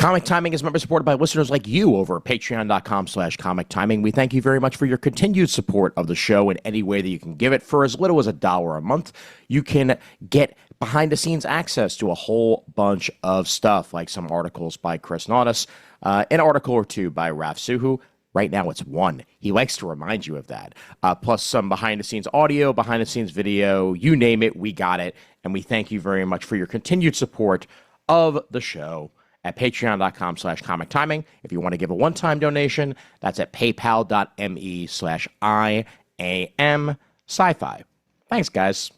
Comic Timing is member supported by listeners like you over at patreon.com/comic timing. We thank you very much for your continued support of the show in any way that you can give it. For as little as $1 a month, you can get behind the scenes access to a whole bunch of stuff, like some articles by Chris Nautis, an article or two by Raf Suhu. Right now it's one. He likes to remind you of that. Plus some behind the scenes audio, behind the scenes video, you name it, we got it. And we thank you very much for your continued support of the show at patreon.com/comic timing. If you want to give a one-time donation, that's at paypal.me/IAM sci-fi. Thanks, guys.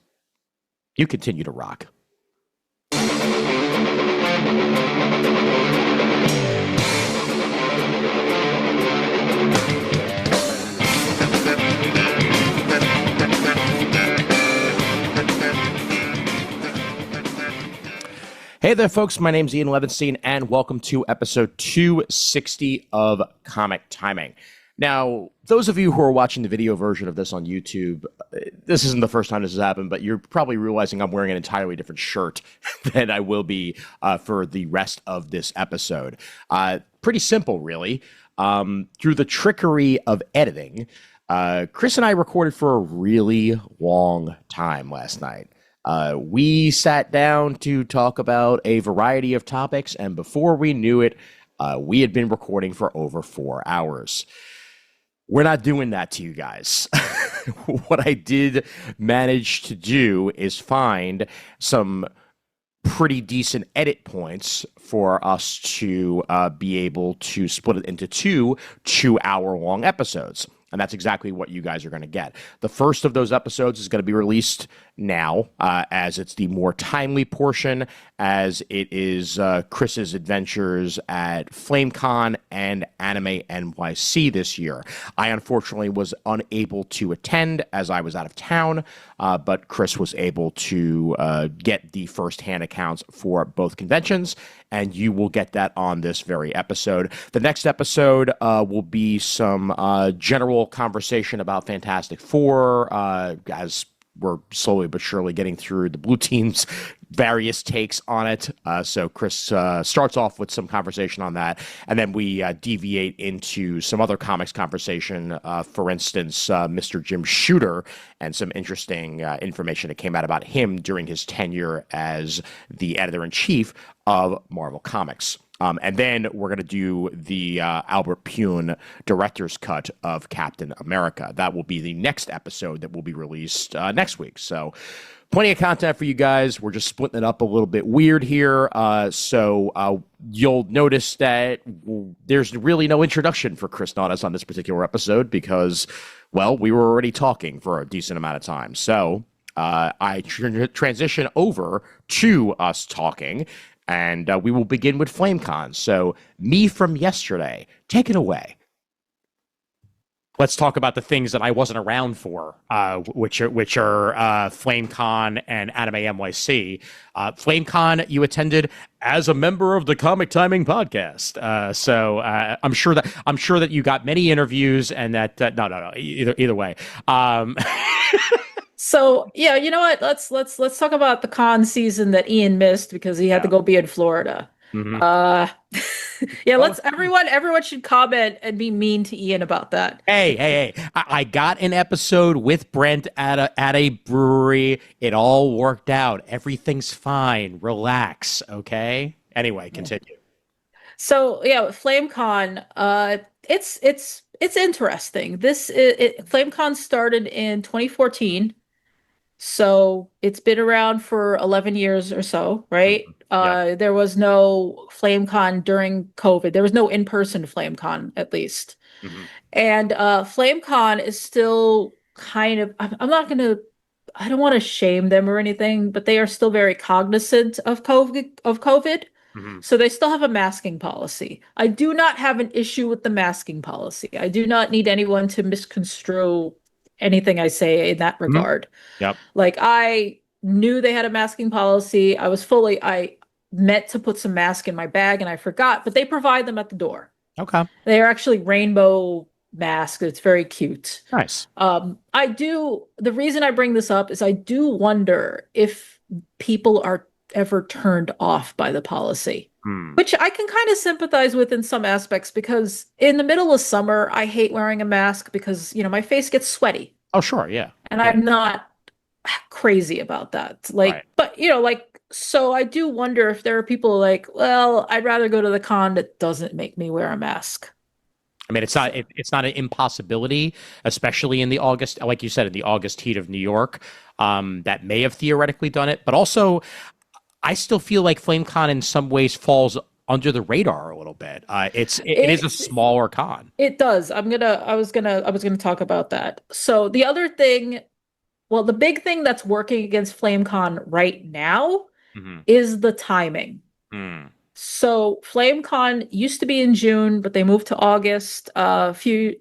You continue to rock. Hey there, folks. My name's Ian Levinstein, and welcome to episode 260 of Comic Timing. Now, those of you who are watching the video version of this on YouTube, this isn't the first time this has happened, but you're probably realizing I'm wearing an entirely different shirt than I will be for the rest of this episode. Pretty simple, really. Through the trickery of editing, Chris and I recorded for a really long time last night. We sat down to talk about a variety of topics, and before we knew it, we had been recording for over 4 hours. We're not doing that to you guys. What I did manage to do is find some pretty decent edit points for us to be able to split it into two 2-hour-long episodes. And that's exactly what you guys are going to get. The first of those episodes is going to be released now, as it's the more timely portion, as it is Chris's adventures at FlameCon and Anime NYC this year. I unfortunately was unable to attend as I was out of town, but Chris was able to get the first-hand accounts for both conventions, and you will get that on this very episode. The next episode will be some general conversation about Fantastic Four, as we're slowly but surely getting through the blue team's various takes on it. So Chris starts off with some conversation on that, and then we deviate into some other comics conversation. For instance, Mr. Jim Shooter, and some interesting information that came out about him during his tenure as the editor-in-chief of Marvel Comics. And then we're going to do the Albert Pune director's cut of Captain America. That will be the next episode that will be released next week. So plenty of content for you guys. We're just splitting it up a little bit weird here. So you'll notice that there's really no introduction for Chris Nautis on this particular episode because, well, we were already talking for a decent amount of time. So I transition over to us talking. And we will begin with FlameCon. So, me from yesterday, take it away. Let's talk about the things that I wasn't around for, which are FlameCon and Anime NYC. FlameCon you attended as a member of the Comic Timing podcast. So I'm sure that you got many interviews, and that no. Either way. So yeah, you know what? Let's talk about the con season that Ian missed because he had to go be in Florida. Mm-hmm. Yeah, everyone should comment and be mean to Ian about that. Hey! I got an episode with Brent at a brewery. It all worked out. Everything's fine. Relax, okay? Anyway, continue. So yeah, FlameCon. It's interesting. FlameCon started in 2014. So it's been around for 11 years or so, right? Yeah. There was no FlameCon during COVID. There was no in-person FlameCon, at least. Mm-hmm. And FlameCon is still kind of, I don't want to shame them or anything, but they are still very cognizant of COVID. Mm-hmm. So they still have a masking policy. I do not have an issue with the masking policy. I do not need anyone to misconstrue anything I say in that regard. Mm-hmm. Yep. Like, I knew they had a masking policy. I meant to put some mask in my bag and I forgot, but they provide them at the door. Okay. They are actually rainbow masks. It's very cute. Nice. The reason I bring this up is I do wonder if people are ever turned off by the policy. Hmm. which I can kind of sympathize with in some aspects because in the middle of summer, I hate wearing a mask because, my face gets sweaty Oh, sure. Yeah. and Yeah. I'm not crazy about that. Right. Like, but so I do wonder if there are people like, well, I'd rather go to the con that doesn't make me wear a mask. I mean, So, it's not an impossibility, especially in the August, like you said, in the August heat of New York, that may have theoretically done it. But also, I still feel like FlameCon in some ways falls under the radar a little bit. It is a it smaller con. it does. I was gonna talk about that. So the other thing, well, the big thing that's working against FlameCon right now Hmm. is the timing. Mm. So FlameCon used to be in June, but they moved to August a few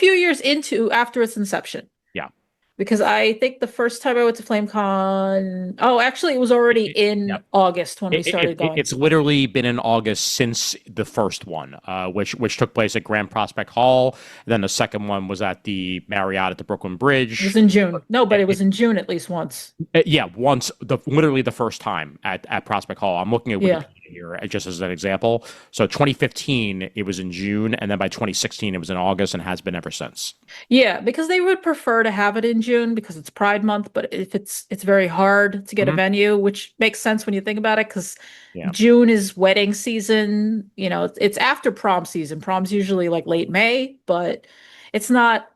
years into after its inception. Yeah. Because I think the first time I went to FlameCon, oh, actually, it was already Yeah. in August when we started going. It's literally been in August since the first one, which took place at Grand Prospect Hall. Then the second one was at the Marriott at the Brooklyn It was Bridge. in June. No, but It, it was in June at least once. yeah, once literally the first time at Prospect Hall. I'm looking at Yeah. Wikipedia here just as an example. So 2015, it was in June, and then by 2016, it was in August, and has been ever since. Yeah, because they would prefer to have it in June because it's Pride Month, but if it's very hard to get a Hmm. venue, which makes sense when you think about it, because Yeah. June is wedding season. It's after prom season. Prom's usually like late May, but it's not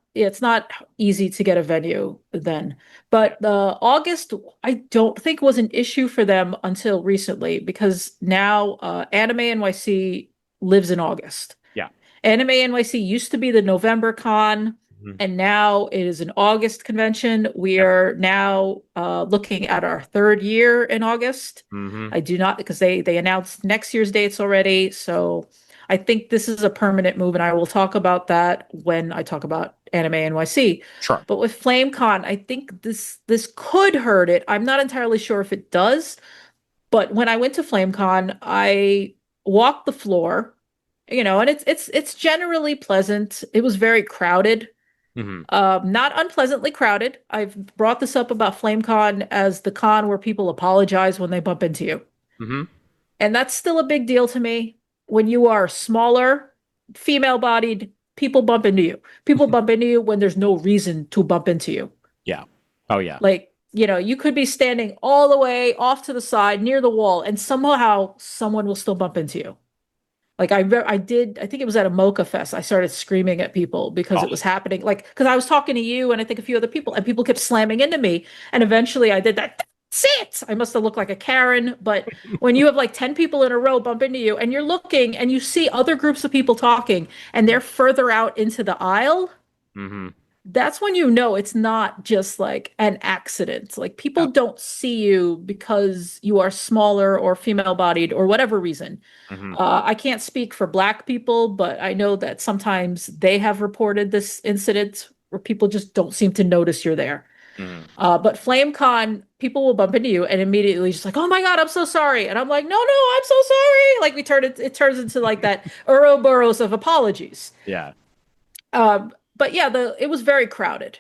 easy to get a venue then. Yeah. But the August, I don't think was an issue for them until recently because now Anime NYC lives in August. Yeah. Anime NYC used to be the November con, Mhm. and now it is an August convention. We Yep. are now looking at our third year in August. Hmm. I do not because they announced next year's dates already. So I think this is a permanent move, and I will talk about that when I talk about Anime NYC. Sure. But with FlameCon, I think this could hurt it. I'm not entirely sure if it does, but when I went to FlameCon, I walked the floor, and it's generally pleasant. It was very crowded, Hmm. not unpleasantly crowded. I've brought this up about FlameCon as the con where people apologize when they bump into you. Hmm. And that's still a big deal to me. When you are smaller, female-bodied, people bump into you. People bump into you when there's no reason to bump into you. Yeah. Oh, yeah. Like, you could be standing all the way off to the side near the wall, and somehow someone will still bump into you. Like I did, I think it was at a Mocha Fest. I started screaming at people because Oh. it was happening. Like, because I was talking to you and I think a few other people, and people kept slamming into me. And eventually I did that. That's it. I must have looked like a Karen. But when you have like 10 people in a row bump into you and you're looking and you see other groups of people talking and they're further out into the aisle, Hmm. that's when you know it's not just like an accident. Like people Yeah. don't see you because you are smaller or female bodied or whatever reason. Hmm. I can't speak for Black people, but I know that sometimes they have reported this incident where people just don't seem to notice you're there. Hmm. But FlameCon, people will bump into you and immediately just like, "Oh my God, I'm so sorry," and I'm like, "No, no, I'm so sorry." Like it turns into like that Ouroboros of apologies. Yeah. But yeah, it was very crowded.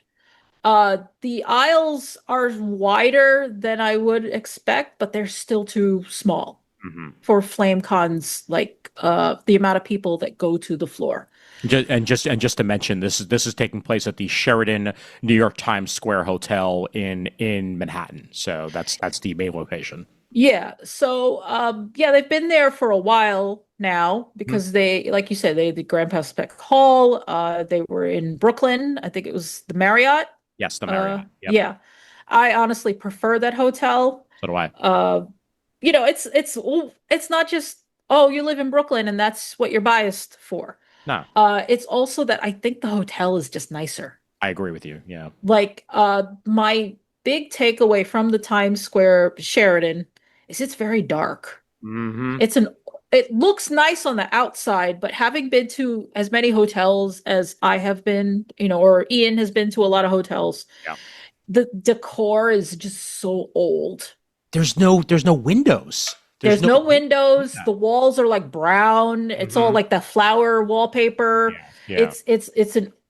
The aisles are wider than I would expect, but they're still too small Hmm. for FlameCon's like the amount of people that go to the floor. Just to mention, this is taking place at the Sheraton New York Times Square Hotel in Manhattan. So that's the main location. Yeah, so yeah, they've been there for a while now Mhm. because they, like you said, they the Grand Pacific Hall. They were in Brooklyn. I think it was the Marriott. Yes, the Marriott. Yep. Yeah, I honestly prefer that hotel. So do I. Uh, it's not just, oh, you live in Brooklyn and that's what you're biased for. No, It's also that I think the hotel is just nicer. I agree with you. Yeah. Like, my big takeaway from the Times Square Sheraton is it's very dark. Hmm. It's an it looks nice on the outside, but having been to as many hotels as I have been, or Ian has been to a lot of hotels, Yeah. the decor is just so old. There's no windows. There's There's no. no windows. Yeah. The walls are like brown. It's all Hmm. like the flower wallpaper. Yeah. Yeah.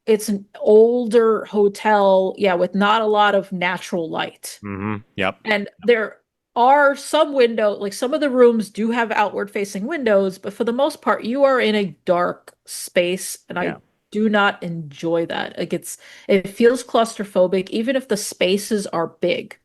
It's an older hotel, yeah, with not a lot of natural light. Hmm. Yep. And they're are some window, like some of the rooms do have outward facing windows, but for the most part, you are in a dark space, and I Yeah. do not enjoy that. Like it feels claustrophobic, even if the spaces are big.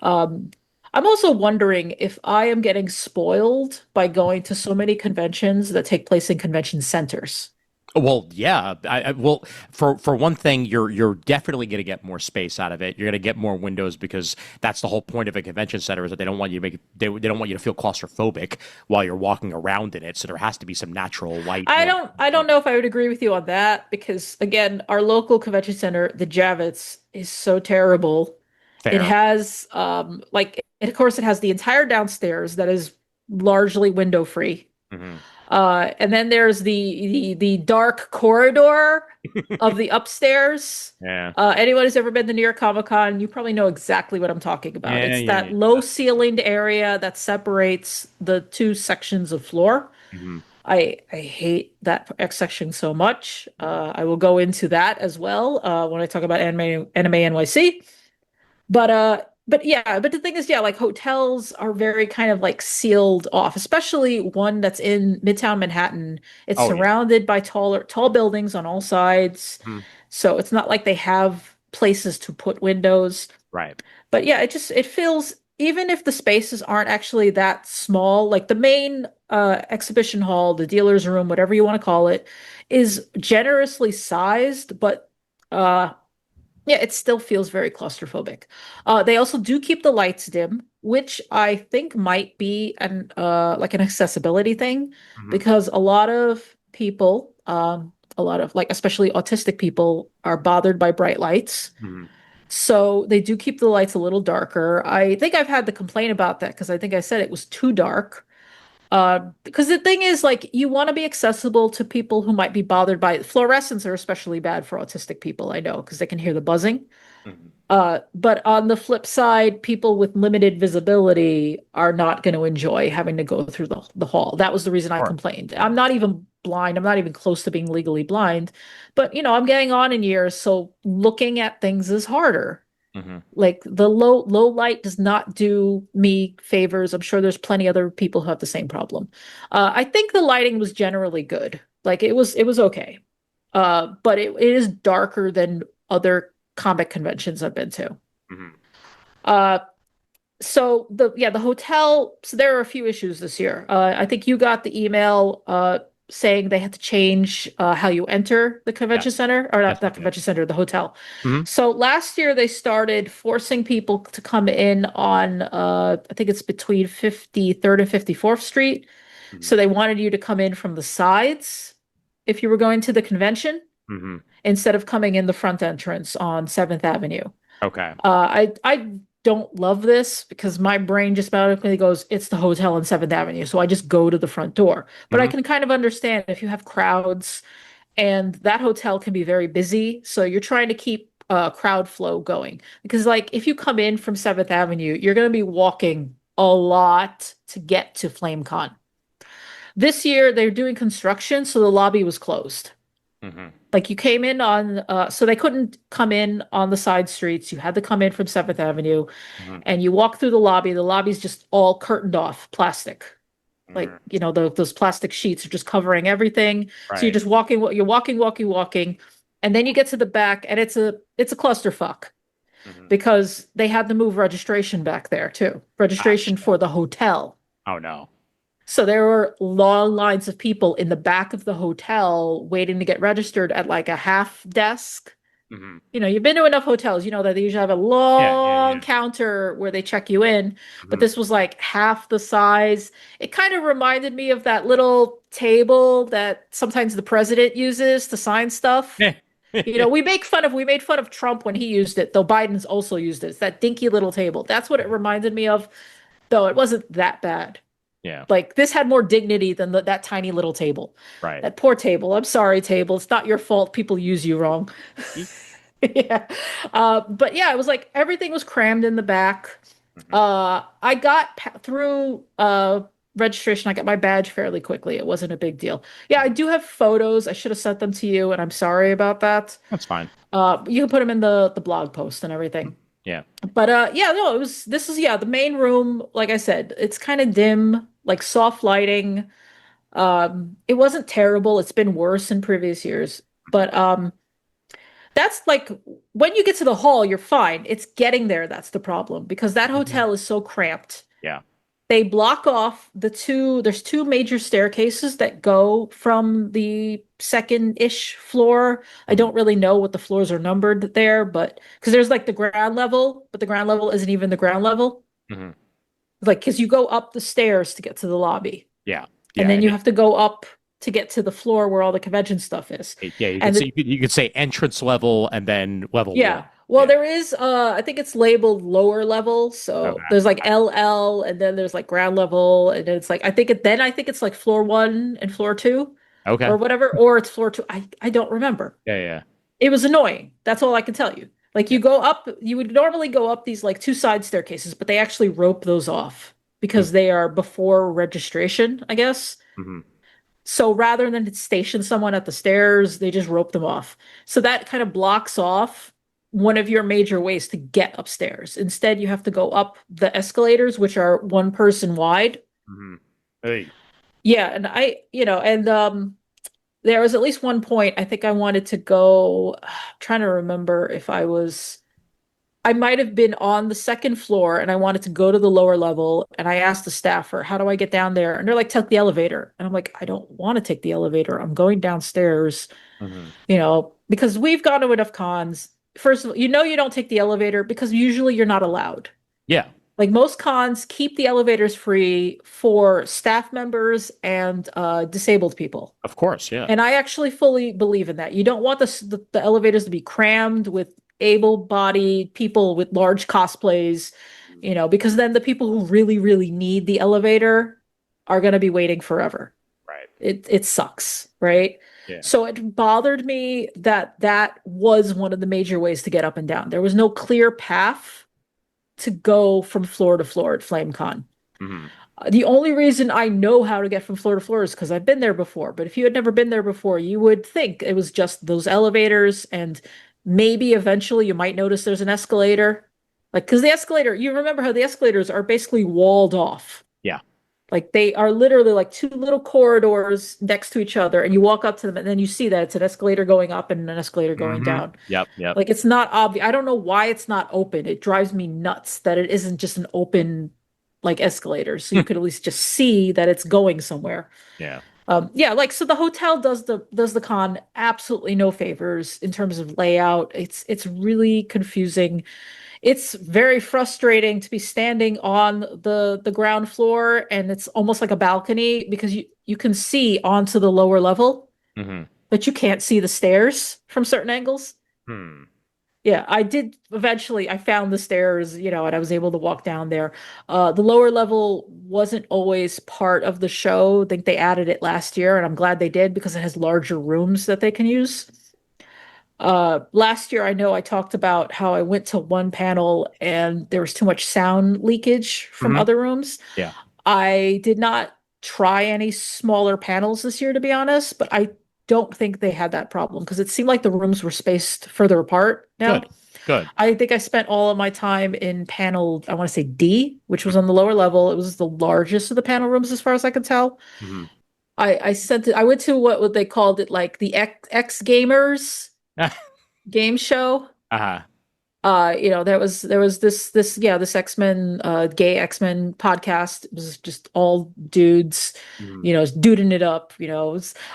Um, I'm also wondering if I am getting spoiled by going to so many conventions that take place in convention centers. Well, yeah. Well, for one thing, you're definitely going to get more space out of it. You're going to get more windows because that's the whole point of a convention center is that they don't want you to they don't want you to feel claustrophobic while you're walking around in it. So there has to be some natural light. I don't know if I would agree with you on that because again, our local convention center, the Javits, is so terrible. It Fair. has and of course it has the entire downstairs that is largely window free. Hmm. And then there's the dark corridor of the upstairs. Yeah. Anyone who's ever been to New York Comic Con, you probably know exactly what I'm talking about. Yeah. It's Yeah. that Yeah. low ceilinged area that separates the two sections of floor. Hmm. I hate that X section so much. I will go into that as well when I talk about anime NYC. But yeah, but the thing is, yeah, like hotels are very kind of like sealed off, especially one that's in Midtown Manhattan. It's Oh yeah. surrounded by tall buildings on all sides. Mhm. So it's not like they have places to put windows. Right. But yeah, it feels even if the spaces aren't actually that small, like the main exhibition hall, the dealer's room, whatever you want to call it, is generously sized, but uh yeah, it still feels very claustrophobic. They also do keep the lights dim, which I think might be an like an accessibility thing, Hmm. because a lot of people, a lot of like especially autistic people, are bothered by bright lights. Hmm. So they do keep the lights a little darker. I think I've had the complaint about that because I think I said it was too dark. Because the thing is, like, you want to be accessible to people who might be bothered by fluorescents are especially bad for autistic people, I know, because they can hear the buzzing. Hmm. But on the flip side, people with limited visibility are not going to enjoy having to go through the hall. That was the reason I Sure. complained. I'm not even blind. I'm not even close to being legally blind. But, I'm getting on in years, so looking at things is harder. Hmm. Like the low light does not do me favors. I'm sure there's plenty other people who have the same problem. I think the lighting was generally good. Like it was okay. But it is darker than other comic conventions I've been to. Hmm. Uh, so the hotel. So there are a few issues this year. I think you got the email saying they had to change how you enter the convention Yes. center, or Yes, not we that did. convention center, the hotel. Hmm. So last year they started forcing people to come in on I think it's between 53rd and 54th Street. Hmm. So they wanted you to come in from the sides if you were going to the convention Hmm. instead of coming in the front entrance on 7th Avenue. Okay. I don't love this because my brain just automatically goes, it's the hotel on 7th Avenue. So I just go to the front door. But I Hmm. can kind of understand if you have crowds and that hotel can be very busy. So you're trying to keep crowd flow going. Because like if you come in from 7th Avenue, you're going to be walking a lot to get to FlameCon. This year they're doing construction, so the lobby was closed. Hmm. Like you came in on, so they couldn't come in on the side streets. You had to come in from 7th Avenue Hmm. and you walk through the lobby. The lobby's just all curtained off plastic. Like, those plastic sheets are just covering everything. So you're Right. just walking. And then you get to the back and it's a clusterfuck Hmm. because they had to move registration back there too. Ah, Registration shit. for the hotel. Oh no. So there were long lines of people in the back of the hotel waiting to get registered at like a half desk. Hmm. You've been to enough hotels, that they usually have a Yeah. Yeah. long Yeah. counter where they check you in, but Hmm. this was like half the size. It kind of reminded me of that little table that sometimes the president uses to sign stuff. Yeah. We made fun of Trump when he used it, though Biden's also used it. It's that dinky little table. That's what it reminded me of, though it wasn't that bad. Yeah. Like this had more dignity than that tiny little table. Right. That poor table. I'm sorry, table. It's not your fault. People use you wrong. Yeah. But yeah, it was like everything was crammed in the back. Hmm. I got through registration. I got my badge fairly quickly. It wasn't a big deal. Yeah, I do have photos. I should have sent them to you, and I'm sorry about that. That's fine. You can put them in the blog post and everything. Yeah. But yeah, no, this is the main room, like I said, it's kind of dim, like soft lighting. It wasn't terrible. It's been worse in previous years. But that's like when you get to the hall, you're fine. It's getting there that's the problem because that Mhm. hotel is so cramped. Yeah. They block off there's two major staircases that go from the second-ish floor. I Hmm. don't really know what the floors are numbered there, but because there's like the ground level, but the ground level isn't even the ground level. Hmm. Like, because you go up the stairs to get to the lobby, Yeah. and Yeah. then you have to go up to get to the floor where all the convention stuff is. Yeah. You could And say you could say entrance level and then level one. yeah. Well, Yeah. there is I think it's labeled lower level. So Okay. there's like LL and then there's like ground level and then it's like I think it's like floor 1 and floor 2 Okay. or whatever or it's floor 2. I don't remember. Yeah. Yeah. It was annoying. That's all I can tell you. Like Yeah. you go up, you would normally go up these like two side staircases, but they actually rope those off because they are before registration, I guess. Mm-hmm. So rather than station someone at the stairs, they just rope them off. So that kind of blocks off one of your major ways to get upstairs. Instead, you have to go up the escalators, which are one person wide. Hmm. Hey. Yeah, and there was at least one point I think I wanted to go, I'm trying to remember if I might have been on the second floor and I wanted to go to the lower level and I asked the staffer, how do I get down there? And they're like, take the elevator. And I'm like, I don't want to take the elevator. I'm going downstairs, Hmm. because we've gone to enough cons. First of all, you don't take the elevator because usually you're not allowed. Yeah. Like most cons keep the elevators free for staff members and disabled people. Of course. Yeah. And I actually fully believe in that. You don't want the elevators to be crammed with able-bodied people with large cosplays, because then the people who really, really need the elevator are going to be waiting forever. Right. It sucks, right? Yeah. So it bothered me that that was one of the major ways to get up and down. There was no clear path to go from floor to floor at FlameCon. Hmm. The only reason I know how to get from floor to floor is because I've been there before. But if you had never been there before, you would think it was just those elevators, and maybe eventually you might notice there's an escalator. Like, because the escalator, you remember how the escalators are basically walled off. Yeah. Like, they are literally like two little corridors next to each other, and you walk up to them, and then you see that it's an escalator going up and an escalator going Hmm. down. Yep. Yep. Like, it's not obvious. I don't know why it's not open. It drives me nuts that it isn't just an open like escalator, so you could at least just see that it's going somewhere. Yeah. Yeah, like so the hotel does the con absolutely no favors in terms of layout. It's really confusing. It's very frustrating to be standing on the ground floor and it's almost like a balcony because you can see onto the lower level, Hmm. but you can't see the stairs from certain angles. Hmm. Yeah, I did eventually. I found the stairs, and I was able to walk down there. The lower level wasn't always part of the show. I think they added it last year, and I'm glad they did because it has larger rooms that they can use. Last year, I know I talked about how I went to one panel and there was too much sound leakage from Hmm. other rooms. Yeah. I did not try any smaller panels this year, to be honest, but I don't think they had that problem because it seemed like the rooms were spaced further apart now. Good. Good. I think I spent all of my time in panel, I want to say D, which was on the lower level. It was the largest of the panel rooms as far as I could tell. Hmm. I went to what they called it, like the X Gamers game show. Uh-huh. There was this X-Men gay X-Men podcast. It was just all dudes, Hmm. duding it up.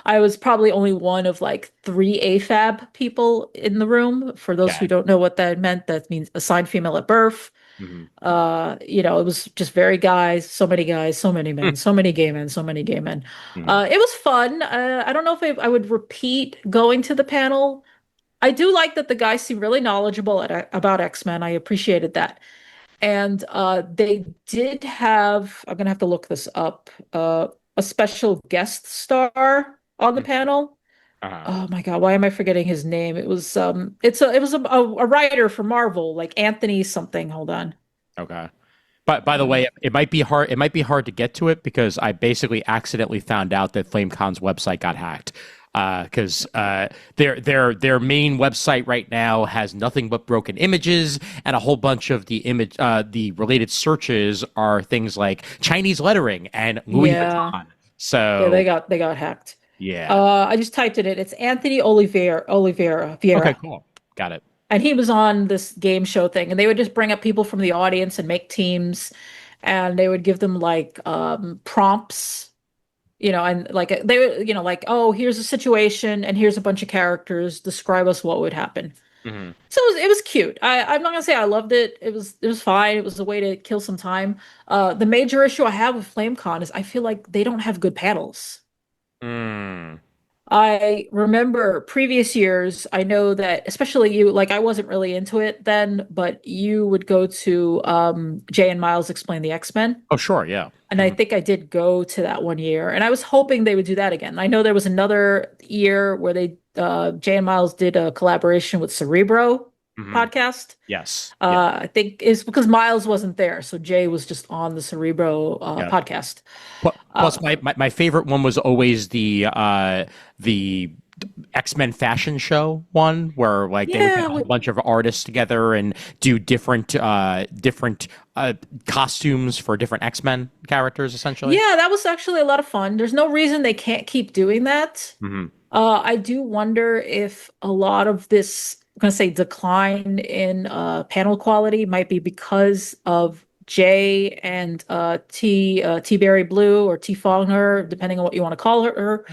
I was probably only one of like three AFAB people in the room. For those who Okay. don't know what that meant, that means assigned female at birth. Hmm. It was just very guys, so many men, so many gay men, so many gay men. Hmm. It was fun. I don't know if I would repeat going to the panel. I do like that the guys seem really knowledgeable about X-Men. I appreciated that. And they did have, I'm gonna have to look this up, a special guest star on the panel. Uh-huh. Oh my God, why am I forgetting his name? It was a writer for Marvel, like Anthony something. Hold on. Okay. But by the way, it might be hard. It might be hard to get to it because I basically accidentally found out that FlameCon's website got hacked. because their main website right now has nothing but broken images, and a whole bunch of the related searches are things like Chinese lettering and Louis Yeah. Vuitton. Yeah, So they got hacked. yeah. I just typed it in. It's Anthony Oliveira Okay, Vieira. cool. Got it. And he was on this game show thing, and they would just bring up people from the audience and make teams, and they would give them like prompts, and like they would, like, oh, here's a situation and here's a bunch of characters, describe us what would happen. Hmm. So it was cute. I'm not gonna say I loved it. It was fine. It was a way to kill some time. The major issue I have with FlameCon is I feel like they don't have good panels. Mm. I remember previous years, I know that especially you, like I wasn't really into it then, but you would go to Jay and Miles Explain the X-Men. Oh, sure. Yeah. And I Hmm. think I did go to that one year. And I was hoping they would do that again. I know there was another year where Jay and Miles did a collaboration with Cerebro Hmm. podcast. Yes. Yeah. I think it's because Miles wasn't there, so Jay was just on the Cerebro Yeah. podcast. Plus, Uh, my favorite one was always the X-Men fashion show one, where like they would get yeah, a whole bunch of artists together and do different costumes for different X-Men characters, essentially. yeah, that was actually a lot of fun. There's no reason they can't keep doing that. Hmm. I do wonder if a lot of this, I'm going to say, decline in panel quality might be because of Jay and T Berry Blue or T Faulkner, depending on what you want to call her.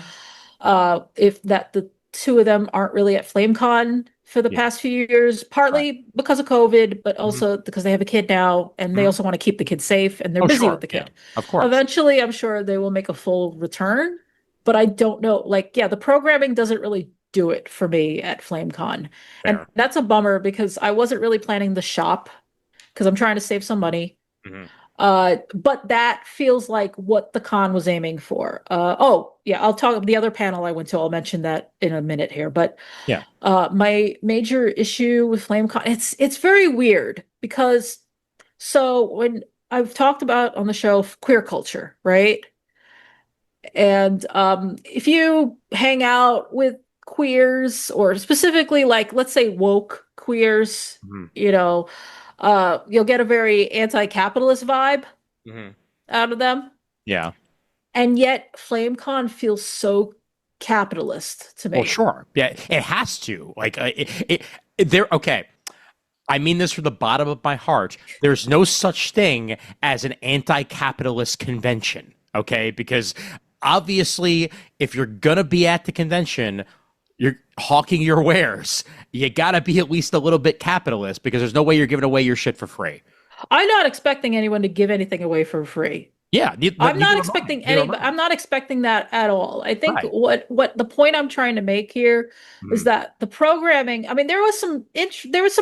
If that the two of them aren't really at FlameCon for the Yeah. past few years, Right. partly because of COVID, but Hmm. also because they have a kid now and they Hmm. also want to keep the kid safe and they're Oh, busy with sure. the Yeah. kid. Of course. Eventually, I'm sure they will make a full return, but I don't know. Like, yeah, the programming doesn't really do it for me at FlameCon. And Fair. that's a bummer because I wasn't really planning the shop because I'm trying to save some money. Hmm. But that feels like what the con was aiming for. Oh, yeah, I'll talk the other panel I went to. I'll mention that in a minute here. But Yeah. my major issue with FlameCon, it's very weird because so when I've talked about on the show queer culture, right? And if you hang out with queers or specifically like let's say woke queers, Hmm. you know, you'll get a very anti-capitalist vibe Hmm. out of them. Yeah. And yet FlameCon feels so capitalist to Well, me. sure. Yeah. It has to. Like, there. Okay. I mean this from the bottom of my heart. There's no such thing as an anti-capitalist convention, okay? Because obviously, if you're gonna be at the convention, you're hawking your wares. You gotta be at least a little bit capitalist because there's no way you're giving away your shit for free. I'm not expecting anyone to give anything away for free. Yeah, I'm not neither am I. expecting Neither any, am I. I'm not expecting that at all. I think Right. what the point I'm trying to make here is Mhm. that the programming, I mean, there was some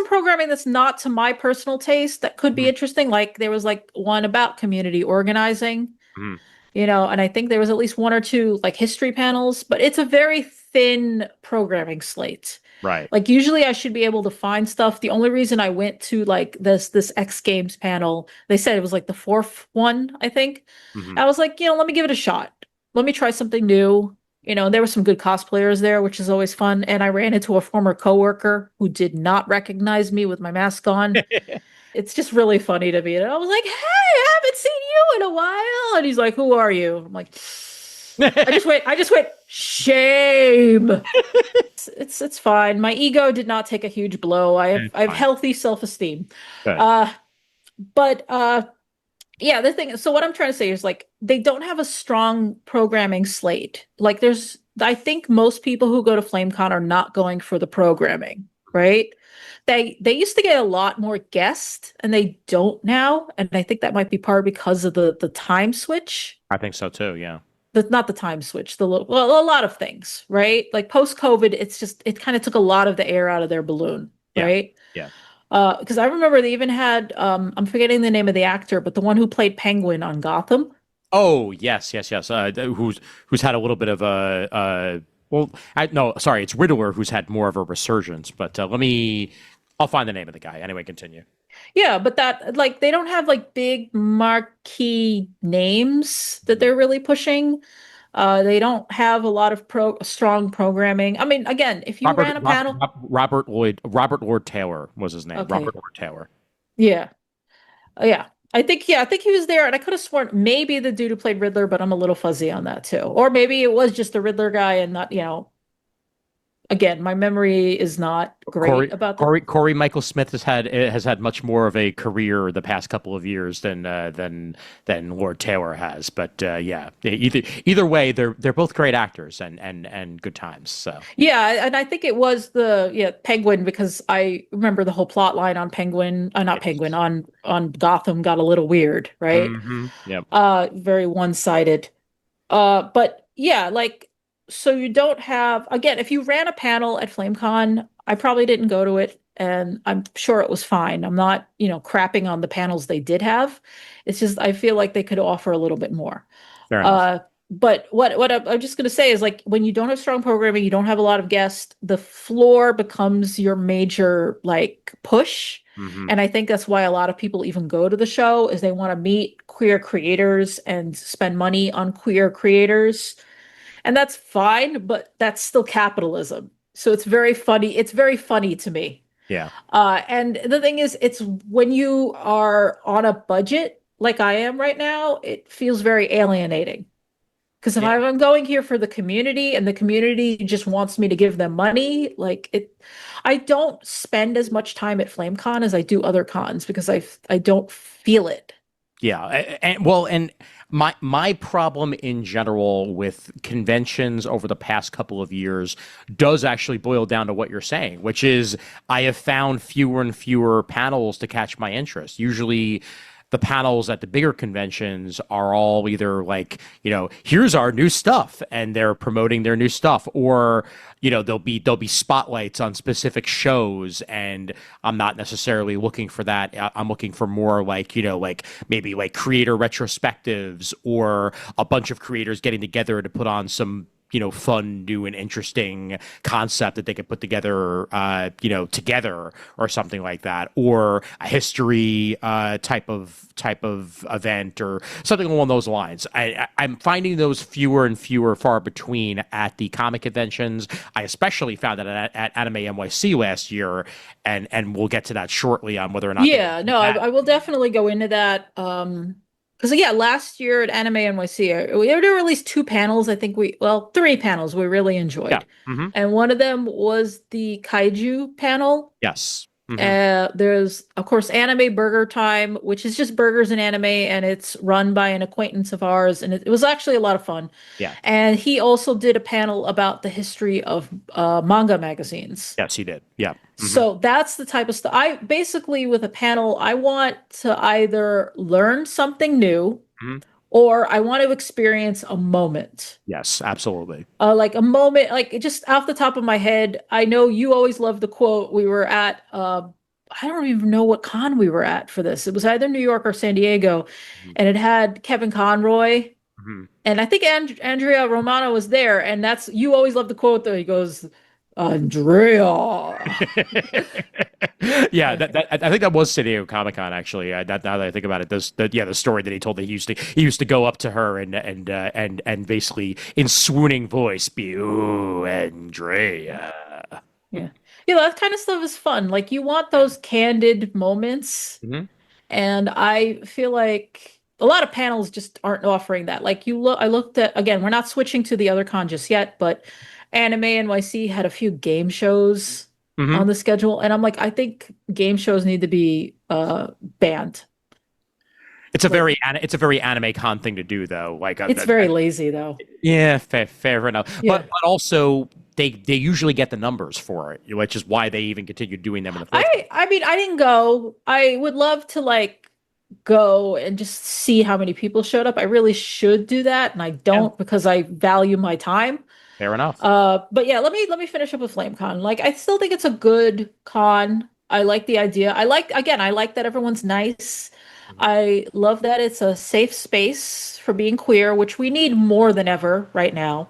programming that's not to my personal taste that could be Mhm. interesting. Like there was like one about community organizing, Mhm. and I think there was at least one or two like history panels, but it's a very thin programming slate. Right. Like usually I should be able to find stuff. The only reason I went to like this X Games panel, they said it was like the fourth one, I think. Mhm. I was like, let me give it a shot. Let me try something new. There were some good cosplayers there, which is always fun. And I ran into a former coworker who did not recognize me with my mask on. It's just really funny to me. And I was like, "Hey, I haven't seen you in a while." And he's like, "Who are you?" I'm like, I just went, shame. It's fine. My ego did not take a huge blow. I have It's I have fine. healthy self-esteem. Good. Uh, but yeah, the thing. So what I'm trying to say is like they don't have a strong programming slate. Like I think most people who go to FlameCon are not going for the programming, right? They used to get a lot more guests, and they don't now. And I think that might be part because of the time switch. I think so too. Yeah. Not the time switch, well, a lot of things, right? Like post COVID, it kind of took a lot of the air out of their balloon, Yeah. right? Yeah. Because I remember they even had I'm forgetting the name of the actor, but the one who played Penguin on Gotham. Oh yes, yes, yes. Who's had a little bit of well, no, sorry, it's Riddler who's had more of a resurgence. But I'll find the name of the guy. Anyway, continue. Yeah, but that like they don't have like big marquee names that Mhm. they're really pushing. They don't have a lot of strong programming. I mean, again, if you ran a panel, Robert Lord Taylor was his name. okay, Robert Lord Taylor. yeah, yeah. I think he was there, and I could have sworn maybe the dude who played Riddler, but I'm a little fuzzy on that too. Or maybe it was just the Riddler guy and not, again, my memory is not great about the. Corey Michael Smith has had much more of a career the past couple of years than Lord Taylor has. But yeah, either way, they're both great actors and good times. So Yeah, and I think it was the Penguin because I remember the whole plot line on Penguin, not Penguin, on Gotham got a little weird, right? Yep. Very one-sided. But yeah, like so you don't have again, if you ran a panel at FlameCon, I probably didn't go to it and I'm sure it was fine. I'm not, crapping on the panels they did have. It's just I feel like they could offer a little bit more. Fair enough. But what I'm just going to say is like when you don't have strong programming, you don't have a lot of guests, the floor becomes your major like push. Hmm. And I think that's why a lot of people even go to the show is they want to meet queer creators and spend money on queer creators. And that's fine, but that's still capitalism. So it's very funny. It's very funny to me. Yeah. And the thing is, it's when you are on a budget like I am right now, it feels very alienating. Because if Yeah. I'm going here for the community and the community just wants me to give them money, like I don't spend as much time at FlameCon as I do other cons because I don't feel it. Yeah, and my problem in general with conventions over the past couple of years does actually boil down to what you're saying, which is I have found fewer and fewer panels to catch my interest. Usually the panels at the bigger conventions are all either like, here's our new stuff and they're promoting their new stuff, or, there'll be spotlights on specific shows, and I'm not necessarily looking for that. I'm looking for more like, like maybe like creator retrospectives or a bunch of creators getting together to put on some fun, new, and interesting concept that they could put together, together or something like that, or a history type of event or something along those lines. I'm finding those fewer and fewer, far between at the comic conventions. I especially found that at Anime NYC last year, and we'll get to that shortly on whether or not. Yeah, no, I will definitely go into that. Because yeah, last year at Anime NYC, there were at least two panels. I think three panels we really Yeah. enjoyed, Hmm. and one of them was the kaiju panel. Yes. Hmm. There's of course Anime Burger Time, which is just burgers and anime, and it's run by an acquaintance of ours, and it was actually a lot of fun. Yeah. And he also did a panel about the history of manga magazines. Yes, he did. Yeah. Hmm. So that's the type of stuff. I basically, with a panel, I want to either learn something new Hmm. or I want to experience a moment. Yes, absolutely. Like a moment, like just off the top of my head, I know you always love the quote. We were at, I don't even know what con we were at for this. It was either New York or San Diego, Hmm. and it had Kevin Conroy. Hmm. And I think Andrea Romano was there, and you always love the quote though. He goes, Andrea. Yeah, I think that was San Diego Comic Con actually. Now that I think about it, the story that he told that he used to go up to her and basically in swooning voice be, "Ooh, Andrea." Yeah. Yeah, that kind of stuff is fun. Like you want those candid moments, Hmm. and I feel like a lot of panels just aren't offering that. Like I looked at again, we're not switching to the other con just yet, but Anime NYC had a few game shows Hmm. on the schedule, and I'm like, I think game shows need to be banned. Like It's a very anime con thing to do though. Like, it's very lazy though. yeah, fair enough. Yeah. But also they usually get the numbers for it, which is why they even continue doing them in the first place. I mean, I didn't go. I would love to like go and just see how many people showed up. I really should do that, and I Yeah, don't because I value my time. fair enough. But yeah, let me finish up with FlameCon. Like, I still think it's a good con. I like the idea. I like that everyone's nice. I love that it's a safe space for being queer, which we need more than ever right now.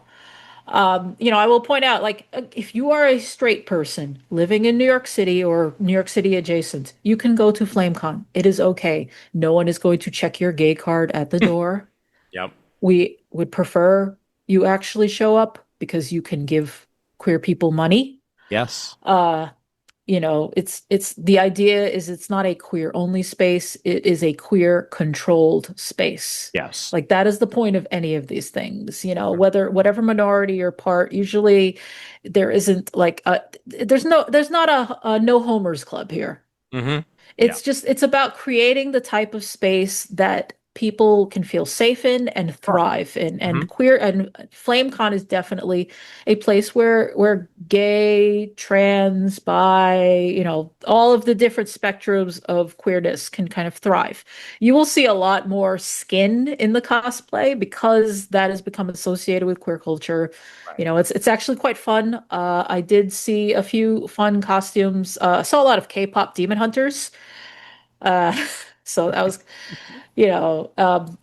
I will point out, like, if you are a straight person living in New York City or New York City adjacent, you can go to FlameCon. It is okay. No one is going to check your gay card at the door. Yep. We would prefer you actually show up because you can give queer people money. Yes. Uh, it's the idea is it's not a queer only space, it is a queer controlled space. Yes. Like that is the point of any of these things, whether whatever minority or part, usually there isn't like there's not a no homers club here. Hmm. Yeah. It's about creating the type of space that people can feel safe in and Sure. thrive in. Hmm. And queer and FlameCon is definitely a place where gay, trans, bi, all of the different spectrums of queerness can kind of thrive. You will see a lot more skin in the cosplay because that has become associated with queer culture. Right. It's actually quite fun. I did see a few fun costumes. I saw a lot of K-pop demon hunters. Uh, so that was,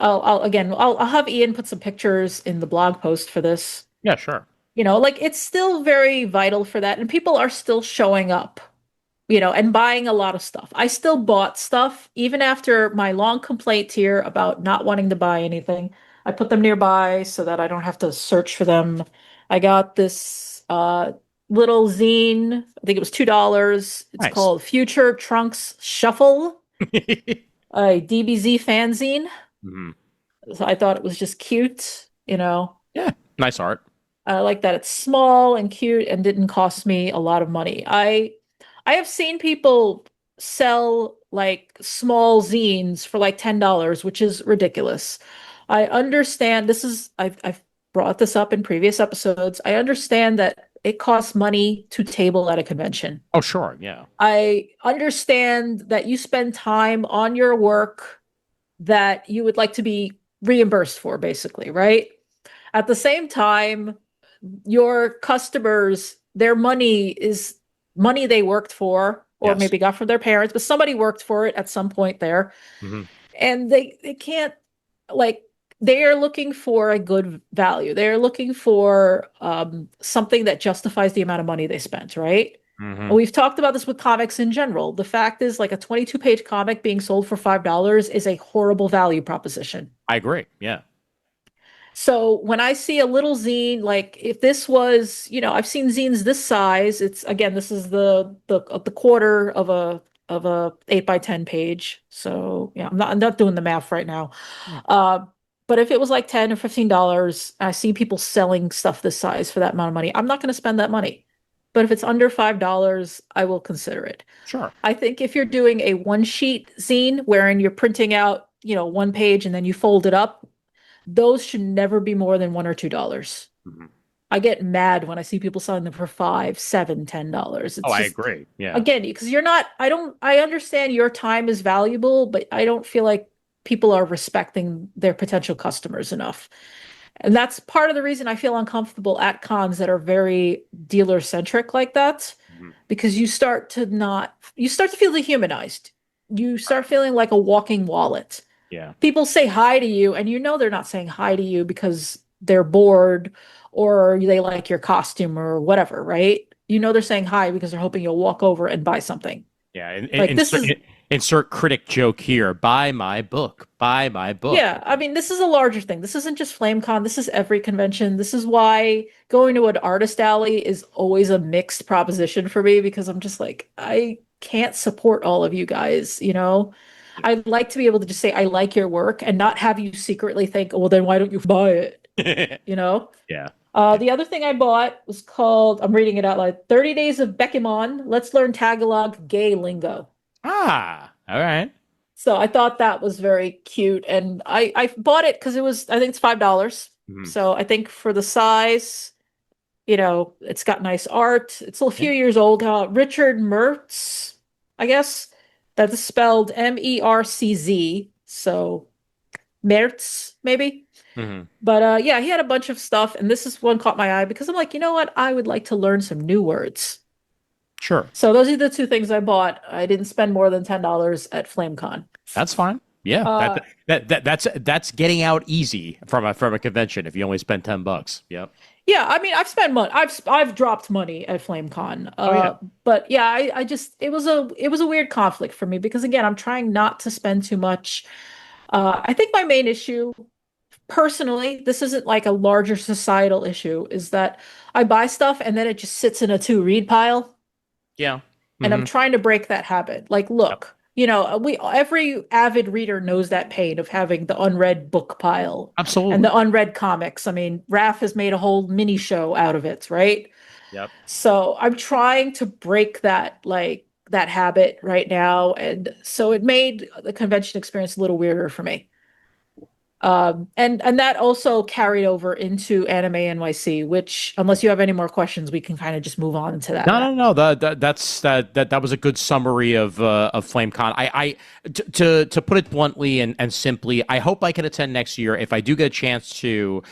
I'll have Ian put some pictures in the blog post for this. Yeah, sure. Like it's still very vital for that, and people are still showing up, and buying a lot of stuff. I still bought stuff even after my long complaint here about not wanting to buy anything. I put them nearby so that I don't have to search for them. I got this little zine. I think it was $2. It's Nice. called Future Trunks Shuffle, a DBZ fanzine. Hmm. So I thought it was just cute. Yeah. Nice art. I like that it's small and cute and didn't cost me a lot of money. I have seen people sell like small zines for like $10, which is ridiculous. I understand I've brought this up in previous episodes. I understand that it costs money to table at a convention. Oh, sure. Yeah. I understand that you spend time on your work that you would like to be reimbursed for, basically, right? At the same time, your customers, their money is money they worked for, or Yes. maybe got from their parents, but somebody worked for it at some point there. Hmm. And they can't, like, they are looking for a good value. They're looking for something that justifies the amount of money they spent, right? Hmm. And we've talked about this with comics in general. The fact is, like a 22-page comic being sold for $5 is a horrible value proposition. I agree. Yeah. So when I see a little zine, like if this was, I've seen zines this size. It's again, this is the quarter of a 8 by 10 page. So yeah, I'm not doing the math right now. Mm. Uh, but if it was like $10 or $15, I see people selling stuff this size for that amount of money. I'm not going to spend that money. But if it's under $5, I will consider it. Sure. I think if you're doing a one sheet zine wherein you're printing out, one page and then you fold it up, those should never be more than $1 or $2. Hmm. I get mad when I see people selling them for $5, $7, $10. Oh, It's I just agree. Yeah. again, because you're not, I understand your time is valuable, but I don't feel like people are respecting their potential customers enough. And that's part of the reason I feel uncomfortable at cons that are very dealer centric like that, Hmm. because you start to feel dehumanized. You start feeling like a walking wallet. Yeah. People say hi to you, and they're not saying hi to you because they're bored or they like your costume or whatever, right? They're saying hi because they're hoping you'll walk over and buy something. Yeah. Like this is Insert critic joke here. Buy my book. Buy my book. Yeah, I mean, this is a larger thing. This isn't just FlameCon. This is every convention. This is why going to an artist alley is always a mixed proposition for me because I'm just like, I can't support all of you guys. I'd like to be able to just say I like your work and not have you secretly think, well, then why don't you buy it? You know? Yeah. The other thing I bought was called, I'm reading it out like 30 Days of Bekimon. Let's learn Tagalog gay lingo. Ah. All right. So I thought that was very cute, and I bought it because I think it's $5. Mhm. So I think for the size, it's got nice art. It's a Yeah. few years old. Richard Mertz, I guess that's spelled Mercz. So Mertz, maybe. Mhm. But yeah, he had a bunch of stuff, and this is one caught my eye because I'm like, you know what? I would like to learn some new words. Sure. So those are the two things I bought. I didn't spend more than $10 at FlameCon. That's fine. Yeah. Uh, That's getting out easy from a convention if you only spend $10. Yep. yeah, I mean, I've spent money. I've dropped money at FlameCon. Oh yeah. But yeah, I just it was a weird conflict for me because again, I'm trying not to spend too much. I think my main issue personally, this isn't like a larger societal issue, is that I buy stuff and then it just sits in a to read pile. Yeah. And I'm Hmm. trying to break that habit. Like, Yep. look, we every avid reader knows that pain of having the unread book pile and Absolutely. the unread comics. I mean, Raph has made a whole mini show out of it, right? Yep. So I'm trying to break that habit right now. And so it made the convention experience a little weirder for me. And that also carried over into Anime NYC, which, unless you have any more questions, we can kind of just move on to that No, now. no, no. That was a good summary of FlameCon. To put it bluntly and simply, I hope I can attend next year. If I do get a chance to,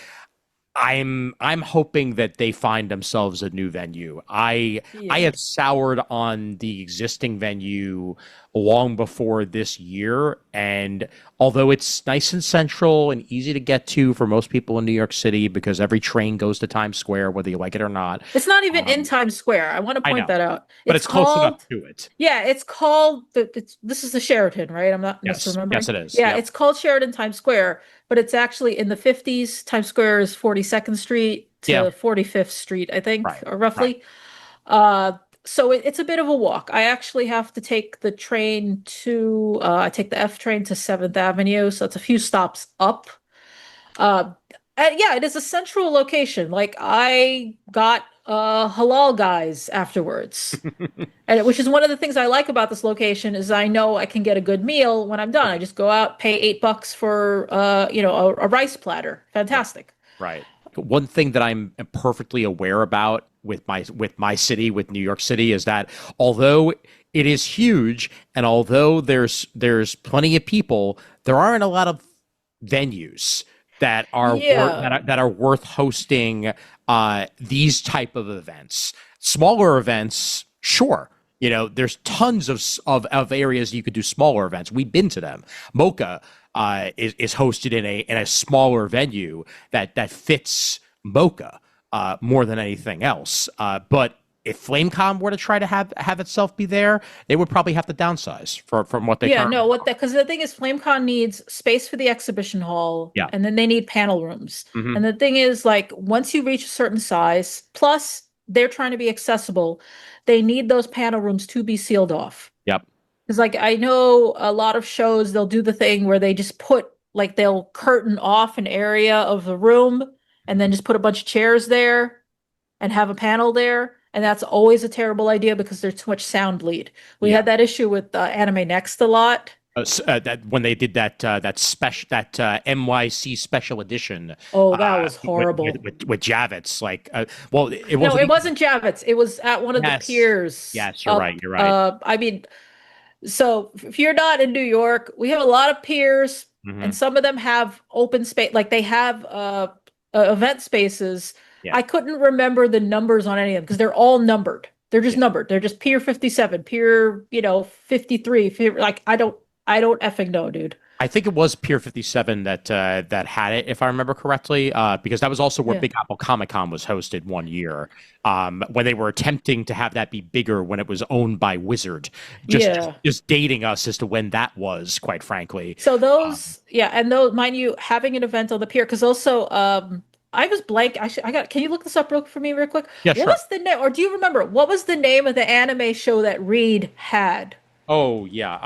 I'm hoping that they find themselves a new venue. I Yeah. had soured on the existing venue long before this year, and although it's nice and central and easy to get to for most people in New York City because every train goes to Times Square, whether you like it or not. It's not even in um, Times Square. I want to I point know, that out. but It's it's close enough called, to it. yeah, it's called this is the Sheraton, right? I'm not Yes, yes, misremembering. it is. Yeah, Yep. it's called Sheraton Times Square, but it's actually in the 50s. Times Square is 42nd Street Yeah. to 45th Street, I think, Right. or Right. roughly. So it's a bit of a walk. I actually have to take the train to I take the F train to 7th Avenue, so it's a few stops up. Uh, and yeah, it is a central location. Like I got halal guys afterwards. And which is one of the things I like about this location is I know I can get a good meal when I'm done. I just go out, pay $8 for a rice platter. Right. Fantastic. Right. One thing that I'm perfectly aware about with my city, with New York City, is that although it is huge and although there's plenty of people, there aren't a lot of venues Yeah. that are worth hosting these type of events. Smaller events, sure. There's tons of areas you could do smaller events. We've been to them. Mocha is hosted in a smaller venue that fits Mocha more than anything else. But if FlameCon were to try to have itself be there, they would probably have to downsize from what they Yeah, currently no, what are. that because the thing is FlameCon needs space for the exhibition hall Yeah. and then they need panel rooms. Hmm. And the thing is like once you reach a certain size, plus they're trying to be accessible, they need those panel rooms to be sealed off. Yep. Because like I know a lot of shows they'll do the thing where they just put like they'll curtain off an area of the room and then just put a bunch of chairs there and have a panel there. And that's always a terrible idea because there's too much sound bleed. We Yeah. had that issue with Anime Next a lot. That when they did that NYC special edition Oh, that was with, horrible. with Javits, like well, it No, wasn't it even. wasn't Javits. It was at one of the Yes, piers yes, you're right, up. you're right. I mean, so if you're not in New York, we have a lot of piers, Hmm. and some of them have open space, like they have event spaces. Yeah, I couldn't remember the numbers on any of them because they're all numbered. They're just yeah. numbered. They're just Pier 57, Pier, 53. Like I don't effing know, dude. I think it was Pier 57 that had it, if I remember correctly, because that was also where Yeah. Big Apple Comic Con was hosted one year, when they were attempting to have that be bigger when it was owned by Wizard. Just Yeah. just dating us as to when that was, quite frankly. So Um, those, yeah, and those, mind you, having an event on the pier, because also, I was blank. Can you look this up for me real quick? yeah, What sure. was the name, or do you remember what was the name of the anime show that Reed had? Oh yeah.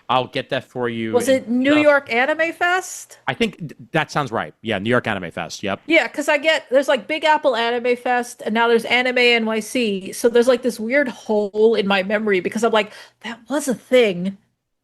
I'll get that for you Was in it New just. York Anime Fest? I think that sounds right. Yeah, New York Anime Fest. Yep. Yeah, because there's like Big Apple Anime Fest, and now there's Anime NYC. So there's like this weird hole in my memory because I'm like, that was a thing,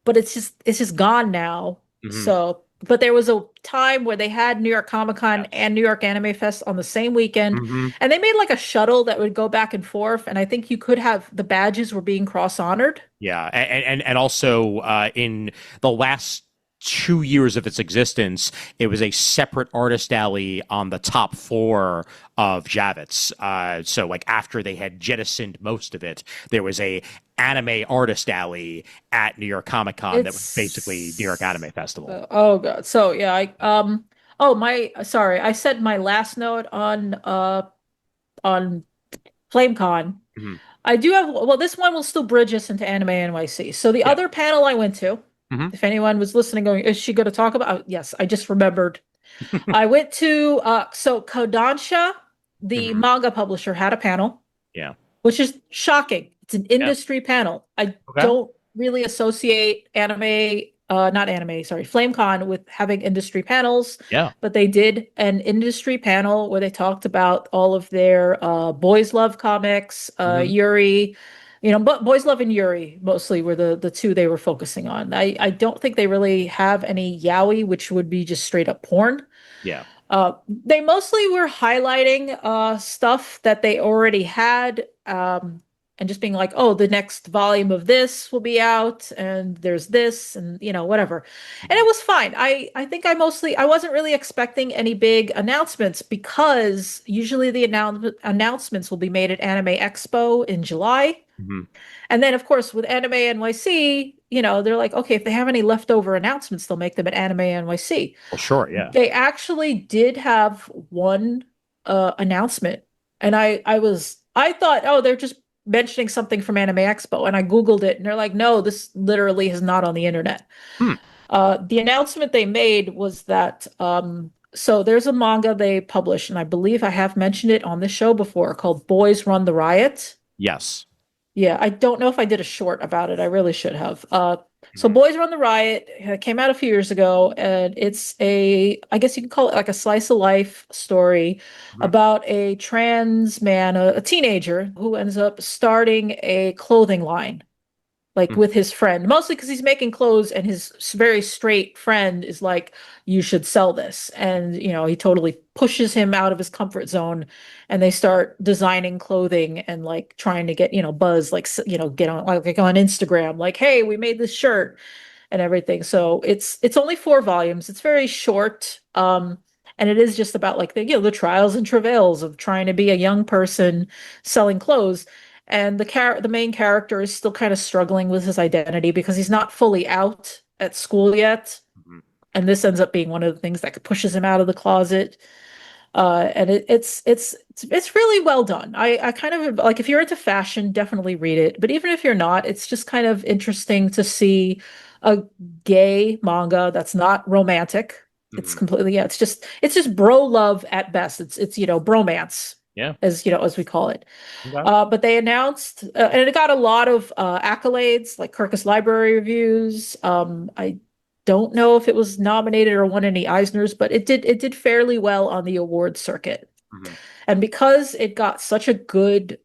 but it's just gone now. Hmm. So, but there was a time where they had New York Comic Con Yes. and New York Anime Fest on the same weekend, Hmm. and they made like a shuttle that would go back and forth, and I think you could have the badges were being cross-honored. Yeah, and also in the last 2 years of its existence, it was a separate artist alley on the top floor of Javits. So like after they had jettisoned most of it, there was a anime artist alley at New York Comic Con that was basically New York Anime Festival. Oh God. So yeah, oh my sorry, I said my last note on FlameCon. Hmm. I do have, well, this one will still bridge us into Anime NYC. So the Yeah. other panel I went to, Hmm. if anyone was listening, going, is she going to talk about? Oh, yes, I just remembered. I went to so Kodansha, the Hmm. manga publisher, had a panel, Yeah. which is shocking. It's an Yeah. industry panel. I Okay. don't really associate anime, not anime, sorry, FlameCon with having industry panels, Yeah. but they did an industry panel where they talked about all of their boys love comics, Hmm. Yuri, but boys love and Yuri mostly were the two they were focusing on. I don't think they really have any yaoi, which would be just straight up porn. Yeah. They mostly were highlighting stuff that they already had, and just being like, oh, the next volume of this will be out, and there's this, and whatever. And Mhm. it was fine. I think I wasn't really expecting any big announcements because usually the announcements will be made at Anime Expo in July. Mhm. And then, of course, with Anime NYC, they're like, okay, if they have any leftover announcements, they'll make them at Anime NYC. Well, sure. Yeah. They actually did have one announcement, and I thought, oh, they're just mentioning something from Anime Expo, and I Googled it, and they're like, no, this literally is not on the internet. Hmm. The announcement they made was that so there's a manga they published, and I believe I have mentioned it on the show before, called Boys Run the Riot. Yes. Yeah, I don't know if I did a short about it. I really should have. So Mhm. Boys Run the Riot came out a few years ago, and it's I guess you could call it like a slice of life story Mhm. about a trans man, a teenager who ends up starting a clothing line like Mhm. with his friend, mostly because he's making clothes and his very straight friend is like, you should sell this. And, he totally pushes him out of his comfort zone and they start designing clothing and like trying to get, buzz, like, get on like on Instagram, like, hey, we made this shirt and everything. So it's only 4 volumes. It's very short. And it is just about like the trials and travails of trying to be a young person selling clothes. And the main character is still kind of struggling with his identity because he's not fully out at school yet. Mhm. And this ends up being one of the things that pushes him out of the closet. And it's really well done. I kind of like, if you're into fashion, definitely read it. But even if you're not, it's just kind of interesting to see a gay manga that's not romantic. It's Mhm. completely, yeah, it's just bro love at best. It's bromance, Yeah. as we call it. Okay. But they announced, and it got a lot of accolades, like Kirkus Library reviews. I don't know if it was nominated or won any Eisners, but it did fairly well on the award circuit. Mhm. And because it got such a good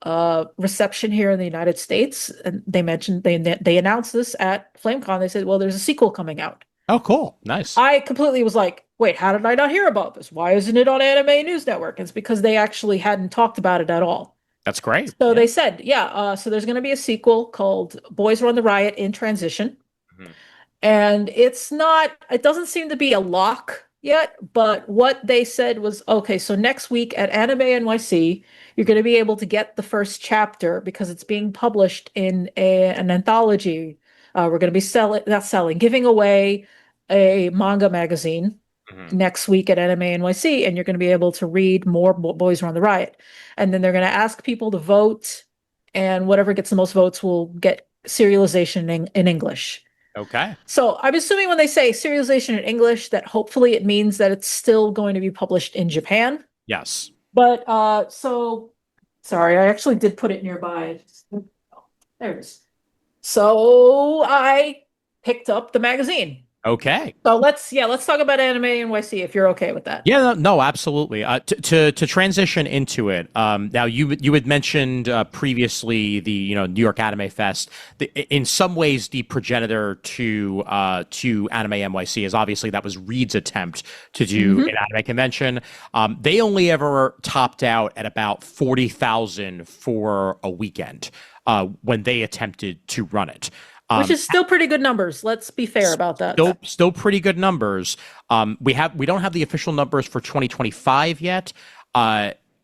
reception here in the United States, and they announced this at FlameCon. They said, "Well, there's a sequel coming out." Oh, cool. Nice. I completely was like, "Wait, how did I not hear about this? Why isn't it on Anime News Network?" It's because they actually hadn't talked about it at all. That's great. So Yeah. they said, yeah, so there's going to be a sequel called Boys Run the Riot in Transition. Mhm. And it doesn't seem to be a lock yet, but what they said was, okay, so next week at Anime NYC, you're going to be able to get the first chapter because it's being published in an anthology. We're going to be not selling, giving away a manga magazine Mhm. next week at Anime NYC, and you're going to be able to read more Boys Run the Riot. And then they're going to ask people to vote, and whatever gets the most votes will get serialization in English. Okay. So I'm assuming when they say serialization in English, that hopefully it means that it's still going to be published in Japan. Yes. But so sorry, I actually did put it nearby. Oh, there it is. So I picked up the magazine. Okay. So let's talk about Anime NYC if you're okay with that. Yeah, no, absolutely. To transition into it, now you had mentioned previously the New York Anime Fest. In some ways, the progenitor to Anime NYC is obviously that was Reed's attempt to do Hmm. an anime convention. They only ever topped out at about 40,000 for a weekend when they attempted to run it. Which is still pretty good numbers. Let's be fair about that. Still pretty good numbers. We don't have the official numbers for 2025 yet.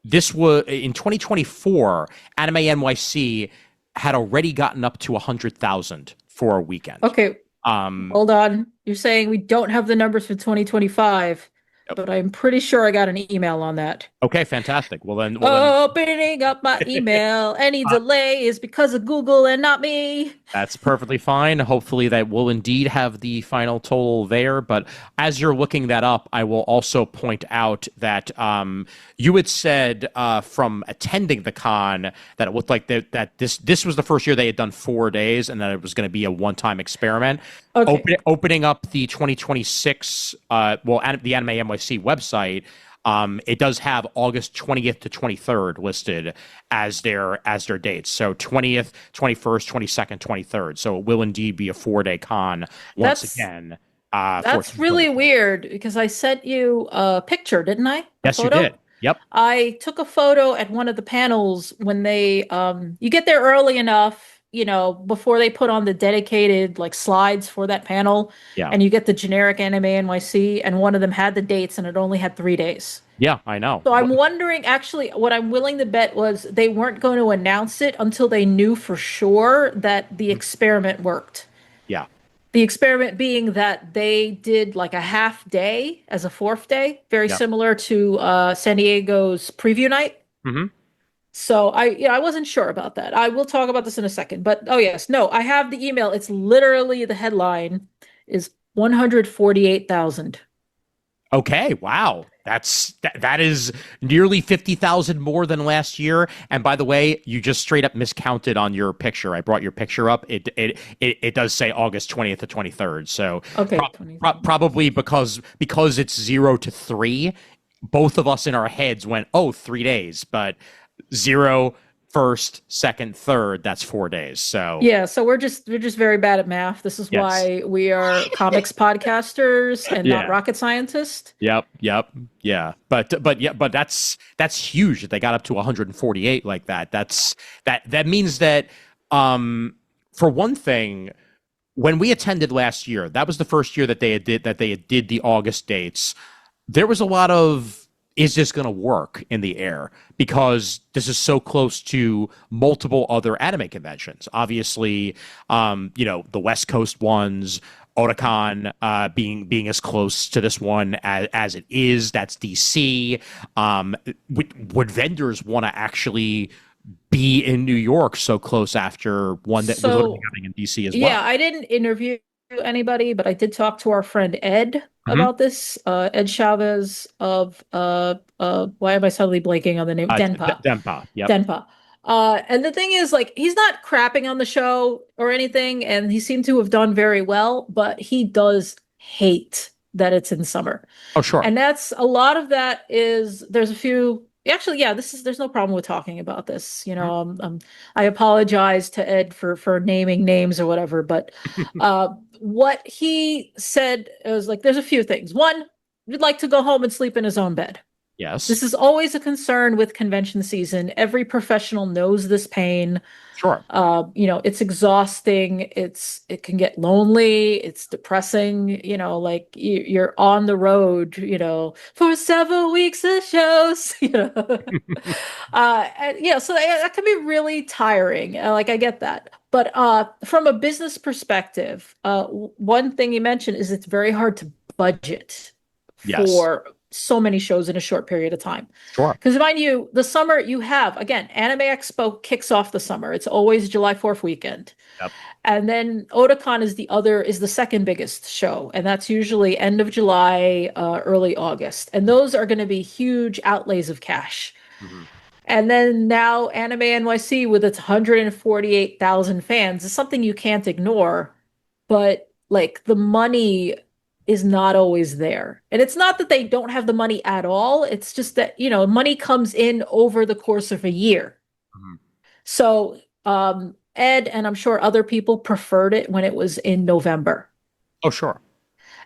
This was in 2024. Anime NYC had already gotten up to 100,000 for a weekend. Okay, Um, hold on. You're saying we don't have the numbers for 2025. but I'm pretty sure I got an email on that. Okay, fantastic. Well then, Opening up my email. Any delay is because of Google and not me. that's perfectly fine. Hopefully, that will indeed have the final total there. But as you're looking that up, I will also point out that you had said from attending the con that it looked like that this was the first year they had done 4 days, and that it was going to be a one-time experiment. Okay. Opening up the 2026, the Anime NYC website. It does have August 20th to 23rd listed as their dates. So 20th, 21st, 22nd, 23rd. So it will indeed be a 4-day con once That's again. that's really weird because I sent you a picture, didn't I? A Yes, you photo? did. Yep. I took a photo at one of the panels when they you get there early enough, before they put on the dedicated like slides for that panel, Yeah. and you get the generic Anime NYC, and one of them had the dates and it only had 3 days. Yeah, I know. So I'm wondering, actually, what I'm willing to bet was they weren't going to announce it until they knew for sure that the experiment worked. Yeah. The experiment being that they did like a half day as a fourth day, very Yeah. similar to San Diego's preview night. Hmm. So I wasn't sure about that. I will talk about this in a second. But oh yes, no, I have the email. It's literally the headline is 148,000. Okay. Wow. That is nearly 50,000 more than last year. And by the way, you just straight up miscounted on your picture. I brought your picture up. It does say August 20th to 23rd. So Okay, 20. probably because it's 0 to 3, both of us in our heads went, oh, 3 days, but zero, first, second, third, that's 4 days. So Yeah, so we're just very bad at math. This is yes. why we are comics podcasters and not Yeah. rocket scientists. Yep. Yeah. But that's huge that they got up to 148 like that. That means that for one thing, when we attended last year, that was the first year that they had did the August dates. There was a lot of, is this going to work in the air, because this is so close to multiple other anime conventions. Obviously, the West Coast ones, Otakon being as close to this one as it is. That's DC. Would vendors want to actually be in New York so close after one that was literally So happening in DC as yeah, well? I didn't interview anybody, but I did talk to our friend Ed Hmm. about this. Ed Chavez of why am I suddenly blanking on the name? Denpa. Dempa. Yep. Denpa. And the thing is, like, he's not crapping on the show or anything, and he seemed to have done very well, but he does hate that it's in summer. Oh, sure. And that's a lot of that is there's a few actually, yeah, there's no problem with talking about this. I apologize to Ed for naming names or whatever, but what he said was like there's a few things. One, we'd like to go home and sleep in his own bed. Yes. This is always a concern with convention season. Every professional knows this pain. Sure. It's exhausting. It can get lonely. It's depressing. Like you're on the road, for several weeks of shows, so that can be really tiring. Like I get that. But from a business perspective, one thing you mentioned is it's very hard to budget Yes. for so many shows in a short period of time. Sure. Because mind you, the summer you have, again, Anime Expo kicks off the summer. It's always July 4th weekend. Yep. And then Otakon is the second biggest show. And that's usually end of July, early August. And those are going to be huge outlays of cash. Mhm. And then now Anime NYC with its 148,000 fans is something you can't ignore. But like the money is not always there. And it's not that they don't have the money at all. It's just that, money comes in over the course of a year. Mhm. So Ed and I'm sure other people preferred it when it was in November. Oh, sure.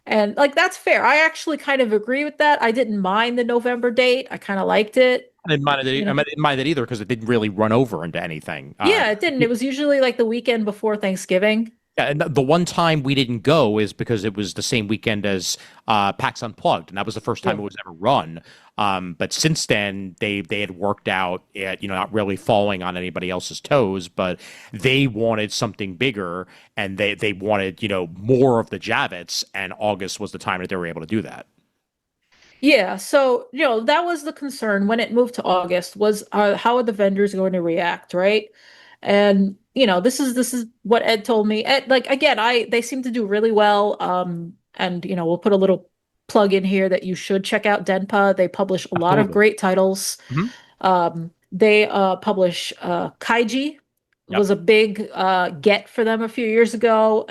And like that's fair. I actually kind of agree with that. I didn't mind the November date. I kind of liked it. I didn't mind it. You I know, didn't mind it either because it didn't really run over into anything. yeah, it didn't. It was usually like the weekend before Thanksgiving. Yeah, and the one time we didn't go is because it was the same weekend as PAX Unplugged, and that was the first time Yeah. it was ever run. But since then, they had worked out, not really falling on anybody else's toes, but they wanted something bigger, and they wanted more of the Javits, and August was the time that they were able to do that. Yeah, so that was the concern when it moved to August was how are the vendors going to react, right? And this is what Ed told me. Ed, like again, I they seem to do really well. And we'll put a little plug in here that you should check out Denpa. They publish a lot of Absolutely. great titles. Hmm. They publish Kaiji Yep. was a big get for them a few years ago.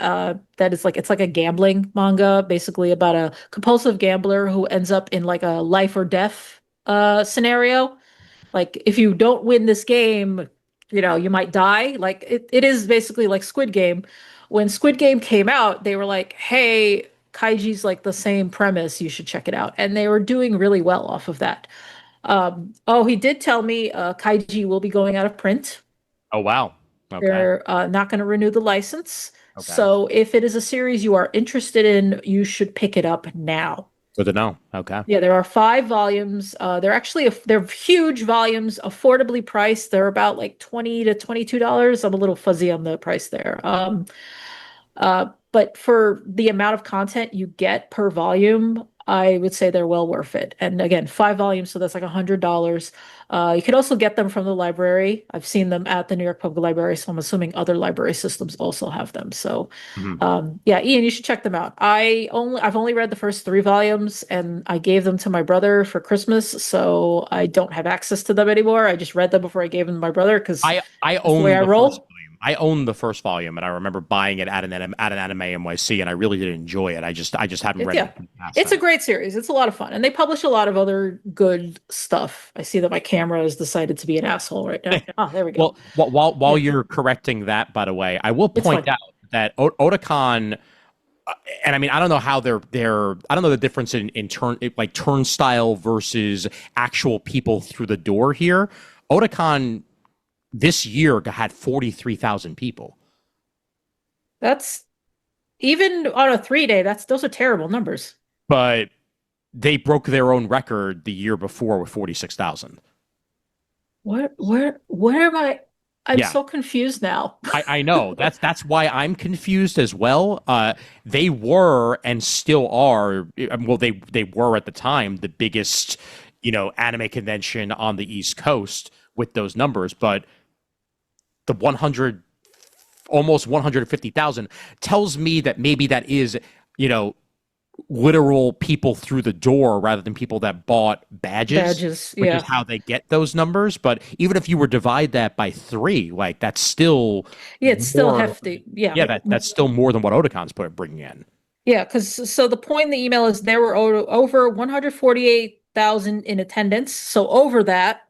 That is like it's like a gambling manga, basically about a compulsive gambler who ends up in like a life or death scenario. Like if you don't win this game, you might die. Like it is basically like Squid Game. When Squid Game came out, they were like, "Hey, Kaiji's like the same premise. You should check it out." And they were doing really well off of that. Oh, he did tell me Kaiji will be going out of print. Oh, wow. Okay. They're not going to renew the license. Okay. So if it is a series you are interested in, you should pick it up now. Good to know. Okay. Yeah, there are 5 volumes. They're actually they're huge volumes, affordably priced. They're about like $20 to $22. I'm a little fuzzy on the price there. But for the amount of content you get per volume, I would say they're well worth it. And again, 5 volumes, so that's like $100. You can also get them from the library. I've seen them at the New York Public Library, so I'm assuming other library systems also have them. So, Mhm. yeah, Ian, you should check them out. I've only read the first 3 volumes, and I gave them to my brother for Christmas, so I don't have access to them anymore. I just read them before I gave them to my brother because I that's the way own I the first roll. volume. I own the first volume, and I remember buying it at an Anime NYC, and I really did enjoy it. I just hadn't read Yeah, it in the past it's a then. great series. It's a lot of fun, and they publish a lot of other good stuff. I see that my camera has decided to be an asshole right now. Oh, there we go. Well, while Yeah, you're correcting that, by the way, I will it's point fine. out that Otakon, and I mean, I don't know how I don't know the difference in like turnstile versus actual people through the door here. Otakon this year had 43,000 people, That's even on a 3 day. Those are terrible numbers. but they broke their own record the year before with 46,000. Where am I? I'm Yeah, so confused now. I know. That's why I'm confused as well. They were and still are. Well, they were at the time the biggest, anime convention on the East Coast with those numbers. But the 100, almost 150,000 tells me that maybe that is, you know, literal people through the door rather than people that bought badges, Badges, which is yeah. how they get those numbers. But even if you were divide that by three, like that's still Yeah, it's still more. hefty. Yeah. Yeah, that's still more than what Otacon's bringing in. Yeah, because so the point in the email is there were over 148,000 in attendance. So over that,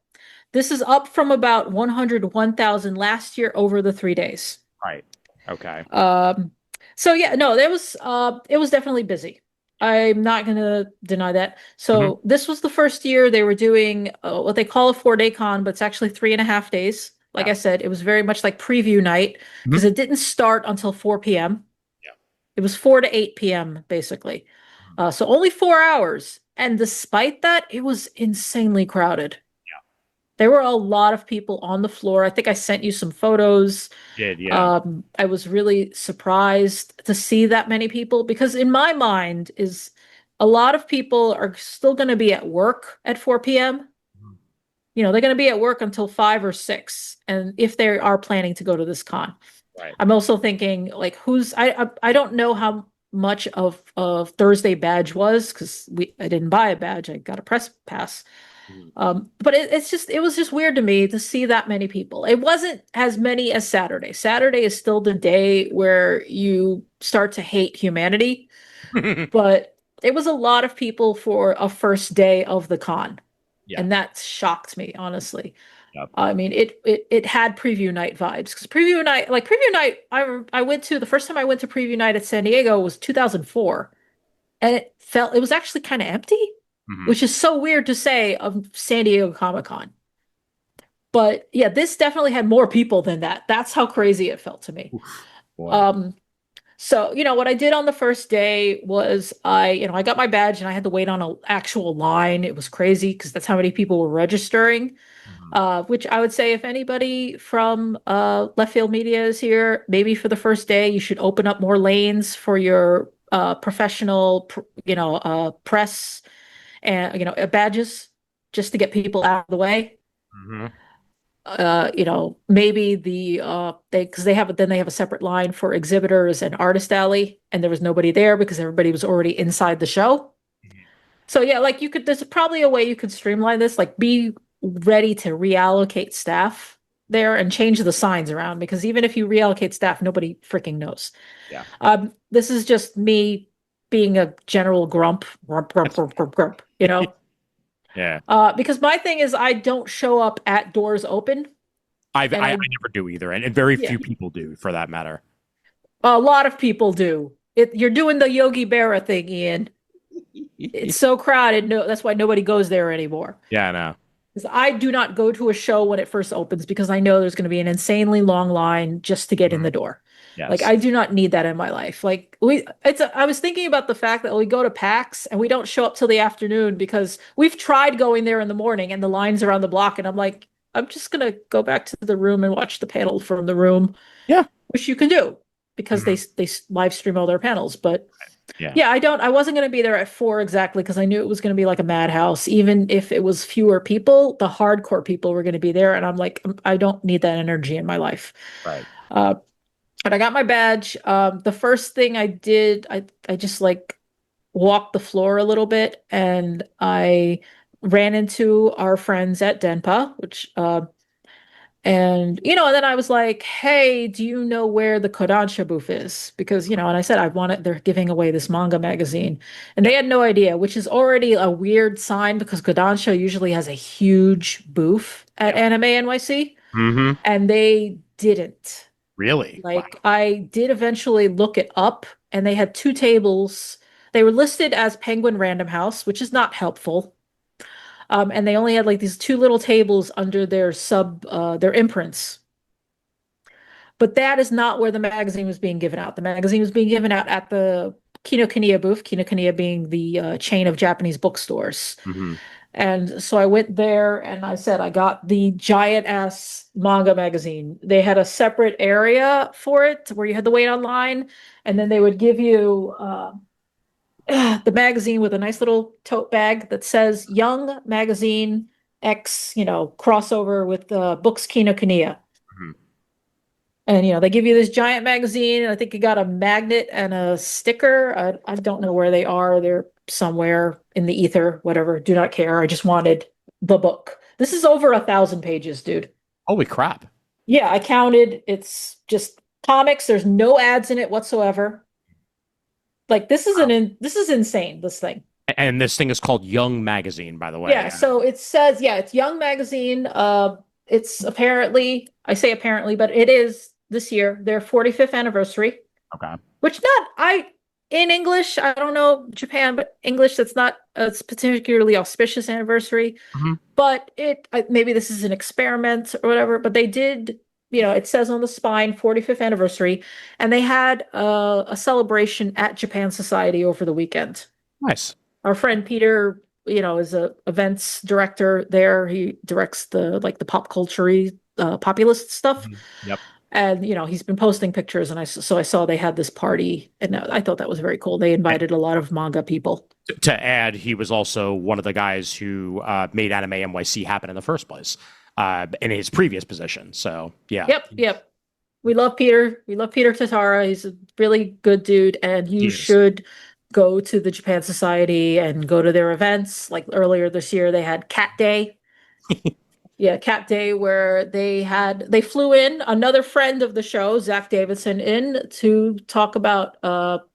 this is up from about 101,000 last year over the 3 days. Right. Okay. Um, so yeah, no, it was definitely busy. I'm not gonna deny that. Hmm. So this was the first year they were doing what they call a 4 day con, but it's actually 3.5 days. Like Yeah. I said, it was very much like preview night because Hmm. it didn't start until 4 p.m. Yeah. It was 4 to 8 p.m. basically. So only 4 hours. And despite that, it was insanely crowded. There were a lot of people on the floor. I think I sent you some photos. Did yeah. I was really surprised to see that many people because in my mind is a lot of people are still going to be at work at 4 p.m. Mhm. They're going to be at work until 5 or 6. And if they are planning to go to this con, Right. I'm also thinking like I don't know how much of Thursday badge was because I didn't buy a badge. I got a press pass. Mhm. But it was just weird to me to see that many people. It wasn't as many as Saturday. Saturday is still the day where you start to hate humanity, but it was a lot of people for a first day of the con, Yeah. and that shocked me, honestly. Yep. I mean, it had preview night vibes because preview night, I went to the first time I went to preview night at San Diego was 2004, and it was actually kind of empty, Mhm. which is so weird to say of San Diego Comic Con. But yeah, this definitely had more people than that. That's how crazy it felt to me. Oof, boy. Um, so what I did on the first day was I got my badge and I had to wait on an actual line. It was crazy because that's how many people were registering. Mhm. Which I would say if anybody from Left Field Media is here, maybe for the first day, you should open up more lanes for your professional, press and badges just to get people out of the way. Hmm. Maybe because they have a separate line for exhibitors and artist alley, and there was nobody there because everybody was already inside the show. So yeah, like there's probably a way you could streamline this, like be ready to reallocate staff there and change the signs around because even if you reallocate staff, nobody freaking knows. Yeah. This is just me being a general grump, grump, grump, grump, grump, Yeah. because my thing is I don't show up at doors open, and I never do either, and very yeah, few people do for that matter. a lot of people do. You're doing the Yogi Berra thing, Ian. It's so crowded. No, that's why nobody goes there anymore. Yeah, I know. Because I do not go to a show when it first opens because I know there's going to be an insanely long line just to get in Mhm. the door. Like Yes. I do not need that in my life. Like I was thinking about the fact that we go to PAX and we don't show up till the afternoon because we've tried going there in the morning and the lines around the block and I'm like, I'm just gonna go back to the room and watch the panel from the room, Yeah. which you can do because Mhm. they live stream all their panels. But Yeah. yeah, I wasn't going to be there at 4 exactly because I knew it was going to be like a madhouse. Even if it was fewer people, the hardcore people were going to be there. And I'm like, I don't need that energy in my life. Right. Uh, but I got my badge. The first thing I did, I just like walked the floor a little bit and I ran into our friends at Denpa, which and then I was like, hey, do you know where the Kodansha booth is? Because, and I said, they're giving away this manga magazine. And they Yeah. had no idea, which is already a weird sign because Kodansha usually has a huge booth at Yep. Anime NYC, Hmm. and they didn't. Really? Wow. Like, I did eventually look it up, and they had two tables. They were listed as Penguin Random House, which is not helpful. And they only had like these two little tables under their imprints. But that is not where the magazine was being given out. The magazine was being given out at the Kinokuniya booth, Kinokuniya being the chain of Japanese bookstores. Hmm. And so I went there and I said, I got the giant ass manga magazine. They had a separate area for it where you had to wait online. And then they would give you the magazine with a nice little tote bag that says Young Magazine X, crossover with Books Kinokuniya. Hmm. And they give you this giant magazine. I think you got a magnet and a sticker. I don't know where they are. They're somewhere in the ether, whatever. Do not care. I just wanted the book. This is over 1,000 pages, dude. Holy crap. Yeah, I counted. It's just comics. There's no ads in it whatsoever. Like this is insane, this thing. And this thing is called Young Magazine, by the way. Yeah, so it says, yeah, it's Young Magazine. It's apparently, I say apparently, but it is this year, their 45th anniversary, Okay. which not, in English, I don't know Japan, but English, that's not a particularly auspicious anniversary. Hmm. But maybe this is an experiment or whatever, but they did, it says on the spine 45th anniversary, and they had a celebration at Japan Society over the weekend. Nice. Our friend Peter, is a events director there. He directs the pop culture populist stuff. Mhm. Yep. And he's been posting pictures and I saw they had this party and I thought that was very cool. They invited a lot of manga people. To add, he was also one of the guys who made Anime NYC happen in the first place in his previous position. So, yeah. Yep. We love Peter. We love Peter Tatara. He's a really good dude and He you is. should go to the Japan Society and go to their events. Like earlier this year, they had Cat Day. Yeah, Cat Day, where they flew in another friend of the show, Zach Davidson, in to talk about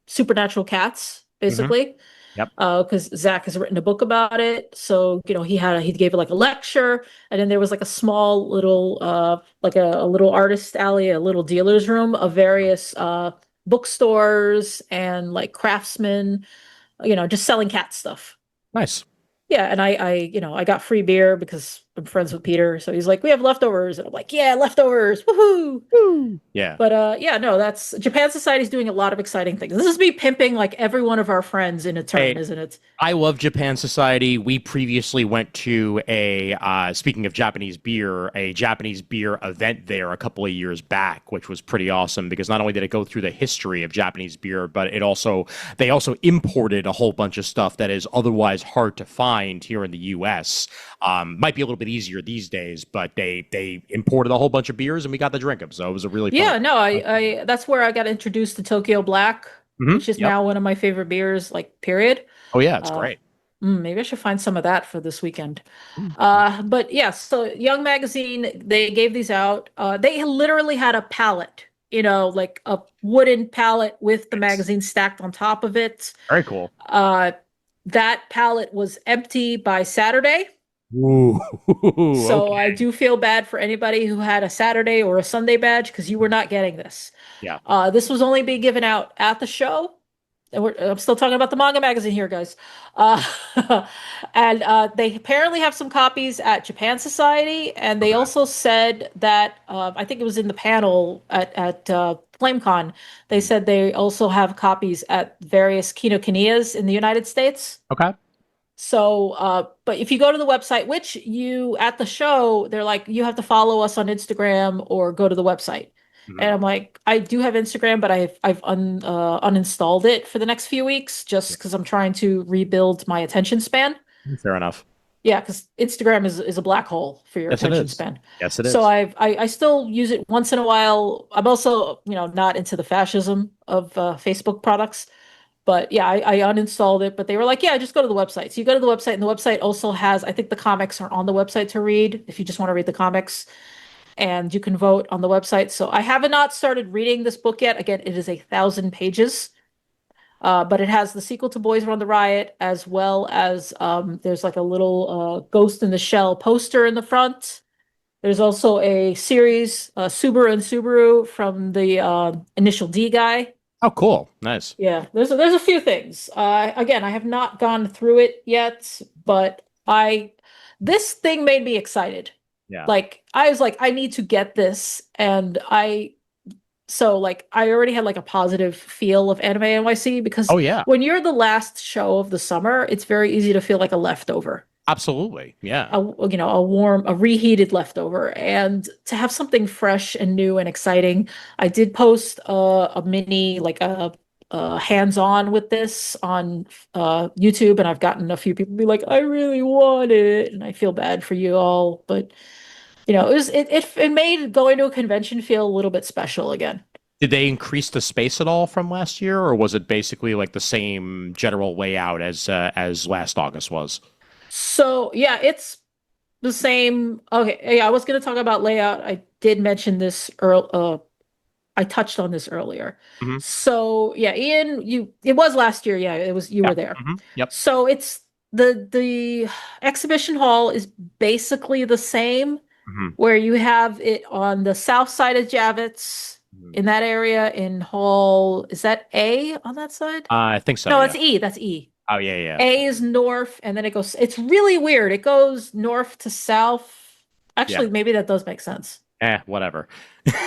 supernatural cats, Hmm. basically. Yep. Because Zach has written a book about it. So, he gave like a lecture, and then there was like a small little like a little artist alley, a little dealer's room of various bookstores and like craftsmen, just selling cat stuff. Nice. Yeah, and I got free beer because I'm friends with Peter, so he's like, we have leftovers, and I'm like, yeah, leftovers, woohoo! Woo. Yeah. But yeah, no, that's Japan Society's doing a lot of exciting things. This is me pimping like every one of our friends in a turn, Hey, isn't it? I love Japan Society. We previously went to speaking of a Japanese beer event there a couple of years back, which was pretty awesome because not only did it go through the history of Japanese beer, but they also imported a whole bunch of stuff that is otherwise hard to find here in the U.S. Might be a little bit easier these days, but they imported a whole bunch of beers and we got to drink them. So it was a really fun Yeah, event. no, I that's where I got introduced to Tokyo Black, which is Yep. now one of my favorite beers, like period. Oh yeah, it's Uh, great. Maybe I should find some of that for this weekend. Mm. But yeah, so Young Magazine, they gave these out. They literally had a pallet, like a wooden pallet with the Nice. magazine stacked on top of it. Very cool. Uh, that pallet was empty by Saturday. Ooh, So I okay. do feel bad for anybody who had a Saturday or a Sunday badge because you were not getting this. Yeah. This was only being given out at the show. And I'm still talking about the manga magazine here, guys. Uh, and they apparently have some copies at Japan Society, and they Okay. also said that I think it was in the panel at FlameCon. They Mm. said they also have copies at various Kinokiniyas in the United States. Okay. So, but if you go to the website, which you at the show, they're like, you have to follow us on Instagram or go to the website. Mhm. And I'm like, I do have Instagram, but uninstalled it for the next few weeks just Yeah. because I'm trying to rebuild my attention span. Fair enough. Yeah, because Instagram is a black hole for your Yes, it attention is. span. Yes, it So is. I still use it once in a while. I'm also, not into the fascism of Facebook products. But yeah, I uninstalled it, but they were like, yeah, just go to the website. So you go to the website, and the website also has, I think the comics are on the website to read if you just want to read the comics, and you can vote on the website. So I have not started reading this book yet. Again, it is 1,000 pages, but it has the sequel to Boys Run the Riot, as well as there's like a little Ghost in the Shell poster in the front. There's also a series, Subaru and Subaru from the Initial D guy. Oh, cool. Nice. Yeah, there's a few things. Again, I have not gone through it yet, but I this thing made me excited. Yeah. Like I was like, I need to get this, and I already had like a positive feel of Anime NYC because Oh, yeah. when you're the last show of the summer, it's very easy to feel like a leftover, Absolutely. Yeah. a reheated leftover, and to have something fresh and new and exciting. I did post a mini, like a hands-on with this on YouTube, and I've gotten a few people be like, I really want it, and I feel bad for you all, but it made going to a convention feel a little bit special again. Did they increase the space at all from last year, or was it basically like the same general layout as last August was? So yeah, it's the same. Okay, yeah, I was going to talk about layout. I did mention this earlier. I touched on this earlier. Hmm. So yeah, Ian, it was last year. Yeah, it was you Yeah. were there. Yep. So it's the exhibition hall is basically the same, Hmm. where you have it on the south side of Javits Hmm. in that area in hall. Is that A on that side? I think so. No, Yeah. that's E. That's E. Oh, yeah, yeah. A is north, and then it's really weird. It goes north to south. Yeah. Actually, maybe that does make sense. Whatever.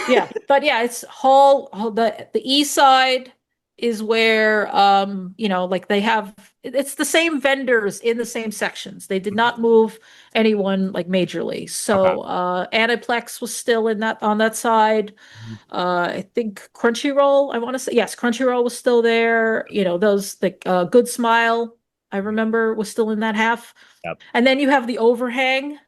Yeah, but yeah, it's the east side is where like it's the same vendors in the same sections. They did not move anyone like majorly. Okay. So Aniplex was still in that on that side. I think Crunchyroll, I want to say, yes, Crunchyroll was still there. Those like Good Smile, I remember was still in that half. Yep. And then you have the overhang,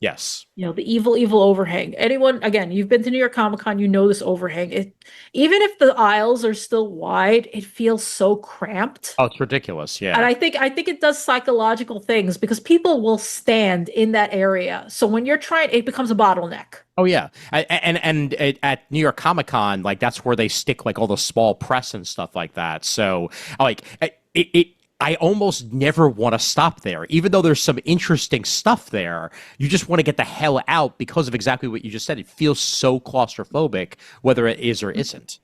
Yes. the evil overhang. Anyone, again, you've been to New York Comic Con, you know this overhang. Even if the aisles are still wide, it feels so cramped. Oh, it's ridiculous. And Yeah. I think it does psychological things because people will stand in that area. So when you're trying, it becomes a bottleneck. Oh, yeah. At New York Comic Con, like that's where they stick like all the small press and stuff like that. So like it I almost never want to stop there, even though there's some interesting stuff there. You just want to get the hell out because of exactly what you just said. It feels so claustrophobic, whether it is or isn't.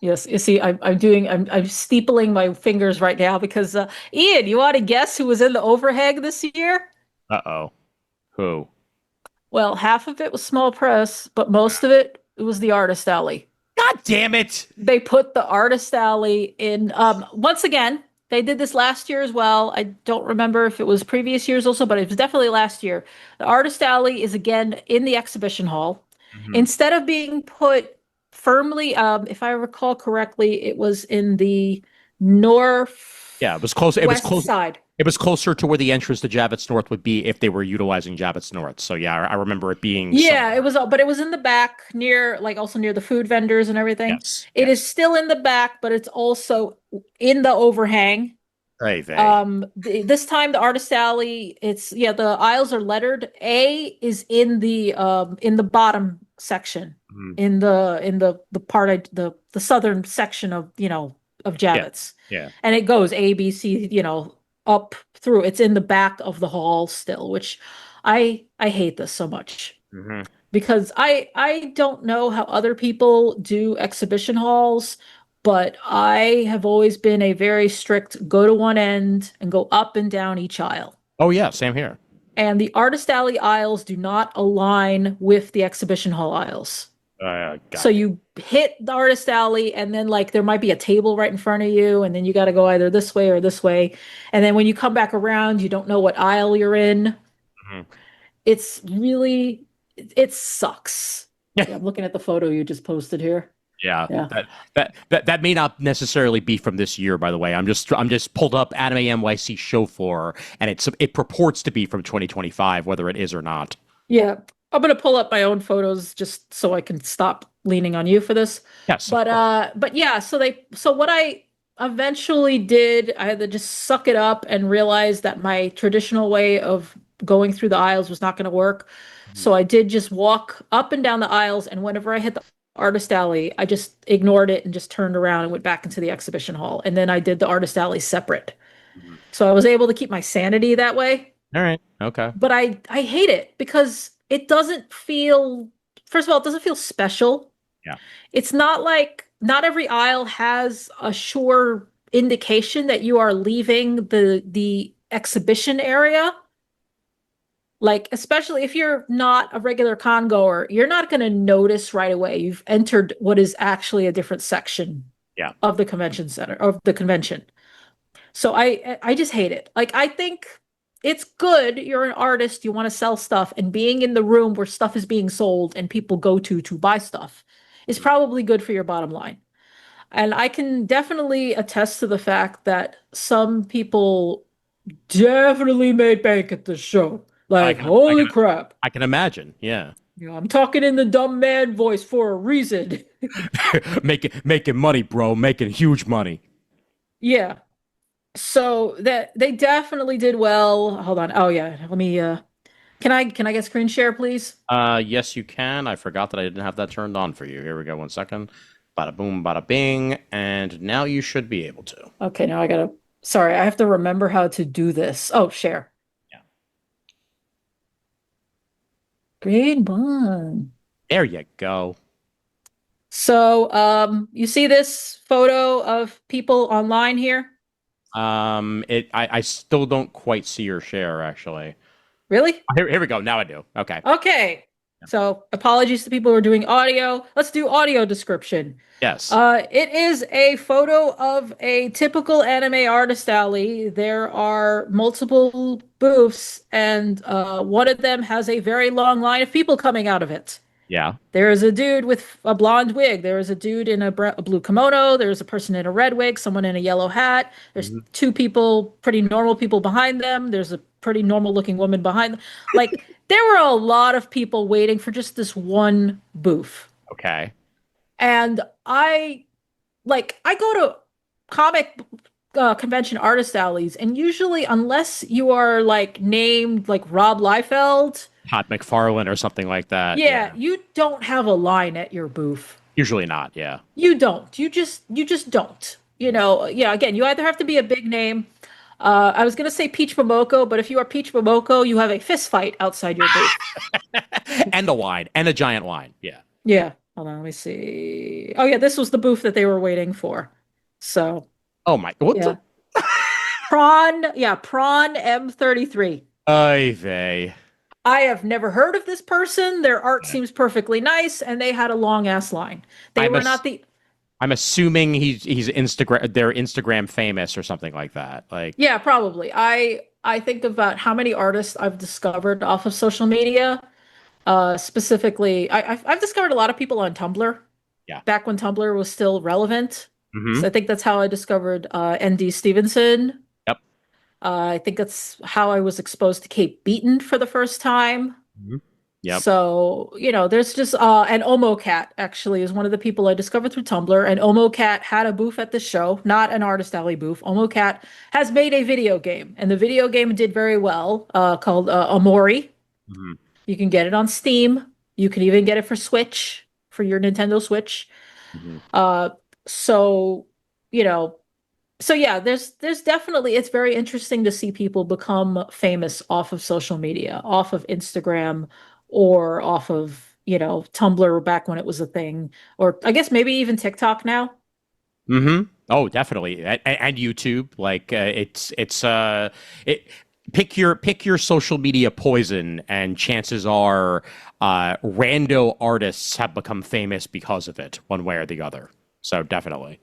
Yes, you see, I'm steepling my fingers right now because Ian, you want to guess who was in the overhang this year? Uh-oh. Who? Well, half of it was small press, but most of it was the artist alley. God damn it! They put the artist alley in once again, they did this last year as well. I don't remember if it was previous years also, but it was definitely last year. The artist alley is again in the exhibition hall. Mhm. Instead of being put firmly, if I recall correctly, it was in the Yeah, it was close. It was northwest close. side. It was closer to where the entrance to Javits North would be if they were utilizing Javits North. So yeah, I remember it being Yeah, it somewhere. was, but it was in the back near, like also near the food vendors and everything. Yes. It Yes. is still in the back, but it's also in the overhang. Hey, they. This time the artist alley, it's yeah, the aisles are lettered. A is in the bottom section, Mhm. in the part the southern section of of Yeah. Javits, Yeah. and it goes A B C up through. It's in the back of the hall still, which I hate this so much Hmm. because I don't know how other people do exhibition halls, but I have always been a very strict go to one end and go up and down each aisle. Oh yeah, same here. And the artist alley aisles do not align with the exhibition hall aisles. So Got it. you hit the artist alley and then like there might be a table right in front of you and then you got to go either this way or this way. And then when you come back around, you don't know what aisle you're in. Mhm. It's really it sucks. Yeah. Yeah, I'm looking at the photo you just posted here. Yeah. Yeah. That may not necessarily be from this year, by the way. I'm just pulled up Anime NYC show floor, and it purports to be from 2025, whether it is or not. Yeah. I'm gonna pull up my own photos just so I can stop leaning on you for this. Yes, of course. But yeah, so what I eventually did, I had to just suck it up and realize that my traditional way of going through the aisles was not gonna work. Mhm. So I did just walk up and down the aisles, and whenever I hit the artist alley, I just ignored it and just turned around and went back into the exhibition hall. And then I did the artist alley separate. Mhm. So I was able to keep my sanity that way. All right. Okay. But I hate it because it doesn't feel, first of all, it doesn't feel special. Yeah. It's not like not every aisle has a sure indication that you are leaving the exhibition area. Like, especially if you're not a regular con goer, you're not going to notice right away you've entered what is actually a different section Yeah. of the convention center, of the convention. So I just hate it. Like I think it's good you're an artist, you want to sell stuff, and being in the room where stuff is being sold and people go to buy stuff is Mhm. probably good for your bottom line. And I can definitely attest to the fact that some people definitely made bank at the show. I Like, can. I holy can. crap. I can imagine. Yeah. I'm talking in the dumb man voice for a reason. Making money, bro. Making huge money. Yeah. So that they definitely did well. Hold on. Oh yeah. Let me can I get screen share, please? Yes, you can. I forgot that I didn't have that turned on for you. Here we go. One second. Bada boom, bada bing, and now you should be able to. Okay, now I gotta sorry, I have to remember how to do this. Oh, share. Yeah. Green one. There you go. So you see this photo of people online here? I still don't quite see your share actually. Really? Here we go. Now I do. Okay. Okay. So apologies to people who are doing audio. Let's do audio description. Yes. It is a photo of a typical anime artist alley. There are multiple booths, and one of them has a very long line of people coming out of it. Yeah. There is a dude with a blonde wig. There is a dude in a blue kimono. There's a person in a red wig, someone in a yellow hat. There's Mhm. two people, pretty normal people behind them. There's a pretty normal looking woman behind them. Like, there were a lot of people waiting for just this one booth. Okay. And I go to comic convention artist alleys, and usually, unless you are like named like Rob Liefeld, Todd McFarlane or something like that. yeah, Yeah. you don't have a line at your booth. Usually not. Yeah. You don't. You just don't. Yeah, again, you either have to be a big name. I was gonna say Peach Momoko, but if you are Peach Momoko, you have a fist fight outside your booth. And a wine and a giant wine. Yeah. Yeah. Hold on, let me see. Oh yeah, this was the booth that they were waiting for. So Oh my. What yeah. the? Prawn, yeah, Prawn M33. Ay vey. I have never heard of this person. Their art seems perfectly nice, and they had a long ass line. They I'm were ass- not the I'm assuming he's Instagram they're Instagram famous or something like that. Like, Yeah, probably. I think about how many artists I've discovered off of social media. Specifically, I've discovered a lot of people on Tumblr yeah. back when Tumblr was still relevant. Hmm. So I think that's how I discovered ND Stevenson. Yep. I think that's how I was exposed to Kate Beaton for the first time. Hmm. Yep. So, there's just and OmoCat actually is one of the people I discovered through Tumblr. And OmoCat had a booth at the show, not an Artist Alley booth. OmoCat has made a video game, and the video game did very well, called Omori. Hmm. You can get it on Steam. You can even get it for Switch, for your Nintendo Switch. Hmm. Uh, so, you know, so yeah, there's definitely it's very interesting to see people become famous off of social media, off of Instagram or off of, Tumblr back when it was a thing, or I guess maybe even TikTok now. Hmm. Oh, definitely, and YouTube. Like, it. Pick your social media poison, and chances are, rando artists have become famous because of it, one way or the other. So definitely.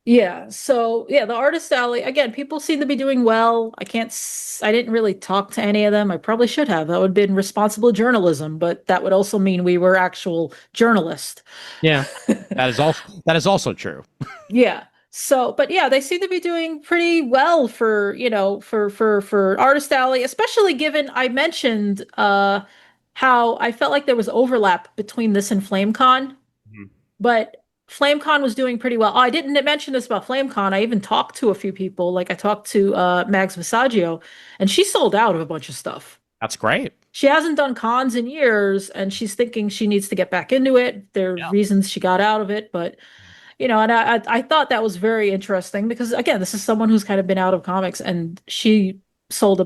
Yeah, so yeah, the Artist Alley, again, people seem to be doing well. I didn't really talk to any of them. I probably should have. That would have been responsible journalism, but that would also mean we were actual journalists. Yeah, that is also true. Yeah. So, but yeah, they seem to be doing pretty well for, for Artist Alley, especially given I mentioned how I felt like there was overlap between this and FlameCon, Mhm. but FlameCon was doing pretty well. Oh, I didn't mention this about FlameCon. I even talked to a few people. Like I talked to Mags Visaggio, and she sold out of a bunch of stuff. That's great. She hasn't done cons in years, and she's thinking she needs to get back into it. There are Yeah. reasons she got out of it, but and I thought that was very interesting because again, this is someone who's kind of been out of comics, and she sold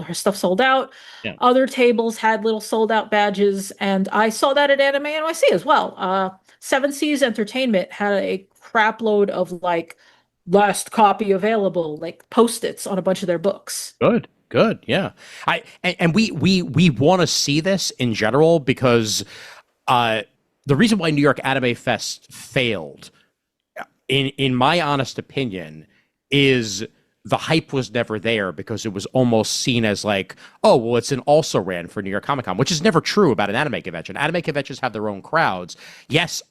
her stuff sold out. Yeah. Other tables had little sold out badges, and I saw that at Anime NYC as well. Seven Seas Entertainment had a crap load of like last copy available, like post-its on a bunch of their books. Good. Good. Yeah. And we want to see this in general because uh the reason why New York Anime Fest failed, in my honest opinion, is the hype was never there because it was almost seen as like, oh, well, it's an also ran for New York Comic Con, which is never true about an anime convention. Anime conventions have their own crowds. Yes,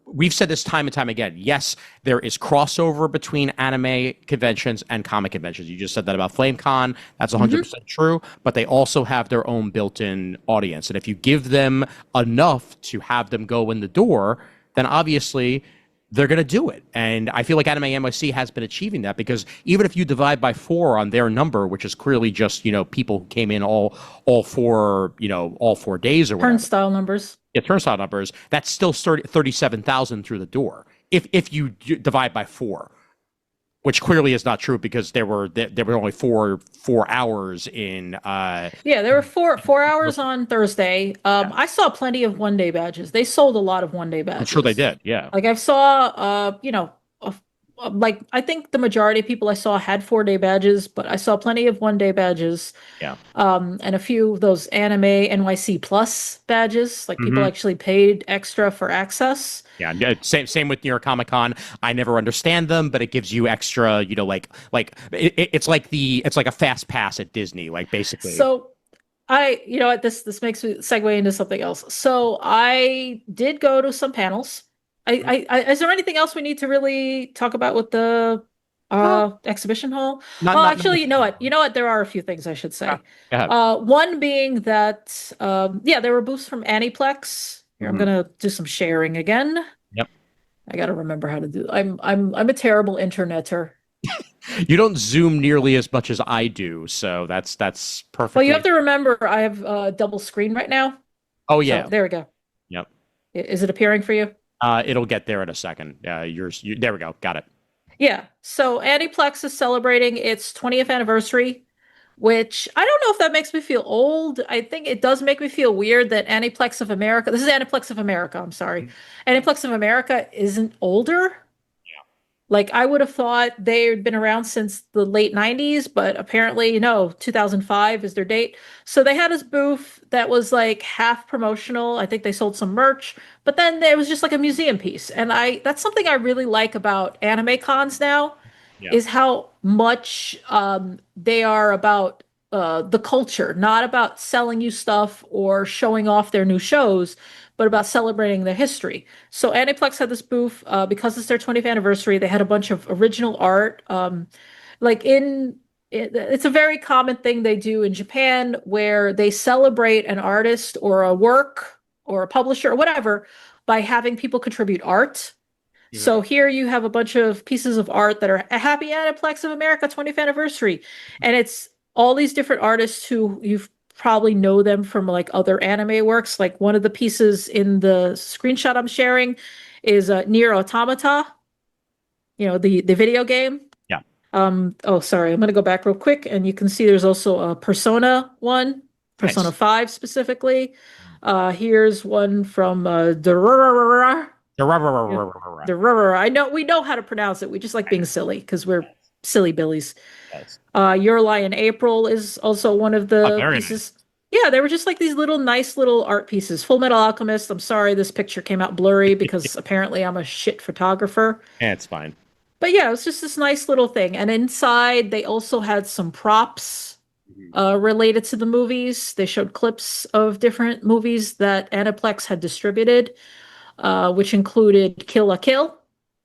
we've said this time and time again. Yes, there is crossover between anime conventions and comic conventions. You just said that about FlameCon. That's Hmm. 100% true. But they also have their own built-in audience. And if you give them enough to have them go in the door, then obviously they're going to do it. And I feel like Anime NYC has been achieving that because even if you divide by four on their number, which is clearly just, people who came in all 4 days or whatever, Turnstile numbers. turnstile numbers, that's still 37,000 through the door. If you divide by four, which clearly is not true because there were only four hours in. Yeah, there were four hours on Thursday. Yeah, I saw plenty of one day badges. They sold a lot of one day I'm sure they badges. did. Yeah, Like I saw, like I think the majority of people I saw had 4 day badges, but I saw plenty of 1 day badges, yeah. and a few of those anime NYC Plus badges. Like people Hmm. actually paid extra for access. Yeah, same with New York Comic Con. I never understand them, but it gives you extra, it's like a fast pass at Disney, like basically. So what, this makes me segue into something else. So I did go to some panels. Is there anything else we need to really talk about with the No, exhibition hall? not Well, not actually, you know necessarily. what? You know what? There are a few things I should Yeah, say. go ahead. One being that yeah, there were booths from Aniplex. Here, I'm Mhm. gonna do some sharing again. Yep. I gotta remember how to do. I'm a terrible interneter. You don't zoom nearly as much as I do, so that's Well, you have perfectly. to remember I have double screen right now. Oh So yeah. there we go. Yep. Is it appearing for you? It'll get there in a second. There we go. Got it. Yeah. So Aniplex is celebrating its 20th anniversary, which I don't know if that makes me feel old. I think it does make me feel weird that Aniplex of America, this is Aniplex of America, I'm sorry. Aniplex of America isn't older. Like I would have thought they had been around since the late 90s, but apparently, 2005 is their date. So they had this booth that was like half promotional. I think they sold some merch, but then it was just like a museum piece. And that's something I really like about anime cons now Yeah. is how much they are about the culture, not about selling you stuff or showing off their new shows, but about celebrating their history. So Aniplex had this booth because it's their 20th anniversary. They had a bunch of original art. Like it's a very common thing they do in Japan where they celebrate an artist or a work or a publisher or whatever by having people contribute art. Mhm. So here you have a bunch of pieces of art that are a Happy Aniplex of America 20th anniversary. And it's all these different artists who you've probably know them from like other anime works. Like one of the pieces in the screenshot I'm sharing is Nier Automata, the video game. Yeah. Oh, sorry, I'm gonna go back real quick, and you can see there's also a Persona one, Persona Nice. 5 specifically. Here's one from yeah. I know we know how to pronounce it. We just like being silly because we're silly billies. Yes. Your Lie in April is also one of Oh, the very nice. pieces. Yeah, they were just like these little nice little art pieces. Full Metal Alchemist. I'm sorry this picture came out blurry because apparently I'm a shit photographer. Yeah, it's fine. But yeah, it was just this nice little thing. And inside they also had some props Mhm. related to the movies. They showed clips of different movies that Aniplex had distributed, which included Kill la Kill,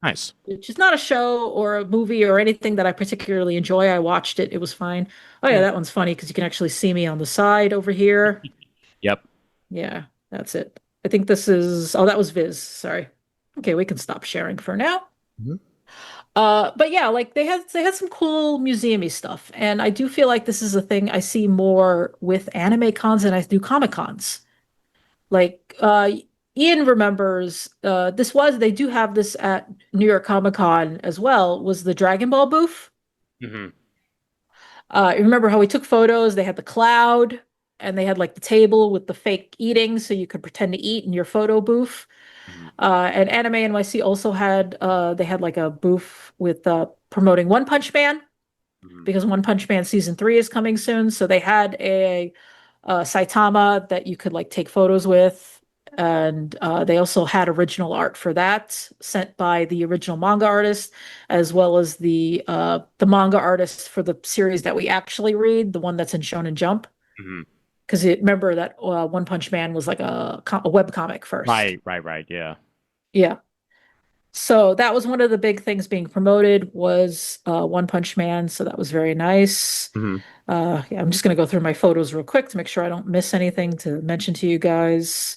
Nice. which is not a show or a movie or anything that I particularly enjoy. I watched it. It was fine. Oh yeah, Yeah. that one's funny because you can actually see me on the side over here. Yep. Yeah, that's it. I think this is, oh, that was Viz. Sorry. Okay, we can stop sharing for now. Mhm. But yeah, like they had some cool museumy stuff, and I do feel like this is a thing I see more with anime cons than I do comic cons. Like Ian remembers they do have this at New York Comic Con as well, was the Dragon Ball booth. Mhm. You remember how we took photos? They had the cloud and they had like the table with the fake eating so you could pretend to eat in your photo booth. Mhm. And Anime NYC also had they had like a booth with promoting One Punch Man Mhm. because One Punch Man season 3 is coming soon. So they had a Saitama that you could like take photos with. And they also had original art for that sent by the original manga artist, as well as the manga artist for the series that we actually read, the one that's in Shonen Jump. Mhm. Because remember that One Punch Man was like a web comic first. Right, right, right. Yeah. Yeah. So that was one of the big things being promoted was One Punch Man. So that was very nice. Mhm. Yeah, I'm just gonna go through my photos real quick to make sure I don't miss anything to mention to you guys.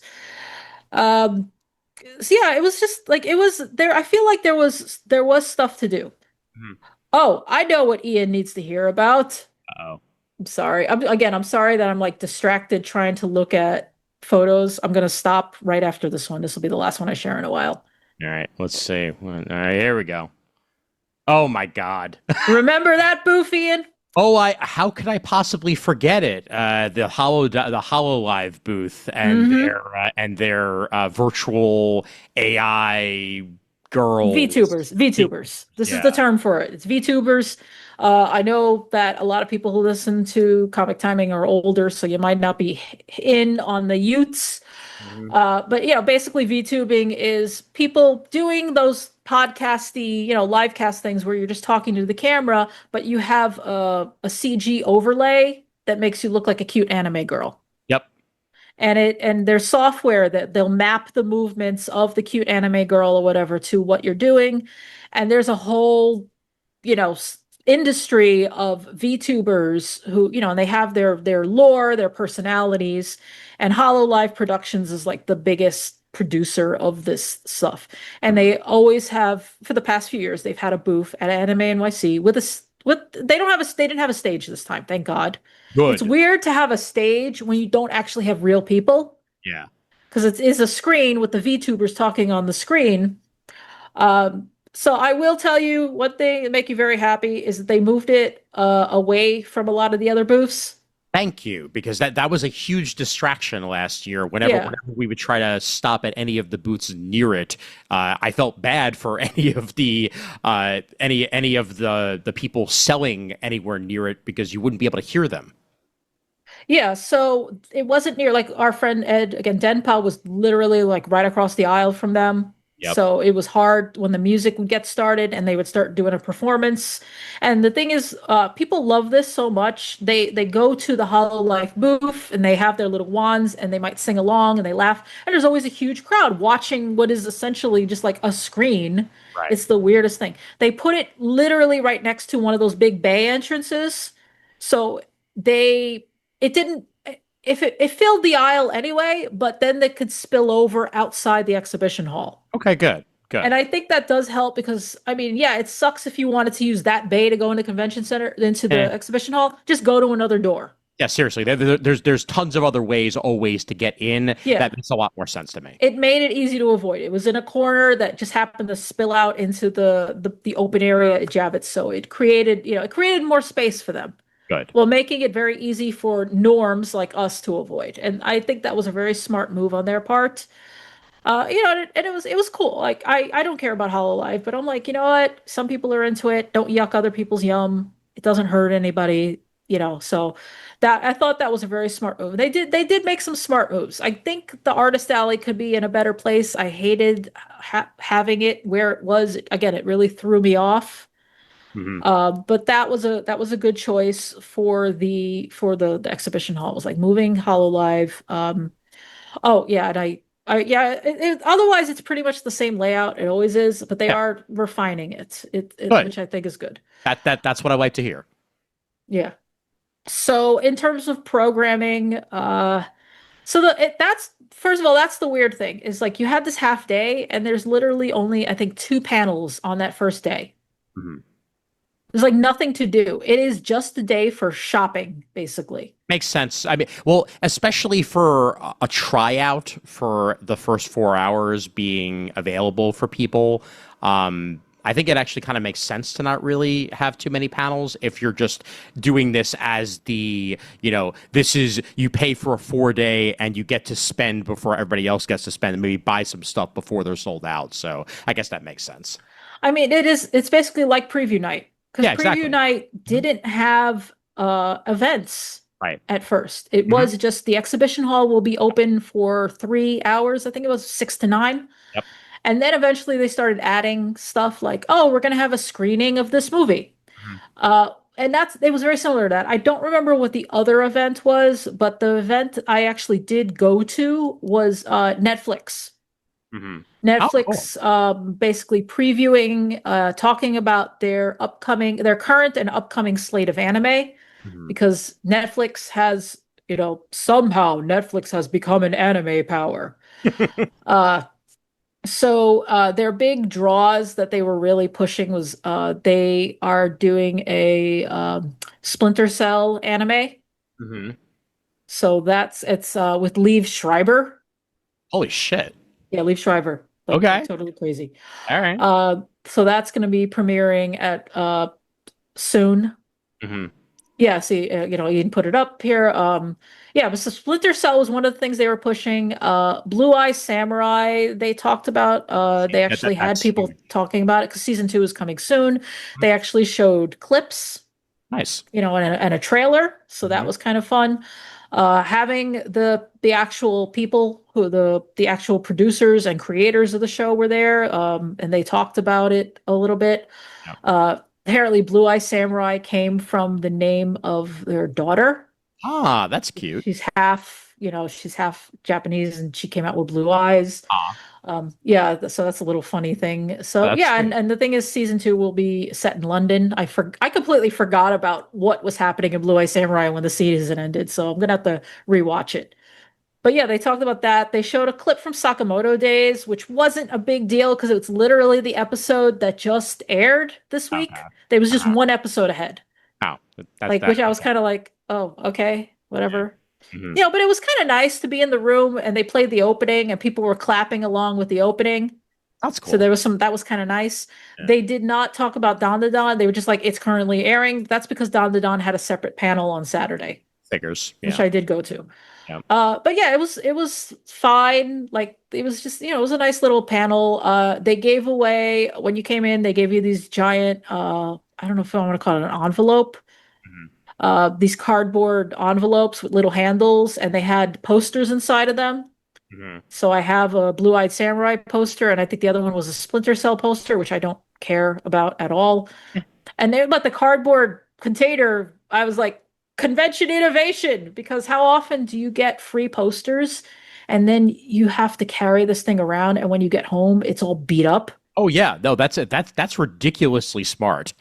Um, so yeah, it was just like it was there. I feel like there was stuff to do. Mhm. Oh, I know what Ian needs to hear about. Uh-oh. I'm sorry. I'm sorry that I'm like distracted trying to look at photos. I'm gonna stop right after this one. This will be the last one I share in a while. All right. Let's see. All right. Here we go. Oh my God. Remember that booth, Ian? Oh, how could I possibly forget it? The Hololive booth and Mm-hmm. their virtual AI girls. VTubers. This is the Yeah. term for it. It's VTubers. I know that a lot of people who listen to Comic Timing are older, so you might not be in on the Utes. Mhm. But basically VTubing is people doing those podcasty, live cast things where you're just talking to the camera, but you have a CG overlay that makes you look like a cute anime girl. Yep. And there's software that they'll map the movements of the cute anime girl or whatever to what you're doing. And there's a whole, industry of VTubers who, and they have their lore, their personalities, and Hololive Productions is like the biggest producer of this stuff. And Mhm. they always have, for the past few years, they've had a booth at Anime NYC with they didn't have a stage this time, thank God. It's Good. weird to have a stage when you don't actually have real people Yeah. because it is a screen with the VTubers talking on the screen. So I will tell you one thing that make you very happy is that they moved it away from a lot of the other booths. Thank you, because that was a huge distraction last year. Yeah. Whenever we would try to stop at any of the booths near it, I felt bad for any of the people selling anywhere near it because you wouldn't be able to hear them. Yeah, so it wasn't near like our friend Ed, again, Denpa was literally like right across the aisle from them. Yep. So it was hard when the music would get started and they would start doing a performance. And the thing is, people love this so much. They go to the Hollow Life booth and they have their little wands and they might sing along and they laugh. And there's always a huge crowd watching what is essentially just like a screen. Right. It's the weirdest thing. They put it literally right next to one of those big bay entrances. So they it didn't if it filled the aisle anyway, but then they could spill over outside the exhibition hall. Okay, good. Good. And I think that does help because I mean, yeah, it sucks if you wanted to use that bay to go into convention center into Eh. the exhibition hall. Just go to another door. Yeah, seriously. There's tons of other ways always to get in. Yeah. That makes a lot more sense to me. It made it easy to avoid. It was in a corner that just happened to spill out into the open area at Javits, so it created, it created more space for them. Good. Well, making it very easy for norms like us to avoid. And I think that was a very smart move on their part. And it was cool. Like I don't care about Hololive, but I'm like, you know what? Some people are into it. Don't yuck other people's yum. It doesn't hurt anybody, So that I thought that was a very smart move. They did make some smart moves. I think the artist alley could be in a better place. I hated having it where it was. Again, it really threw me off. Hmm. But that was a good choice for the exhibition hall. It was like moving Hololive. Oh yeah, and yeah. Otherwise, it's pretty much the same layout. It always is, but they Yeah. are refining it, Good. which I think is good. That's what I like to hear. Yeah. So in terms of programming, so that's first of all, that's the weird thing is like you had this half day, and there's literally only I think two panels on that first day. Mhm. There's like nothing to do. It is just a day for shopping, basically. Makes sense. I mean, well, especially for a tryout for the first 4 hours being available for people. I think it actually kind of makes sense to not really have too many panels if you're just doing this as this is you pay for a 4 day and you get to spend before everybody else gets to spend and maybe buy some stuff before they're sold out. So I guess that makes sense. I mean, it's basically like preview night because Yeah, preview exactly. night Mhm. didn't have events Right. at first. It Hmm. was just the exhibition hall will be open for 3 hours. I think it was 6 to 9. Yep. And then eventually they started adding stuff like, oh, we're going to have a screening of this movie. Mhm. And it was very similar to that. I don't remember what the other event was, but the event I actually did go to was Netflix. Hmm. Oh, cool. Netflix basically previewing, talking about their current and upcoming slate of anime, Hmm. because Netflix has, somehow Netflix has become an anime power. Uh, so their big draws that they were really pushing was they are doing a Splinter Cell anime. Hmm. So it's with Liev Schreiber. Holy shit. Yeah, Liev Schreiber, like Okay. totally crazy. All right. So that's going to be premiering at soon. Hmm. Yeah, see, you can put it up here. Yeah, but so Splinter Cell was one of the things they were pushing. Blue Eye Samurai, they talked about. They actually had That's people huge. talking about it because season 2 is coming soon. They actually showed clips, Nice. and a trailer, so that Hmm. was kind of fun. Having the actual people who the actual producers and creators of the show were there, and they talked about it a little bit. Yeah. Apparently, Blue Eye Samurai came from the name of their daughter. Ah, that's cute. She's half Japanese, and she came out with blue eyes. Ah, Yeah, so that's a little funny thing. So that's yeah, sweet. and the thing is, season 2 will be set in London. I completely forgot about what was happening in Blue Eye Samurai when the season ended, so I'm gonna have to rewatch it. But yeah, they talked about that. They showed a clip from Sakamoto Days, which wasn't a big deal because it was literally the episode that just aired this Okay. week. There was just Uh-huh. one episode ahead, Oh, that's like that. which I was Okay. kind of like, oh, okay, whatever. Hmm. But it was kind of nice to be in the room and they played the opening and people were clapping along with the opening. That's So cool. that was kind of nice. Yeah. They did not talk about Don the Don. They were just like, it's currently airing. That's because Don the Don had a separate panel on Saturday. Figures. which Yeah. I did go to. Yeah. But yeah, it was fine. Like it was just, it was a nice little panel. They gave away when you came in, they gave you these giant I don't know if I want to call it an envelope. Mhm. These cardboard envelopes with little handles, and they had posters inside of them. Mhm. So I have a Blue-Eyed Samurai poster, and I think the other one was a Splinter Cell poster, which I don't care about at all. And they let the cardboard container, I was like, convention innovation, because how often do you get free posters and then you have to carry this thing around, and when you get home, it's all beat up? Oh yeah, no, that's it. That's ridiculously smart.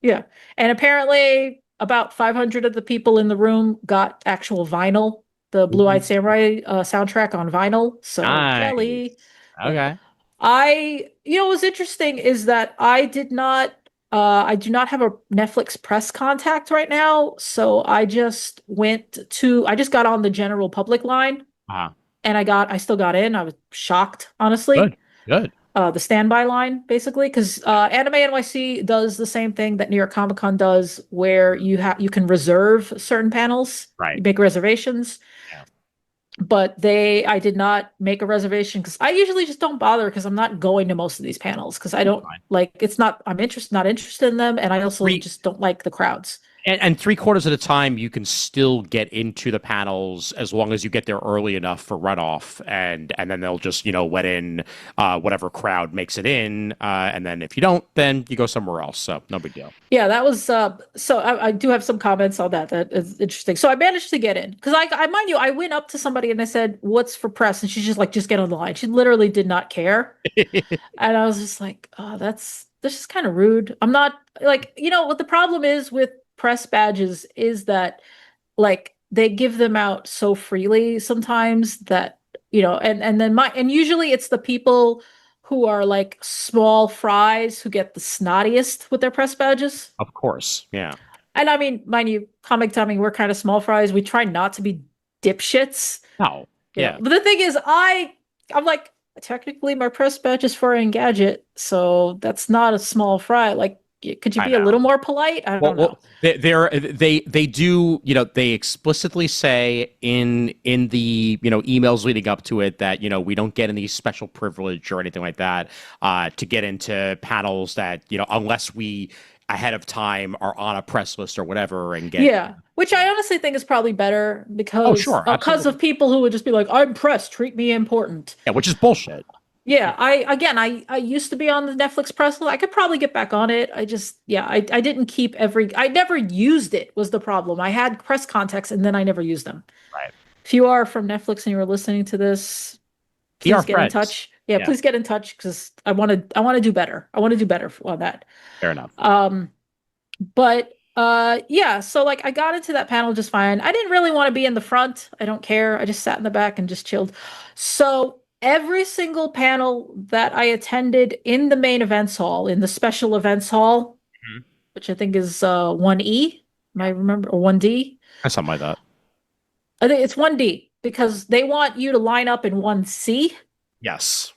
Yeah. And apparently about 500 of the people in the room got actual vinyl, the Blue-Eyed Ooh, Samurai soundtrack on vinyl. So nice. jelly. Yeah. Okay. What's interesting is that I do not have a Netflix press contact right now. So I just got on the general public line, Uh, and I still got in. I was shocked, honestly. good. Good. The standby line, basically, because Anime NYC does the same thing that New York Comic Con does, where you can reserve certain panels, you Right. make reservations. Yeah. But I did not make a reservation because I usually just don't bother, because I'm not going to most of these panels because I don't Fine. like, it's not, not interested in them, and I also Three just don't like the crowds. and 3/4 of the time you can still get into the panels as long as you get there early enough for runoff, and then they'll just let in whatever crowd makes it in, and then if you don't, then you go somewhere else. So no big deal. Yeah, that was so I do have some comments on that. That is interesting. So I managed to get in because I mind you, I went up to somebody and I said, "What's for press?" And she's just like, "Just get on the line." She literally did not care. And I was just like, "Oh, this is kind of rude." I'm not like, what the problem is with press badges is that, like, they give them out so freely sometimes that, and usually it's the people who are like small fries who get the snottiest with their press badges. Of course. Yeah. And I mean, mind you, comic timing, we're kind of small fries. We try not to be dipshits, Oh, yeah. But the thing is, I'm like, technically my press badge is for Engadget, so that's not a small fry. Like, could you I be a know. little more polite? I Well, don't know. they do, they explicitly say in the emails leading up to it that we don't get any special privilege or anything like that to get into panels that unless we ahead of time are on a press list or whatever and get. Yeah, which I honestly think is probably better Oh, because sure, of absolutely. people who would just be like, "I'm pressed, treat me important." Yeah, which is bullshit. Yeah, I used to be on the Netflix press list. I could probably get back on it. I didn't keep I never used it was the problem. I had press contacts and then I never used them. Right. If you are from Netflix and you're listening to this, Be our please get in friends. touch. Yeah, Yeah, please get in touch because I want to do better. I want to do better on that. fair enough. But yeah, so like I got into that panel just fine. I didn't really want to be in the front. I don't care. I just sat in the back and just chilled. So every single panel that I attended in the main events hall, in the special events hall, Mhm. which I think is 1E, I remember, or 1D. Something like that. I think it's 1D because they want you to line up in 1C. Yes.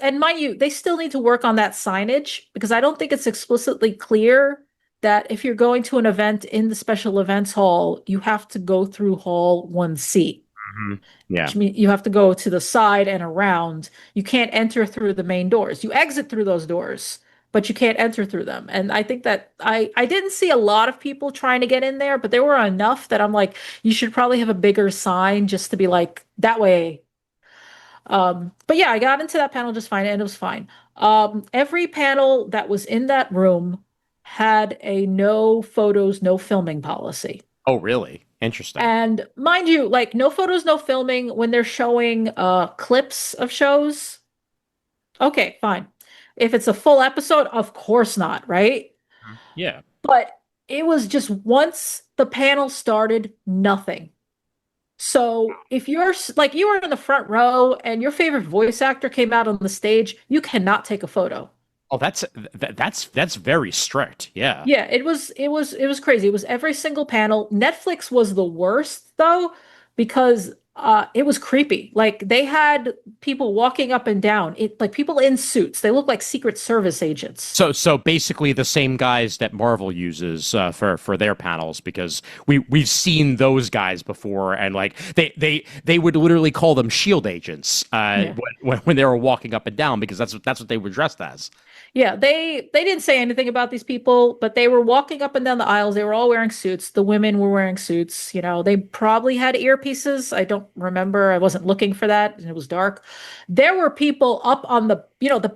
And mind you, they still need to work on that signage because I don't think it's explicitly clear that if you're going to an event in the special events hall, you have to go through hall 1C, Mhm. Yeah. which means you have to go to the side and around. You can't enter through the main doors. You exit through those doors, but you can't enter through them. And I think that I didn't see a lot of people trying to get in there, but there were enough that I'm like, you should probably have a bigger sign just to be like, that way. But yeah, I got into that panel just fine, and it was fine. Every panel that was in that room had a no photos, no filming policy. Oh, really? Interesting. And mind you, like no photos, no filming when they're showing clips of shows. Okay, fine. If it's a full episode, of course not, right? Mhm. Yeah. But it was just once the panel started, nothing. So if like you were in the front row and your favorite voice actor came out on the stage, you cannot take a photo. Oh, that's very strict. Yeah. Yeah, it was crazy. It was every single panel. Netflix was the worst though, because It was creepy. Like they had people walking up and down, like people in suits. They look like Secret Service agents. So basically the same guys that Marvel uses for their panels, because we've seen those guys before, and like they would literally call them shield agents Yeah. when they were walking up and down, because that's what they were dressed as. Yeah, they didn't say anything about these people, but they were walking up and down the aisles. They were all wearing suits. The women were wearing suits. You know, they probably had earpieces. I don't remember. I wasn't looking for that, and it was dark. There were people up on the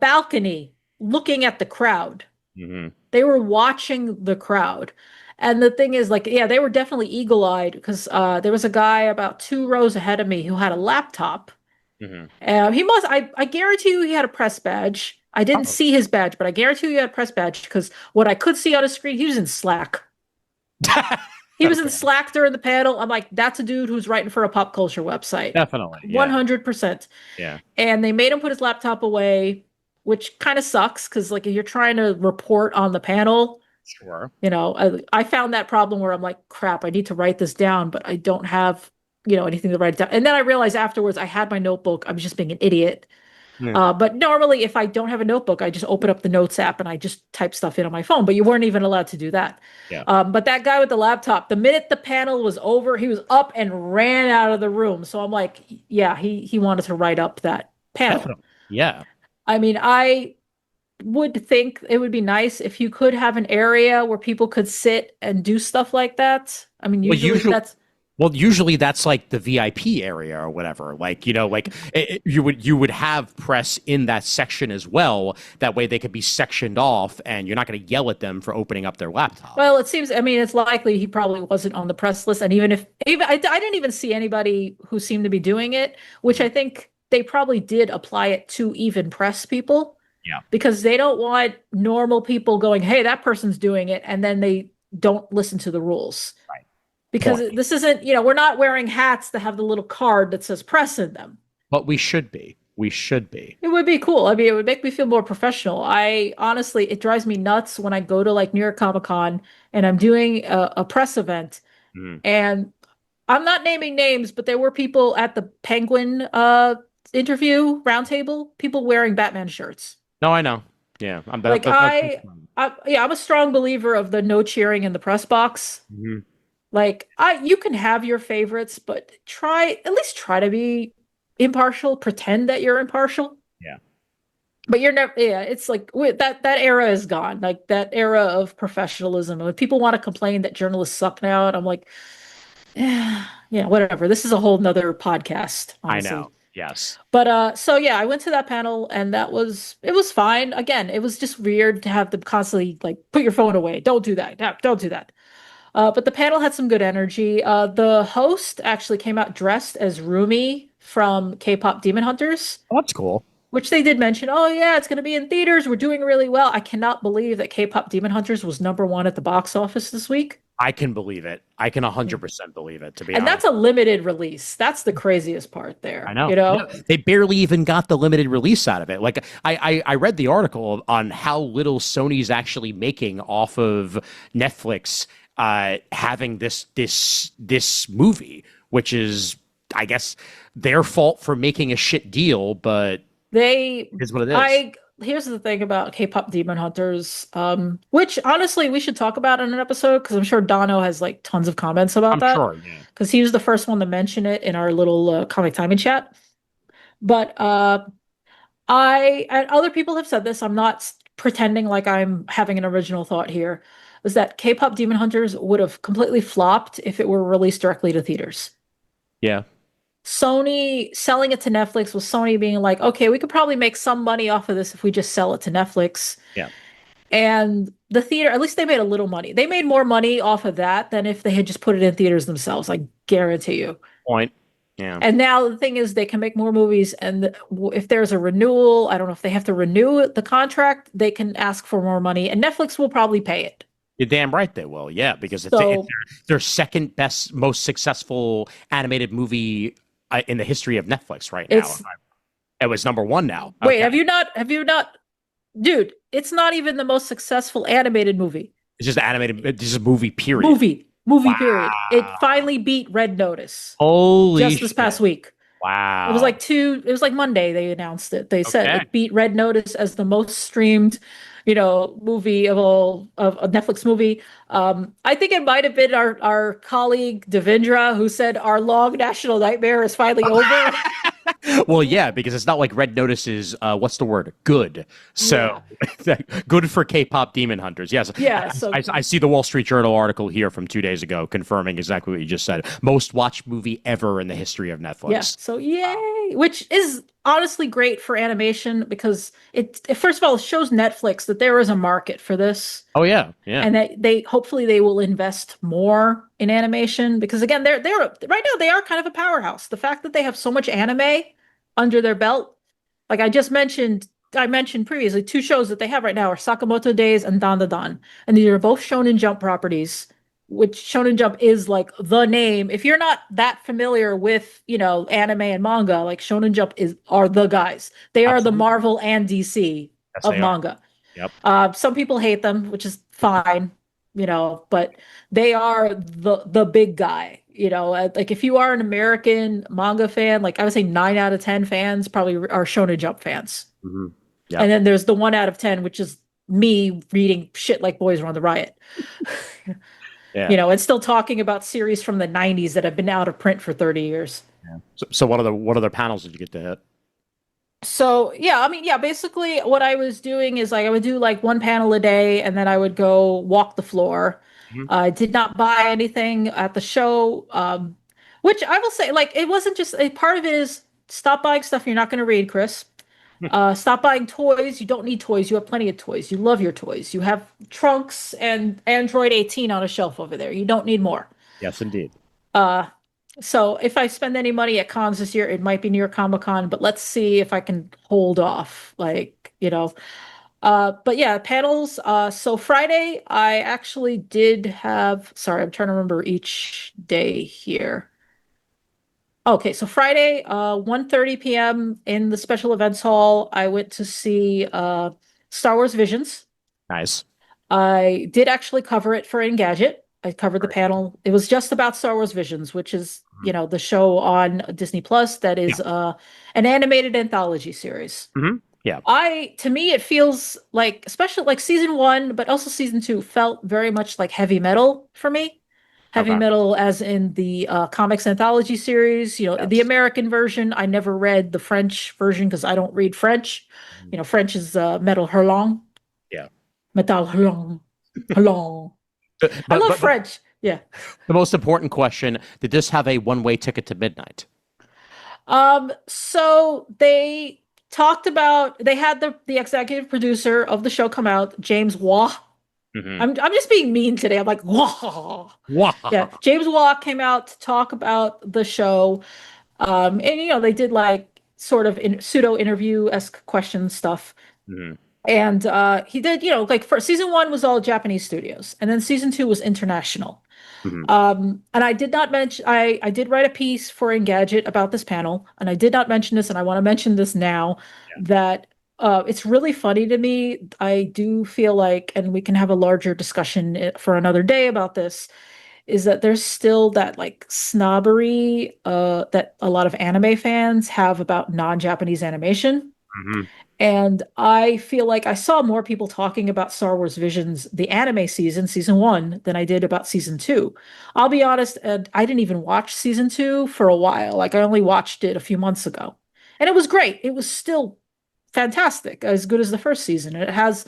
balcony looking at the crowd. Hmm. They were watching the crowd. And the thing is, like, yeah, they were definitely eagle-eyed because there was a guy about 2 rows ahead of me who had a laptop. Hmm. I guarantee you he had a press badge. I didn't Oh. see his badge, but I guarantee you he had a press badge because what I could see on his screen, he was in Slack. He was in Okay. Slack during the panel. I'm like, that's a dude who's writing for a pop culture website. Definitely. Yeah. 100%. Yeah. And they made him put his laptop away, which kind of sucks because, like, if you're trying to report on the panel, Sure. I found that problem where I'm like, crap, I need to write this down, but I don't have, anything to write it down. And then I realized afterwards I had my notebook. I was just being an idiot. Yeah. But normally, if I don't have a notebook, I just open up the notes app and I just type stuff in on my phone. But you weren't even allowed to do that. Yeah. But that guy with the laptop, the minute the panel was over, he was up and ran out of the room. So I'm like, yeah, he wanted to write up that panel. Definitely. Yeah. I mean, I would think it would be nice if you could have an area where people could sit and do stuff like that. I mean, Well, usually that's like the VIP area or whatever. Like, you would have press in that section as well. That way they could be sectioned off, and you're not going to yell at them for opening up their laptop. well, it seems, I mean, it's likely he probably wasn't on the press list. And even I didn't even see anybody who seemed to be doing it, which I think they probably did apply it to even press people. Yeah. Because they don't want normal people going, hey, that person's doing it, and then they don't listen to the rules. Right. Because Point. this isn't, we're not wearing hats that have the little card that says press in them. But we should be. We should be. It would be cool. I mean, it would make me feel more professional. I honestly, it drives me nuts when I go to like New York Comic Con and I'm doing a press event, Mm. and I'm not naming names, but there were people at the Penguin interview roundtable, people wearing Batman shirts. No, I know. Yeah. Like I'm a strong believer of the no cheering in the press box. Mhm. Like you can have your favorites, but at least try to be impartial, pretend that you're impartial. Yeah. But you're never, yeah, it's like that era is gone. Like that era of professionalism. And when people want to complain that journalists suck now, and I'm like, yeah, whatever. This is a whole nother podcast, honestly. I know. Yes. But so yeah, I went to that panel and it was fine. Again, it was just weird to have them constantly like put your phone away. Don't do that. No, don't do that. But the panel had some good energy. The host actually came out dressed as Rumi from K-pop Demon Hunters, Oh, that's cool. which they did mention. Oh yeah, it's going to be in theaters. We're doing really well. I cannot believe that K-pop Demon Hunters was #1 at the box office this week. I can believe it. I can 100% believe it, to be And honest. that's a limited release. That's the craziest part there. I know. You know? They barely even got the limited release out of it. Like I read the article on how little Sony's actually making off of Netflix having this movie, which is, I guess, their fault for making a shit deal, but They it's what it is. Here's the thing about K-pop Demon Hunters, which honestly we should talk about in an episode because I'm sure Dono has like tons of comments about I'm that. sure, yeah. Because he was the first one to mention it in our little comic timing chat. But and other people have said this. I'm not pretending like I'm having an original thought here. Is that K-pop Demon Hunters would have completely flopped if it were released directly to theaters. Yeah. Sony selling it to Netflix was Sony being like, okay, we could probably make some money off of this if we just sell it to Netflix. Yeah. And the theater, at least they made a little money. They made more money off of that than if they had just put it in theaters themselves. I guarantee you. Point. Yeah. And now the thing is, they can make more movies. And if there's a renewal, I don't know if they have to renew the contract, they can ask for more money, and Netflix will probably pay it. You're damn right they will. Yeah, because it's their second best, most successful animated movie in the history of Netflix right now. It was #1 now. Wait, Okay. have you not, dude, it's not even the most successful animated movie. It's just animated. It's just a movie. Period. Movie. movie period. It Wow. finally beat Red Notice Holy just this past shit. week. Wow. It was like Monday they announced it. They said Okay. it beat Red Notice as the most streamed, you know, movie of all of a Netflix movie. I think it might have been our colleague Devindra who said our long national nightmare is finally over. Well, yeah, because it's not like Red Notice is what's the word? Good. So Yeah. good for K-pop demon hunters. Yes, Yeah, so I see the Wall Street Journal article here from 2 days ago confirming exactly what you just said. Most watched movie ever in the history of yeah, Netflix. so Wow. yay, which is honestly great for animation because it first of all it shows Netflix that there is a market for this. Oh yeah, yeah. And that they hopefully they will invest more in animation because again they're right now they are kind of a powerhouse. The fact that they have so much anime under their belt, like I mentioned previously, two shows that they have right now are Sakamoto Days and Dan Dan, and these are both Shonen Jump properties. Which Shonen Jump is like the name. If you're not that familiar with, you know, anime and manga, like Shonen Jump is are the guys. They are the Absolutely. Marvel and DC Yes, of they are. manga. Yep. Some people hate them, which is fine, you know, but they are the big guy, you know. Like if you are an American manga fan, like I would say 9 out of 10 fans probably are Shonen Jump fans. Hmm. And Yep. then there's the 1 out of 10, which is me reading shit like Boys Run the Riot, Yeah. you know, and still talking about series from the 90s that have been out of print for 30 years. Yeah. So what other panels did you get to hit? So yeah, I mean, yeah, basically what I was doing is like I would do like one panel a day and then I would go walk the floor. Mhm. I did not buy anything at the show, which I will say, like, it wasn't just a part of it is stop buying stuff you're not going to read, Chris. Stop buying toys. You don't need toys. You have plenty of toys. You love your toys. You have trunks and Android 18 on a shelf over there. You don't need more. Yes, indeed. Uh, so if I spend any money at cons this year, it might be near Comic-Con, but let's see if I can hold off. Like, you know. But yeah, panels. So Friday, I actually did have, sorry, I'm trying to remember each day here. Okay, so Friday, 1:30 p.m. in the special events hall, I went to see Star Wars Visions. Nice. I did actually cover it for Engadget. I covered the Very good. panel. It was just about Star Wars Visions, which is, Mhm. you know, the show on Disney Plus that Yeah. is an animated anthology series. Hmm. Yeah. To me, it feels like, especially like season one, but also season two felt very much like heavy metal for me. Heavy Okay. metal, as in the comics anthology series, you know, the Yes. American version. I never read the French version because I don't read French. Mhm. You know, French is metal hurlong, Yeah. metal hurlong, hurlong. I love But French. Yeah. the most important question: did this have a one-way ticket to midnight? So they had the executive producer of the show come out, James Waugh. Hmm. I'm just being mean today. I'm like, Waugh. Yeah, Wow. James Waugh came out to talk about the show. And you know, they did like sort of pseudo interview-esque question stuff. Hmm. And he did, you know, like for season one was all Japanese studios, and then season two was international. Hmm. And I did not mention, I did write a piece for Engadget about this panel, and I did not mention this, and I want to mention this now Yeah. that it's really funny to me. I do feel like, and we can have a larger discussion for another day about this, is that there's still that like snobbery that a lot of anime fans have about non-Japanese animation. Hmm. And I feel like I saw more people talking about Star Wars Visions, the anime season, season one, than I did about season two. I'll be honest, I didn't even watch season two for a while. Like I only watched it a few months ago. And it was great. It was still fantastic, as good as the first season. It has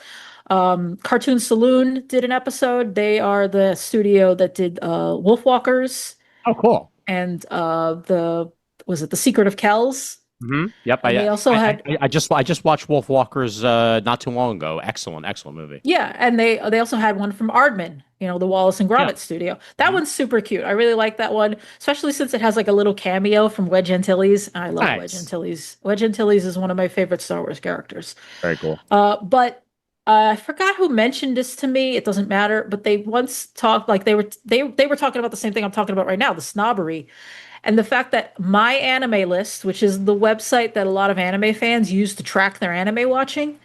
Cartoon Saloon did an episode. They are the studio that did Wolfwalkers Oh, cool. and the was it The Secret of Kells? Hmm. Yep. And they also had I just watched Wolf Walkers not too long ago. Excellent, excellent movie. Yeah, and they also had one from Aardman, you know, the Wallace and Yeah. Gromit studio. That Hmm. one's super cute. I really like that one, especially since it has like a little cameo from Wedge Antilles. I love Wedge Nice. Antilles. Wedge Antilles is one of my favorite Star Wars characters. Very cool. But I forgot who mentioned this to me. It doesn't matter, but they once talked like they were talking about the same thing I'm talking about right now, the snobbery. And the fact that my anime list, which is the website that a lot of anime fans use to track their anime watching,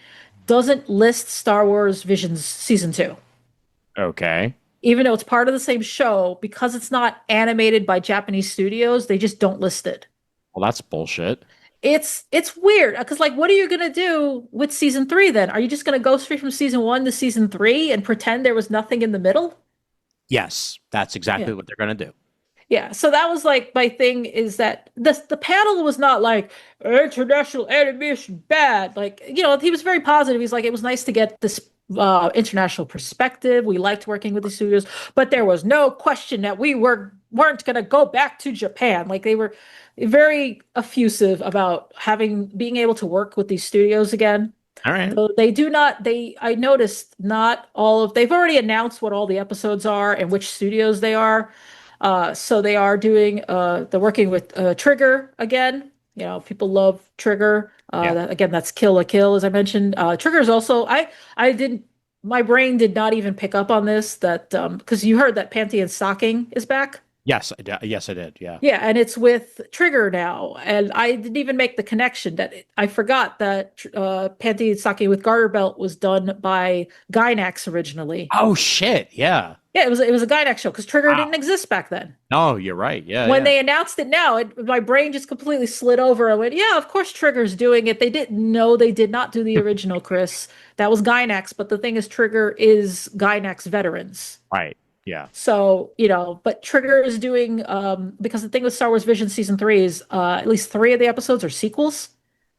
doesn't list Star Wars Visions season two. Okay. even though it's part of the same show, because it's not animated by Japanese studios, they just don't list it. Well, that's bullshit. It's weird because like what are you gonna do with season three then? Are you just gonna go straight from season one to season three and pretend there was nothing in the middle? Yes, that's Yeah. exactly what they're going to do. Yeah, so that was like my thing is that the panel was not like international animation bad. Like, he was very positive. He's like, it was nice to get this international perspective. We liked working with the studios, but there was no question that weren't gonna go back to Japan. Like they were very effusive about being able to work with these studios again. All right. So they do not, I noticed not all of, they've already announced what all the episodes are and which studios they are. So they are they're working with Trigger again. People love Trigger. Yeah. Again, that's Kill la Kill, as I mentioned. Trigger is also, I didn't, my brain did not even pick up on this because you heard that Panty and Stocking is back. Yes, I did. Yes, I did. Yeah. Yeah, and it's with Trigger now. And I didn't even make the connection that I forgot that Panty and Stocking with Garter Belt was done by Gynax originally. Oh shit. Yeah. Yeah, it was a Gynax show because Trigger Wow. didn't exist back then. No, you're right. Yeah. When Yeah. they announced it now, my brain just completely slid over. I went, yeah, of course Trigger's doing it. They didn't know they did not do the original, Chris. That was Gynax, but the thing is, Trigger is Gynax veterans. Right. Yeah. So, but Trigger is doing because the thing with Star Wars Vision season three is at least three of the episodes are sequels.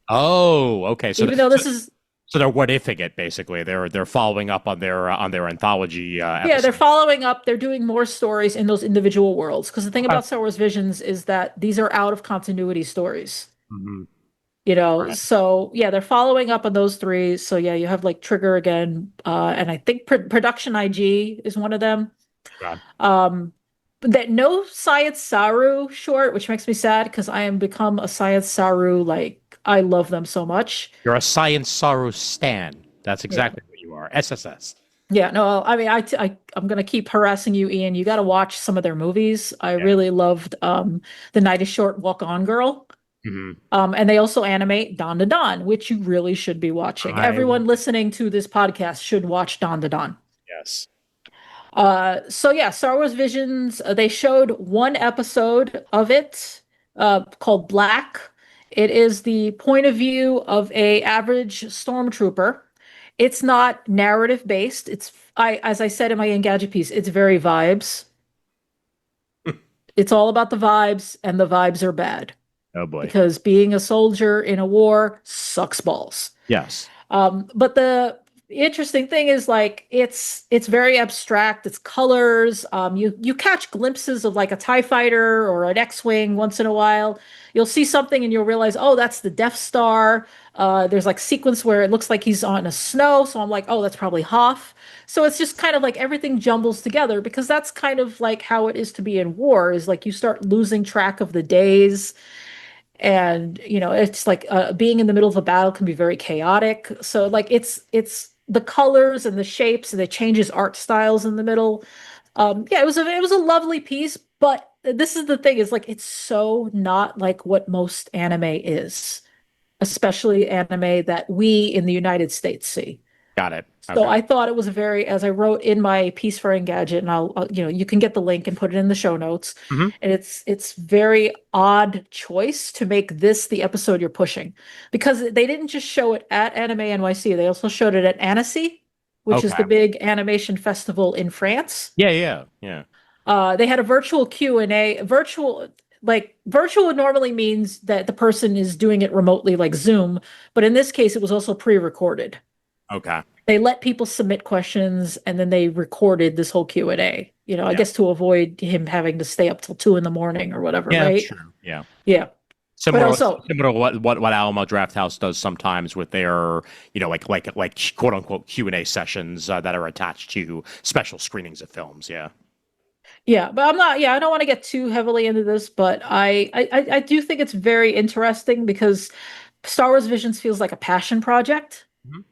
Oh, okay. Even though this is So they're what ifing it basically. They're following up on their anthology yeah, they're episode. following up. They're doing more stories in those individual worlds. Because the thing Okay. about Star Wars Visions is that these are out of continuity stories. Mhm. Right. So yeah, they're following up on those three. So yeah, you have like Trigger again, and I think Production IG is one of them. Okay. But that no Science Saru short, which makes me sad because I am become a Science Saru, like I love them so much. You're a Science Sorrow stan. That's Yeah. exactly what you are. SSS. Yeah, no, I mean, I'm gonna keep harassing you, Ian. You got to watch some of their movies. I Yeah. really loved The Night is Short, Walk On Girl. Mhm. And they also animate Dawn to Dawn, which you really should be watching. I Everyone listening to this podcast should watch Dawn to Dawn. yes. So yeah, Star Wars Visions, they showed one episode of it called Black. It is the point of view of a average stormtrooper. It's not narrative based. As I said in my Engadget piece, it's very vibes. It's all about the vibes, and the vibes are bad Oh boy. because being a soldier in a war sucks balls. Yes. But the interesting thing is like it's very abstract. It's colors. You catch glimpses of like a TIE fighter or an X-wing once in a while. You'll see something and you'll realize, oh, that's the Death Star. There's like sequence where it looks like he's on a snow, so I'm like, oh, that's probably Hoth. So it's just kind of like everything jumbles together because that's kind of like how it is to be in war, is like you start losing track of the days. And it's like being in the middle of a battle can be very chaotic. So like it's the colors and the shapes, and it changes art styles in the middle. Yeah, it was a lovely piece, but this is the thing, is like it's so not like what most anime is, especially anime that we in the United States see. Got it. So Okay. I thought it was as I wrote in my piece for Engadget, and you can get the link and put it in the show notes. Mhm. And it's very odd choice to make this the episode you're pushing, because they didn't just show it at Anime NYC, they also showed it at Annecy, which is Okay. the big animation festival in France. Yeah, yeah, yeah. They had a virtual Q&A. Virtual normally means that the person is doing it remotely, like Zoom, but in this case, it was also pre-recorded. Okay. They let people submit questions, and then they recorded this whole Q&A, I Yeah. guess to avoid him having to stay up till 2 in the morning or whatever, Yeah, right? that's true. Yeah. Yeah. But also, Similar to what Alamo Draft House does sometimes with their, like quote unquote Q&A sessions that are attached to special screenings of films. Yeah. yeah, but I don't want to get too heavily into this, but I do think it's very interesting because Star Wars Visions feels like a passion project. Mhm.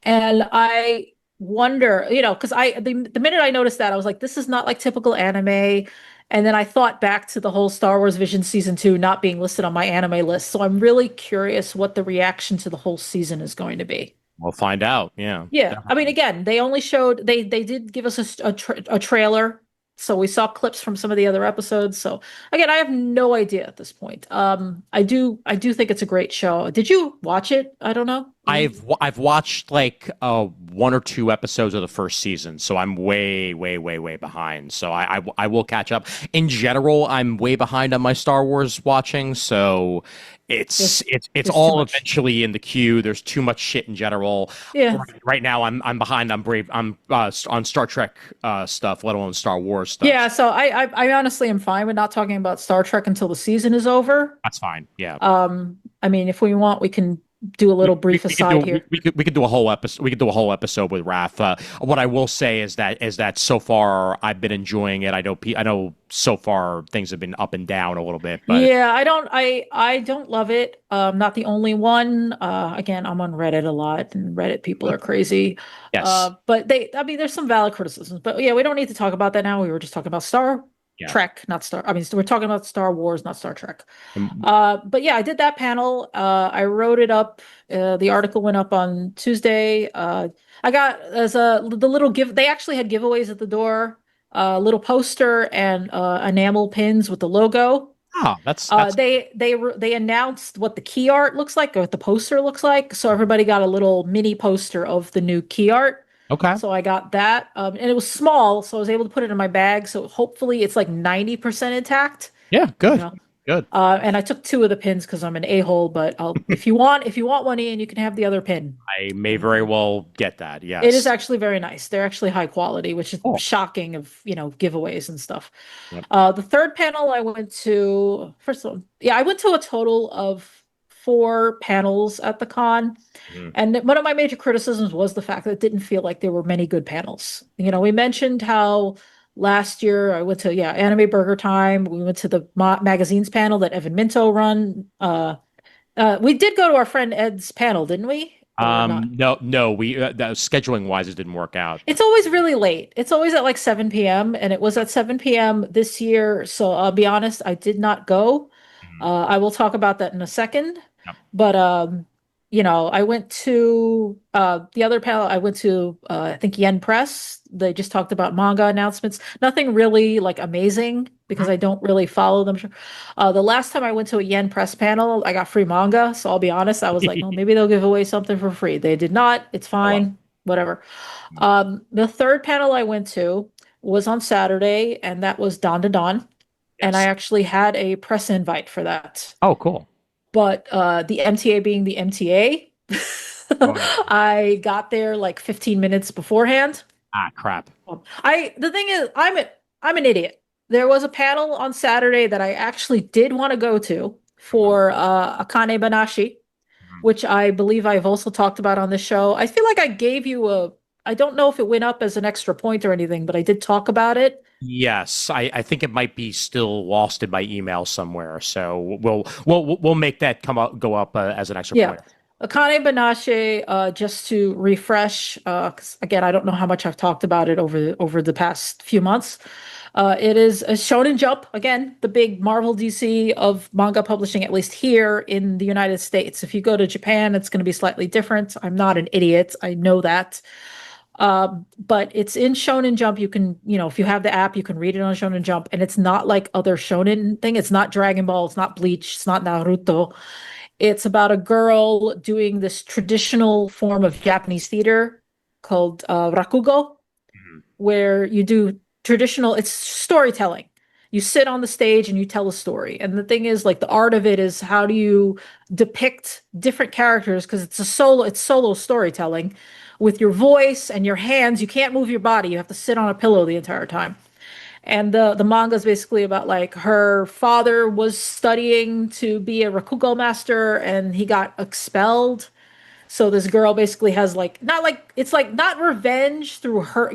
And I wonder, because the minute I noticed that, I was like, this is not like typical anime. And then I thought back to the whole Star Wars Vision season 2 not being listed on my anime list. So I'm really curious what the reaction to the whole season is going to be. We'll find out. Yeah, Yeah, I mean, definitely. again, they only showed they did give us a trailer, so we saw clips from some of the other episodes. So again, I have no idea at this point. I do think it's a great show. Did you watch it? I don't know, Ian. I've watched like one or two episodes of the first season, so I'm way behind. So I will catch up. In general, I'm way behind on my Star Wars watching, so it's There's it's it's there's too all much. eventually in the queue. There's too much shit in general. Yeah. Right now, I'm behind. I'm on Star Trek stuff, let alone Star Wars stuff. Yeah, so I honestly am fine with not talking about Star Trek until the season is over. That's fine. Yeah. I mean, if we want, we can do a little brief We could do aside here. we could do a whole episode. We could do a whole episode with Raph. What I will say is that so far I've been enjoying it. I know so far things have been up and down a little bit, but Yeah, I don't love it. Not the only one. Again, I'm on Reddit a lot, and Reddit people are crazy. yes, But I mean, there's some valid criticisms. But yeah, we don't need to talk about that now. We were just talking about Star yeah. Trek, not Star. I mean, we're talking about Star Wars, not Star Trek. Um, But yeah, I did that panel. I wrote it up. The article went up on Tuesday. I got as the little give. They actually had giveaways at the door. A little poster and enamel pins with the logo. that's They announced what the key art looks like, or what the poster looks like. So everybody got a little mini poster of the new key art. okay. So I got that, and it was small, so I was able to put it in my bag. So hopefully it's like 90% intact. Yeah, You good, know, good. and I took two of the pins because I'm an a-hole. But if you want one, Ian, you can have the other pin. I may very well get that. It is Yes. actually very nice. They're actually high quality, which is Oh, shocking of, giveaways and stuff. yep. The third panel I went to, first of all, yeah, I went to a total of four panels at the con. Mhm. And one of my major criticisms was the fact that it didn't feel like there were many good panels. We mentioned how last year I went to, yeah, Anime Burger Time. We went to the magazines panel that Evan Minto run. We did go to our friend Ed's panel, didn't we? Or not? No, we scheduling wise, it didn't work out. It's always really late. It's always at like 7 p.m. and it was at 7 p.m. this year. So I'll be honest, I did not go. Mhm. I will talk about that in a second. Yep. But I went to the other panel. I went to I think Yen Press. They just talked about manga announcements. Nothing really like amazing because Mhm. I don't really follow them. The last time I went to a Yen Press panel, I got free manga. So I'll be honest, I was like, oh, maybe they'll give away something for free. They did not. It's Oh well. fine. Whatever. The third panel I went to was on Saturday, and that was Dawn to Dawn. And I Yes. actually had a press invite for that. Oh, cool. But the MTA being the MTA, Oh yeah. I got there like 15 minutes beforehand. Ah, crap. The thing is, I'm an idiot. There was a panel on Saturday that I actually did want to go to Mhm. for Akane Banashi, Mhm. which I believe I've also talked about on this show. I feel like I gave you I don't know if it went up as an extra point or anything, but I did talk about it. Yes, I think it might be still lost in my email somewhere. So we'll make that go up as an extra Yeah. point. Akane Banashi, just to refresh, 'cause again, I don't know how much I've talked about it over the past few months. It is a Shonen Jump, again, the big Marvel DC of manga publishing, at least here in the United States. If you go to Japan, it's going to be slightly different. I'm not an idiot. I know that. But it's in Shonen Jump. You can, if you have the app, you can read it on Shonen Jump, and it's not like other Shonen thing. It's not Dragon Ball, it's not Bleach, it's not Naruto. It's about a girl doing this traditional form of Japanese theater called rakugo, Mhm. where you do it's storytelling. You sit on the stage and you tell a story. And the thing is, like, the art of it is how do you depict different characters because it's solo storytelling with your voice and your hands. You can't move your body. You have to sit on a pillow the entire time. And the manga is basically about like her father was studying to be a rakugo master and he got expelled. So this girl basically has like it's like not revenge through her,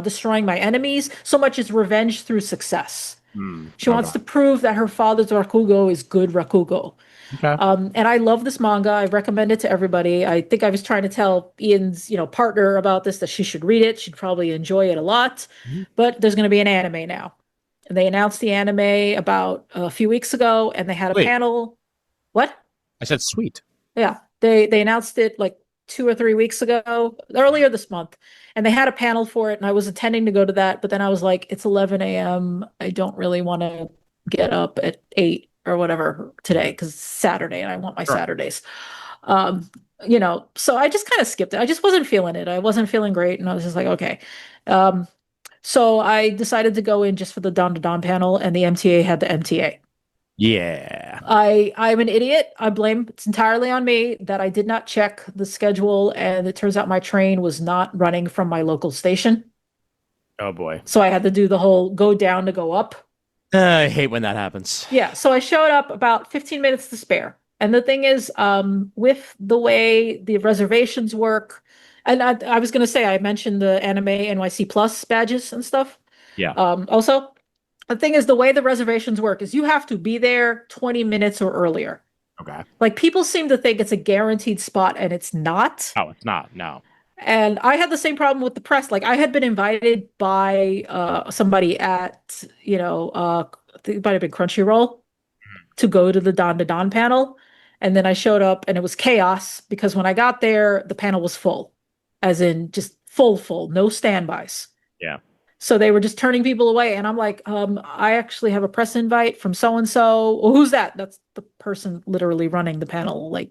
destroying my enemies, so much as revenge through success. She Okay. wants to prove that her father's rakugo is good rakugo. Okay. And I love this manga. I recommend it to everybody. I think I was trying to tell Ian's, partner about this that she should read it. She'd probably enjoy it a lot. Mhm. But there's going to be an anime now. And they announced the anime about a few weeks ago, and they had a Wait, panel. What? I said sweet. Yeah, they announced it like 2 or 3 weeks ago, earlier this month, and they had a panel for it, and I was intending to go to that, but then I was like, it's 11 a.m. I don't really want to get up at 8 or whatever today because it's Saturday and I want my Sure. Saturdays. Um, so I just kind of skipped it. I just wasn't feeling it. I wasn't feeling great, and I was just like, okay. Um, so I decided to go in just for the Dawn to Dawn panel, and the MTA had the MTA. Yeah. I'm an idiot. I blame it's entirely on me that I did not check the schedule, and it turns out my train was not running from my local station. Oh boy. So I had to do the whole go down to go up. I hate when that happens. Yeah, so I showed up about 15 minutes to spare. And the thing is, with the way the reservations work, and I was going to say, I mentioned the Anime NYC Plus badges and stuff. Yeah. Also, the thing is, the way the reservations work is you have to be there 20 minutes or earlier. Okay. Like people seem to think it's a guaranteed spot, and it's not. Oh, it's not. No. And I had the same problem with the press. Like I had been invited by somebody at, I think it might have been Crunchyroll to go to the Don to Don panel. And then I showed up and it was chaos because when I got there, the panel was full, as in just full, no standbys. Yeah. So they were just turning people away. And I'm like, I actually have a press invite from so and so. Well, who's that? That's the person literally running the panel. Like,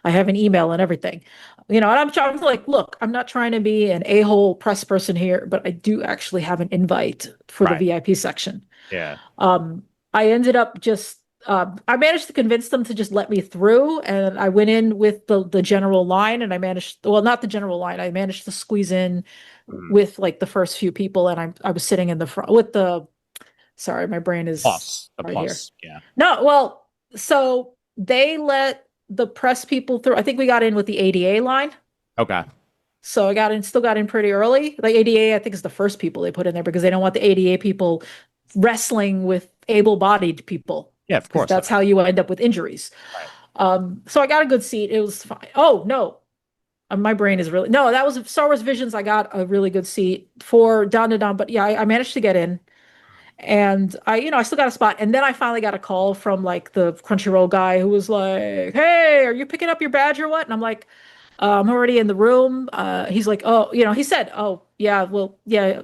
I have an email and everything. And I'm like, look, I'm not trying to be an a-hole press person here, but I do actually have an invite for the Right. VIP section. Yeah. I ended up just I managed to convince them to just let me through, and I went in with the general line, and I managed, well, not the general line, I managed to squeeze in with like the first few people, and I was sitting in the front with the, sorry, my brain is The right here. plus. Yeah. No, well, so they let the press people through. I think we got in with the ADA line. Okay. So still got in pretty early. Like ADA, I think is the first people they put in there because they don't want the ADA people wrestling with able-bodied people. Yeah, of course. That's how you end up with injuries. Right. So I got a good seat. It was fine. Oh no, my brain is really no. That was Star Wars Visions. I got a really good seat for Don to Don, but yeah, I managed to get in, and I still got a spot. And then I finally got a call from like the Crunchyroll guy who was like, "Hey, are you picking up your badge or what?" And I'm like, "I'm already in the room." He's like, "Oh, he said, oh yeah, well, yeah."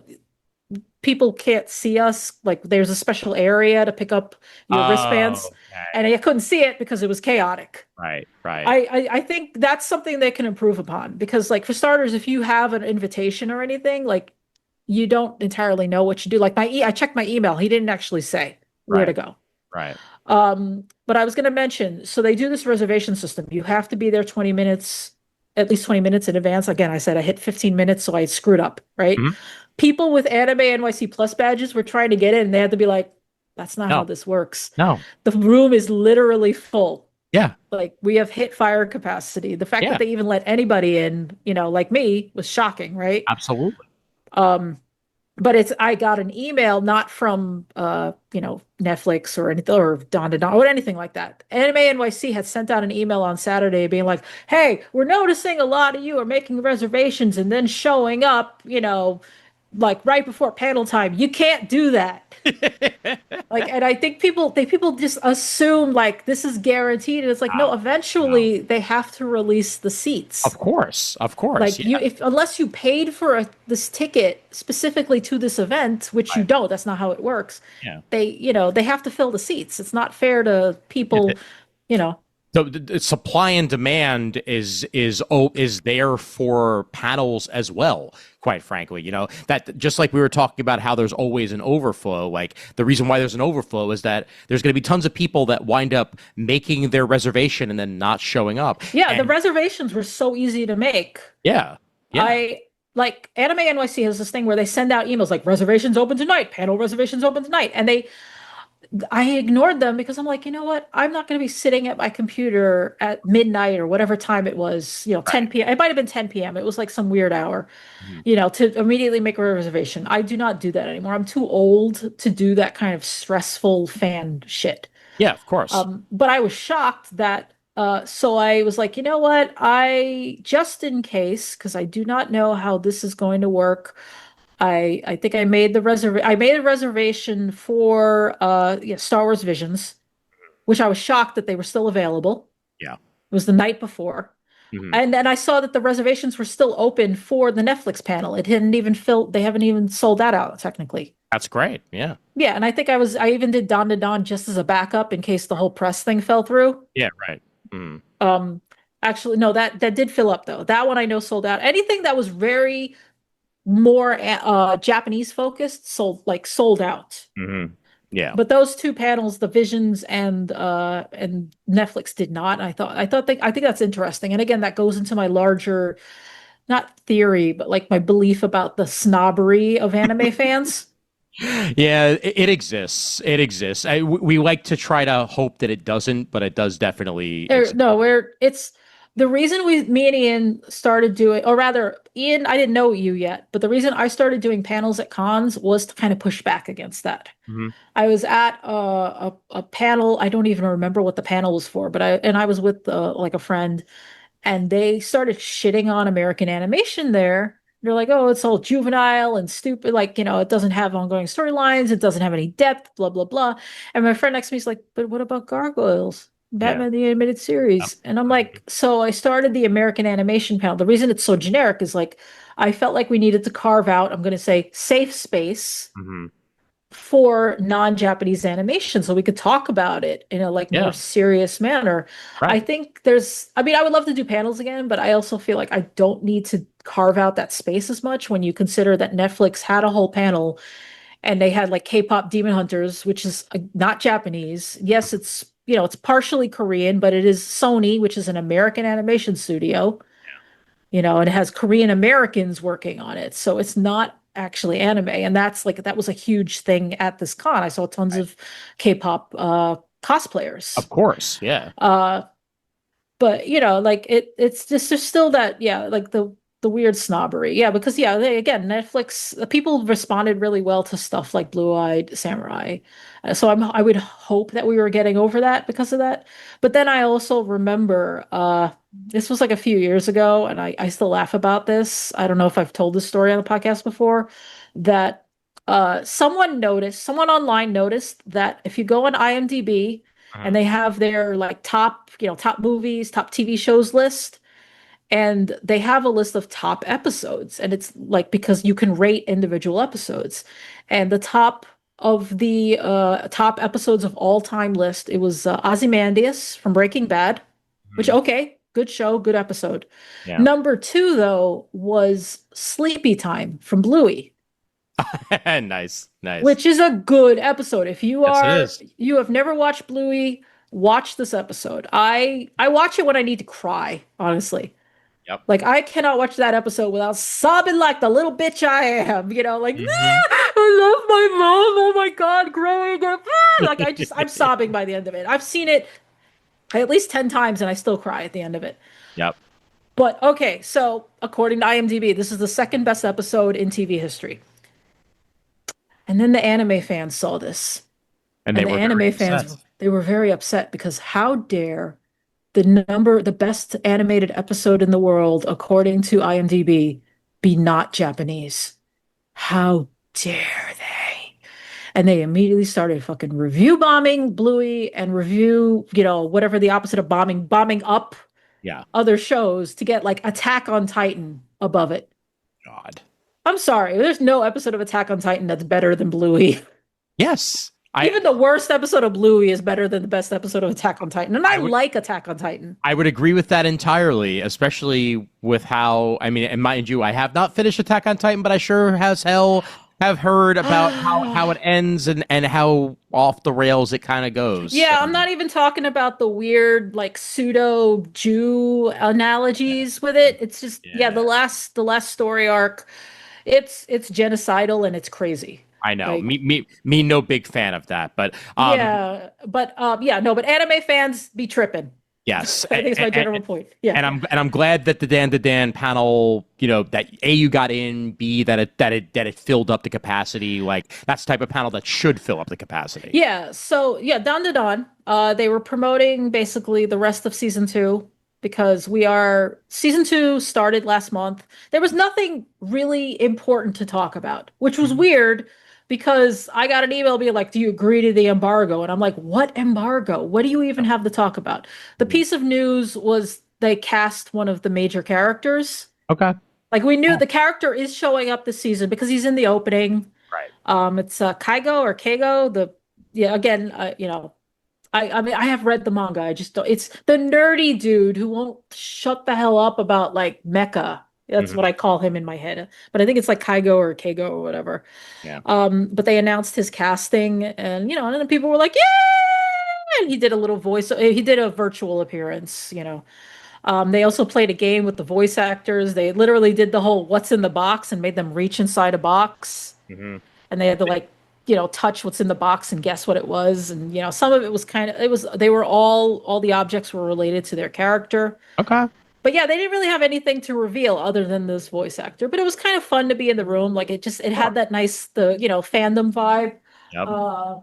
People can't see us. Like there's a special area to pick up your wristbands, Okay. and I couldn't see it because it was chaotic. Right. Right. I think that's something they can improve upon because, like, for starters, if you have an invitation or anything, like, you don't entirely know what you do. Like I checked my email. He didn't actually say where to go. Right. But I was going to mention, so they do this reservation system. You have to be there 20 minutes, at least 20 minutes in advance. Again, I said I hit 15 minutes, so I screwed up, right? Mhm. People with Anime NYC Plus badges were trying to get in. They had to be like, that's not No. how this works. No. The room is literally full. Yeah. Like we have hit fire capacity. The fact Yeah. that they even let anybody in, like me, was shocking, right? Absolutely. But I got an email not from Netflix or anything or Don to Don or anything like that. Anime NYC had sent out an email on Saturday being like, "Hey, we're noticing a lot of you are making reservations and then showing up, like right before panel time. You can't do that." Like, and I think people just assume like this is guaranteed, and it's like no. Eventually, they have to release the seats. Of course. Like Yeah. unless you paid for this ticket specifically to this event, which you don't, that's not how it works. Yeah. They have to fill the seats. It's not fair to people, The supply and demand is there for panels as well, quite frankly. That just like we were talking about how there's always an overflow, like the reason why there's an overflow is that there's going to be tons of people that wind up making their reservation and then not showing up. Yeah, the reservations were so easy to make. Yeah. Like Anime NYC has this thing where they send out emails like reservations open tonight, panel reservations open tonight, and I ignored them because I'm like, you know what? I'm not going to be sitting at my computer at midnight or whatever time it was, 10 p.m. It might have been 10 p.m. It was like some weird hour, to immediately make a reservation. I do not do that anymore. I'm too old to do that kind of stressful fan shit. Yeah, of course. But I was shocked that, so I was like, you know what? Just in case, because I do not know how this is going to work. I think I made the reservation for Star Wars Visions, which I was shocked that they were still available. Yeah. It was the night before. Hmm. And then I saw that the reservations were still open for the Netflix panel. It hadn't even filled, they haven't even sold that out technically. That's great. Yeah. Yeah, and I think I even did Don to Don just as a backup in case the whole press thing fell through. Yeah. Right. Mm. Um, Actually, no, that did fill up though. That one I know sold out. Anything that was very more Japanese focused sold out. Hmm. Yeah. But those two panels, the Visions and Netflix did not. I think that's interesting. And again, that goes into my larger, not theory, but like my belief about the snobbery of anime fans. Yeah, it exists. It exists. We like to try to hope that it doesn't, but it does definitely exist. No, where it's the reason me and Ian started doing, or rather, Ian, I didn't know you yet, but the reason I started doing panels at cons was to kind of push back against that. Hmm. I was at a panel. I don't even remember what the panel was for, but I was with like a friend, and they started shitting on American animation there. They're like, oh, it's all juvenile and stupid. Like, it doesn't have ongoing storylines. It doesn't have any depth, blah, blah, blah. And my friend next to me is like, but what about Gargoyles? Yeah. Batman the Animated Series. And I'm like, so I started the American animation panel. The reason it's so generic is like, I felt like we needed to carve out, I'm going to say, safe space Hmm. for non-Japanese animation so we could talk about it in a like more Yeah. serious manner. I Right. think I mean, I would love to do panels again, but I also feel like I don't need to carve out that space as much when you consider that Netflix had a whole panel and they had like K-pop Demon Hunters, which is not Japanese. Yes, it's partially Korean, but it is Sony, which is an American animation studio, and it has Korean Americans working on it. So it's not actually anime. And that was a huge thing at this con. I saw tons of K-pop cosplayers. Of course. Yeah. Uh, but like it's just there's still that, yeah, like the weird snobbery. Yeah, because yeah, Netflix, the people responded really well to stuff like Blue-Eyed Samurai. So I would hope that we were getting over that because of that. But then I also remember this was like a few years ago, and I still laugh about this. I don't know if I've told this story on the podcast before, that someone online noticed that if you go on IMDb and Mhm. they have their like top movies, top TV shows list, and they have a list of top episodes, and it's like because you can rate individual episodes, and the top of the top episodes of all time list, it was Ozymandias from Breaking Bad, which Mhm. okay, good show, good episode. Yeah. Number two though was Sleepy Time from Bluey, Nice. Nice. which is a good episode. If Yes, it is. you have never watched Bluey, watch this episode. I watch it when I need to cry, honestly. Yep. Like I cannot watch that episode without sobbing like the little bitch I am, like Hmm. I love my mom. Oh my God, growing up. Like I'm sobbing by the end of it. I've seen it at least 10 times and I still cry at the end of it. Yep. But okay, so according to IMDb, this is the second best episode in TV history. And then the anime fans saw this. And they And the were very anime upset. fans, they were very upset because how dare the best animated episode in the world, according to IMDb, be not Japanese? How dare they? And they immediately started fucking review bombing Bluey and whatever the opposite of bombing up Yeah. other shows to get like Attack on Titan above it. God. I'm sorry, there's no episode of Attack on Titan that's better than Bluey. Yes. Even the worst episode of Bluey is better than the best episode of Attack on Titan. And I I would like Attack on Titan. I would agree with that entirely, especially with how, I mean, and mind you, I have not finished Attack on Titan, but I sure as hell have heard about how it ends and how off the rails it kind of goes. Yeah, So, I'm not even talking about the weird like pseudo Jew analogies with it. It's just yeah, yeah. the last story arc, it's genocidal and it's crazy. I know. Like Me, no big fan of that. But yeah, but yeah, no, but anime fans be tripping. yes, I think it's my general point. Yeah. I'm glad that the Dan panel, that A, you got in, B, that it filled up the capacity. Like that's the type of panel that should fill up the capacity. Yeah, so yeah, Dawn to Dawn. They were promoting basically the rest of season two because season two started last month. There was nothing really important to talk about, which was Mhm. weird because I got an email being like, "Do you agree to the embargo?" And I'm like, "What embargo? What do you even have to talk about?" The Mhm. piece of news was they cast one of the major characters. Okay. Like we knew the character is showing up this season because he's in the opening. Right. It's Kaigo or Keigo. Yeah, again, I mean, I have read the manga. I just don't. It's the nerdy dude who won't shut the hell up about like mecha. That's Mhm. what I call him in my head. But I think it's like Kaigo or Keigo or whatever. Yeah. But they announced his casting, and and then people were like, "Yeah!" And he did a little voice. He did a virtual appearance. They also played a game with the voice actors. They literally did the whole "What's in the box" and made them reach inside a box, Hmm. and they had to like touch what's in the box and guess what it was. And some of it was they were all the objects were related to their character. Okay. But yeah, they didn't really have anything to reveal other than this voice actor. But it was kind of fun to be in the room. Like it Sure. had that nice fandom vibe. Yep. Uh,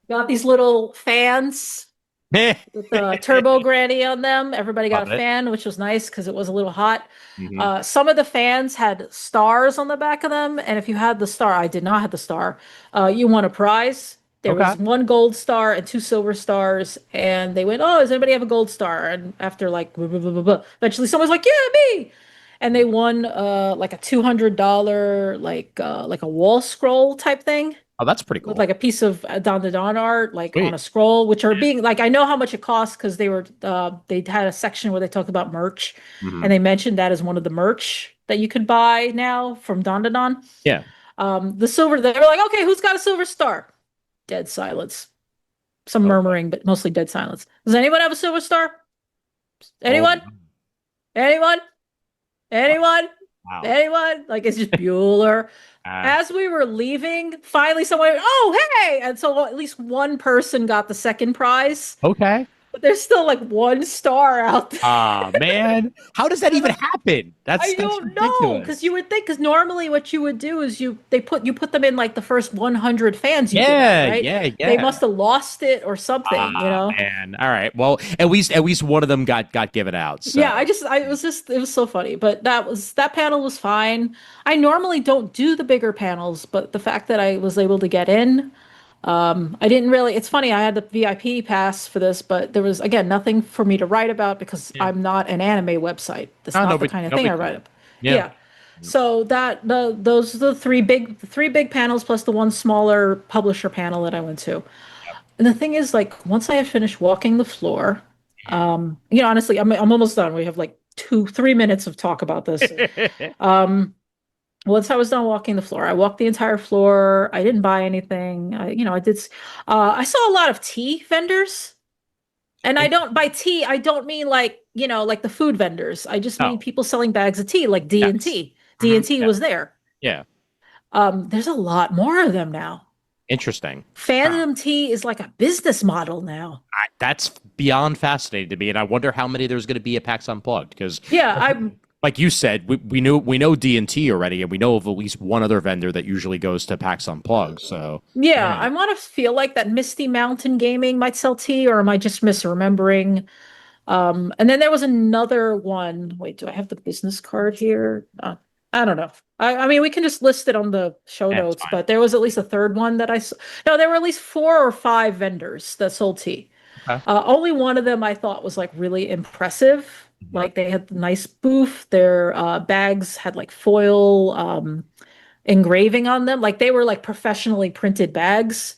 got these little fans with the turbo granny on them. Everybody got Love a it. fan, which was nice because it was a little hot. Hmm. Some of the fans had stars on the back of them, and if you had the star, I did not have the star, you won a prize. There Okay. was one gold star and two silver stars, and they went, "Oh, does anybody have a gold star?" And after like blah, blah, blah, blah, blah, eventually someone's like, "Yeah, me!" And they won like a $200 like a wall scroll type thing Oh, that's pretty with cool. like a piece of Don the Don art, like on Sweet. a scroll, which are being like I know how much it costs because they had a section where they talked about merch, Hmm. and they mentioned that as one of the merch that you could buy now from Don the Don. Yeah. The silver, they were like, okay, who's got a silver star? Dead silence. Some Oh. murmuring, but mostly dead silence. Does anyone have a silver star? Oh. Anyone? Anyone? Anyone? Wow. Anyone? Like it's just Bueller. Uh, As we were leaving, finally someone went, "Oh, hey!" And so at least one person got the second prize, okay. but there's still like one star out there. Ah, man. How does that And I'm even like, happen? I That's don't know, because ridiculous. you would think, because normally what you would do is you put them in like the first 100 fans you give out, Yeah, right? yeah, They yeah. must have lost it or something, you Ah, know? man. All right. Well, at least one of them got given out. Yeah, So it was so funny, but that panel was fine. I normally don't do the bigger panels, but the fact that I was able to get in, I didn't really, it's funny, I had the VIP pass for this, but there was again nothing for me to write about because yeah. I'm not an anime website. That's No, not no the big kind of no thing big I write deal. up. Yeah. Yeah. So those are the three big panels plus the one smaller publisher panel that I went to. And the thing is, like, once I had finished walking the floor, honestly, I'm almost done. We have like 3 minutes of talk about this. Yep. Um, Once I was done walking the floor, I walked the entire floor. I didn't buy anything. I did. I saw a lot of tea vendors, and I don't by tea. I don't mean like like the food vendors. I just mean Oh, people selling bags of tea, like D and yes. T. D Hmm. and T Yeah. was there. Yeah. There's a lot more of them now. Interesting. Huh. Fandom tea is like a business model now. That's beyond fascinating to me, and I wonder how many there's going to be at PAX Unplugged because, Yeah, I'm like you said, we know D&T already, and we know of at least one other vendor that usually goes to PAX Unplugged. So Yeah, yeah, I want to feel like that Misty Mountain Gaming might sell tea, or am I just misremembering? And then there was another one. Wait, do I have the business card here? I don't know. I mean, we can just list it on the show that's notes, fine. but there was at least a third one that I saw. No, there were at least 4 or 5 vendors that sold tea. Okay. Only one of them I thought was like really impressive. Mhm. Like they had the nice booth. Their bags had like foil engraving on them. Like they were like professionally printed bags.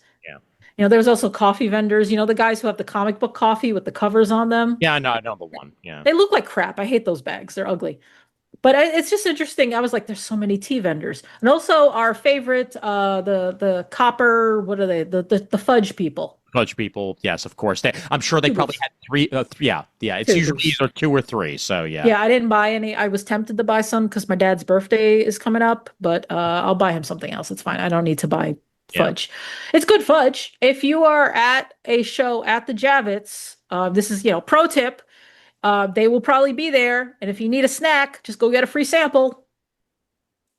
Yeah. There was also coffee vendors, the guys who have the comic book coffee with the covers on them. Yeah, I know the one. Yeah. They look like crap. I hate those bags. They're ugly. But it's just interesting. I was like, there's so many tea vendors. And also our favorite, the copper, what are they? The fudge people. Fudge people, yes, of course. I'm sure they Two probably booths. had three. Yeah, yeah. It's Two usually booths. either two or three. So yeah. Yeah, I didn't buy any. I was tempted to buy some because my dad's birthday is coming up, but I'll buy him something else. It's fine. I don't need to buy Yeah. fudge. It's good fudge. If you are at a show at the Javits, this is, pro tip, they will probably be there. And if you need a snack, just go get a free sample.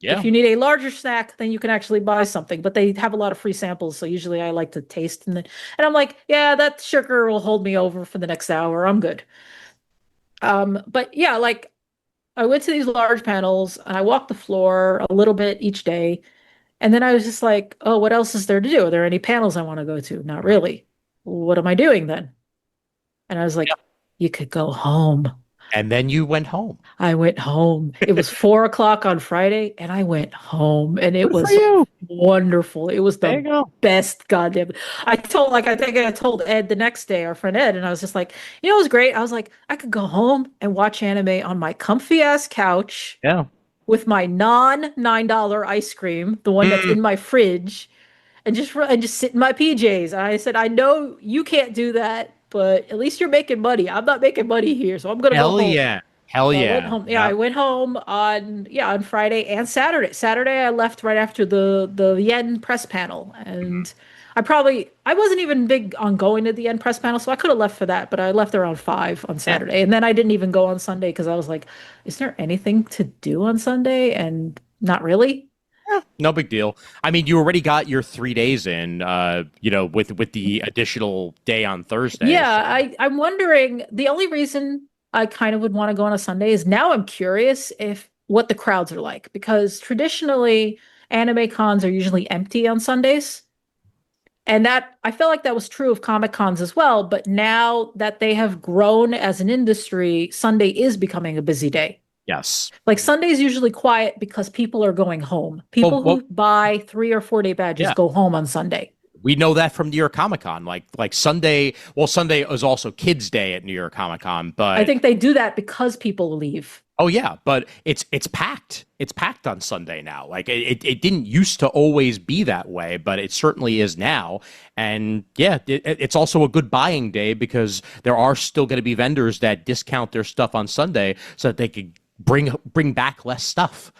If Yeah. you need a larger snack, then you can actually buy something. But they have a lot of free samples, so usually I like to taste and I'm like, yeah, that sugar will hold me over for the next hour. I'm good. But yeah, like I went to these large panels and I walked the floor a little bit each day. And then I was just like, oh, what else is there to do? Are there any panels I want to go to? Not Mhm. really. What am I doing then? And I was like, Yeah. you could go home. And then you went home. I went home. It was 4 o'clock on Friday, and I went home, and it Good for was you. wonderful. It was There the you go. best goddamn. I think I told Ed the next day, our friend Ed, and I was just like, it was great. I was like, I could go home and watch anime on my comfy ass couch Yeah. with my non $9 ice cream, the one that's Mm, in my fridge, and just sit in my PJs. And I said, I know you can't do that, but at least you're making money. I'm not making money here, so I'm gonna go hell home. yeah. Hell So I went yeah. home. Yeah, I Yep. went home on Friday and Saturday. Saturday I left right after the Yen press panel, and I wasn't even big on going to the Yen press panel, so I could have left for that, but I left around 5 on Yeah. Saturday, and then I didn't even go on Sunday because I was like, is there anything to do on Sunday? And not really. No big deal. I mean, you already got your 3 days in, with the additional day on Thursday. Yeah, So I'm wondering, the only reason I kind of would want to go on a Sunday is now I'm curious if what the crowds are like, because traditionally anime cons are usually empty on Sundays. And that I felt like that was true of Comic Cons as well, but now that they have grown as an industry, Sunday is becoming a busy day. yes. Like Sunday is usually quiet because people are going home. People Well, who buy 3 or 4 day badges yeah. go home on Sunday. We know that from New York Comic Con. Like Sunday, well, Sunday is also Kids Day at New York Comic Con, I but think they do that because people leave. oh yeah, but it's packed. It's packed on Sunday now. Like it didn't used to always be that way, but it certainly is now. And yeah, it's also a good buying day because there are still going to be vendors that discount their stuff on Sunday so that they could bring back less stuff.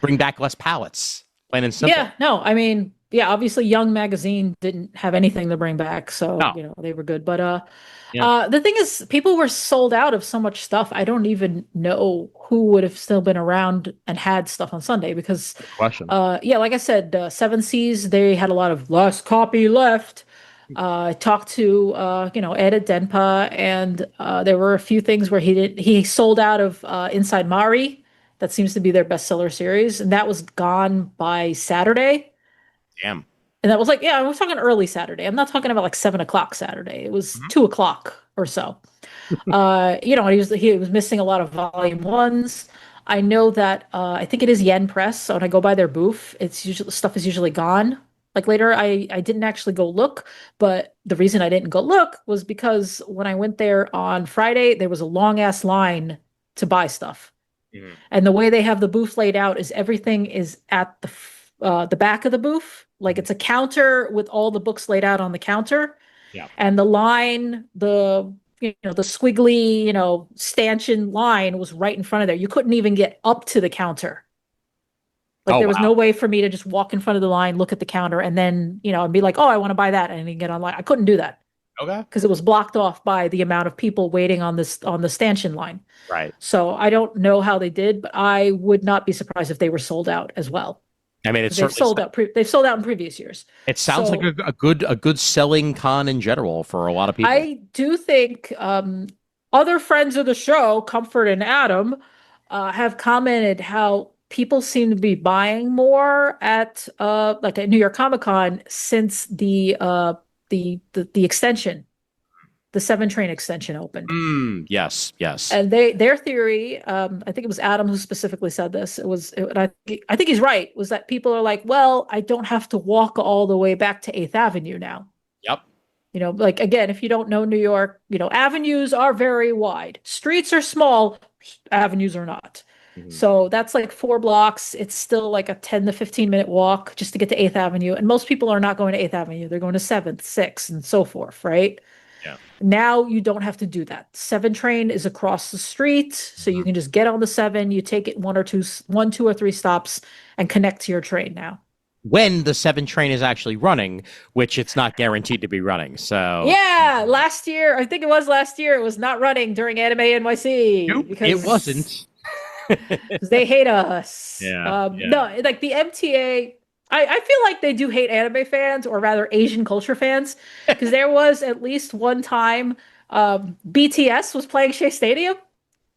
Bring back less pallets. Plain and simple. Yeah, no, I mean, yeah, obviously Young Magazine didn't have anything to bring back, so No. they were good. But Yeah. the thing is, people were sold out of so much stuff. I don't even know who would have still been around and had stuff on Sunday because Good question. yeah, like I said, Seven Seas, they had a lot of last copy left. I talked to Ed at Denpa, and there were a few things where he sold out of Inside Mari. That seems to be their bestseller series, and that was gone by Saturday. Damn. And that was like, yeah, I was talking early Saturday. I'm not talking about like 7 o'clock Saturday. It was Mhm. 2 o'clock or so. And he was missing a lot of volume ones. I know that I think it is Yen Press. So when I go by their booth, it's usually stuff is usually gone. Like later, I didn't actually go look, but the reason I didn't go look was because when I went there on Friday, there was a long ass line to buy stuff. Mhm. And the way they have the booth laid out is everything is at the back of the booth. Like it's a counter with all the books laid out on the counter. Yeah. And the line, the squiggly, stanchion line was right in front of there. You couldn't even get up to the counter. Like Oh there was wow. no way for me to just walk in front of the line, look at the counter, and then, and be like, oh, I want to buy that, and then get online. I couldn't do that Okay. because it was blocked off by the amount of people waiting on the stanchion line. Right. So I don't know how they did, but I would not be surprised if they were sold out as well. I mean, it 'Cause they've certainly sold out. They've sold out in previous years. it sounds like So a good selling con in general for a lot of people. I do think other friends of the show, Comfort and Adam, have commented how people seem to be buying more at like at New York Comic Con since the extension, the 7 train extension opened. Yes, yes. And their theory, I think it was Adam who specifically said this. I think he's right. Was that people are like, well, I don't have to walk all the way back to 8th Avenue now. Yep. Like again, if you don't know New York, avenues are very wide. Streets are small, avenues are not. Mhm. So that's like 4 blocks. It's still like a 10 to 15-minute walk just to get to 8th Avenue. And most people are not going to 8th Avenue. They're going to 7th, 6th, and so forth, right? Yeah. Now you don't have to do that. 7 train is across the street, so you can just get on the 7, you take it 1, 2, or 3 stops and connect to your train now. When the 7 train is actually running, which it's not guaranteed to be running. So Yeah, last year, I think it was last year, it was not running during Anime NYC nope, because it wasn't. they hate us. Yeah. No, like the MTA, I feel like they do hate anime fans, or rather Asian culture fans, because there was at least one time BTS was playing Shea Stadium and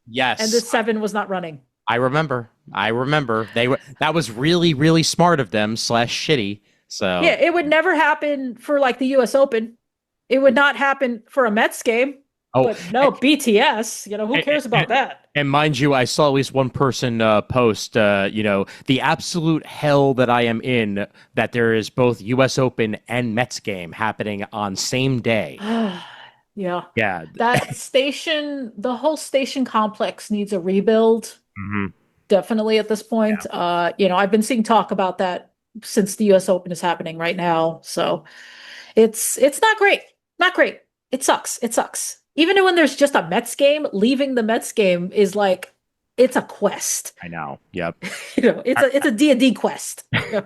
the Yes, 7 was not running. I remember. That was really, really smart of them / shitty. So Yeah, it would never happen for like the US Open. It would not happen for a Mets game. Oh, But no, BTS, who and, cares about that? and mind you, I saw at least one person post, the absolute hell that I am in that there is both U.S. Open and Mets game happening on same day. Yeah. Yeah. That station, the whole station complex needs a rebuild, Mhm. definitely at this point. I've been seeing talk about that since the US Open is happening right now. So it's not great. Not great. It sucks. It sucks. Even when there's just a Mets game, leaving the Mets game is like it's a quest. I know. Yep. It's a D&D quest. All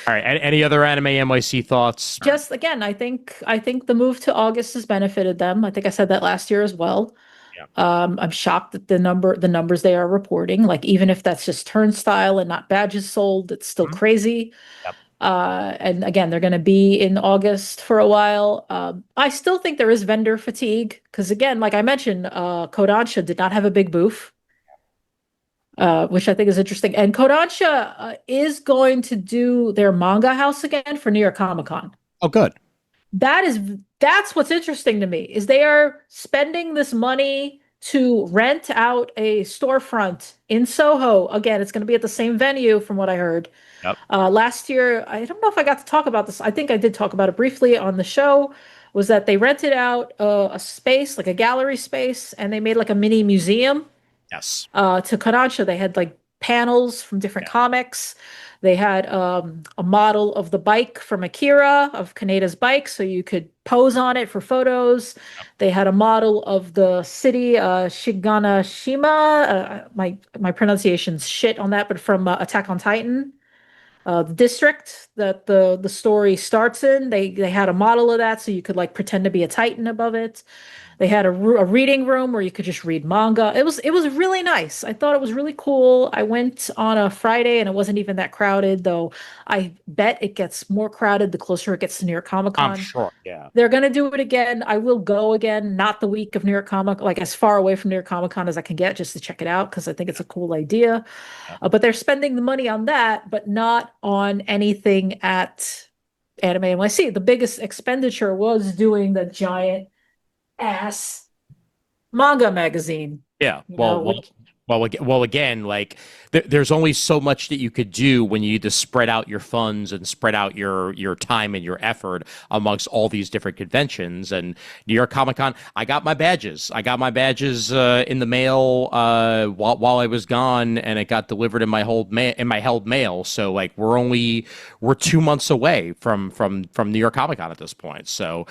right. Any other anime NYC thoughts? Just again, I think the move to August has benefited them. I think I said that last year as well. Yeah. I'm shocked that the numbers they are reporting, like even if that's just turnstile and not badges sold, it's still Mhm. crazy. Yep. And again, they're going to be in August for a while. I still think there is vendor fatigue because again, like I mentioned, Kodansha did not have a big booth, which I think is interesting. And Kodansha is going to do their manga house again for New York Comic Con. Oh, good. That is that's what's interesting to me is they are spending this money to rent out a storefront in Soho. Again, it's going to be at the same venue from what I heard. Yep. Last year, I don't know if I got to talk about this. I think I did talk about it briefly on the show. Was that they rented out a space, like a gallery space, and they made like a mini museum Yes. to Kodansha. They had like panels from different Yeah. comics. They had a model of the bike from Akira, of Kaneda's bike, so you could pose on it for photos. They had a model of the city, Shiganashima. My pronunciation's shit on that, but from Attack on Titan, the district that the story starts in. They had a model of that, so you could like pretend to be a Titan above it. They had a reading room where you could just read manga. It was really nice. I thought it was really cool. I went on a Friday and it wasn't even that crowded, though I bet it gets more crowded the closer it gets to New York Comic I'm Con. sure. Yeah. They're gonna do it again. I will go again, not the week of New York Comic, like as far away from New York Comic Con as I can get just to check it out because I think it's a cool idea. Yeah. But they're spending the money on that, but not on anything at Anime NYC. The biggest expenditure was doing the giant ass manga magazine. Yeah. You Well, know, well, which well, again, like there's only so much that you could do when you need to spread out your funds and spread out your time and your effort amongst all these different conventions. And New York Comic Con, I got my badges. I got my badges in the mail while I was gone, and it got delivered in my held mail. So like we're 2 months away from New York Comic Con at this point. So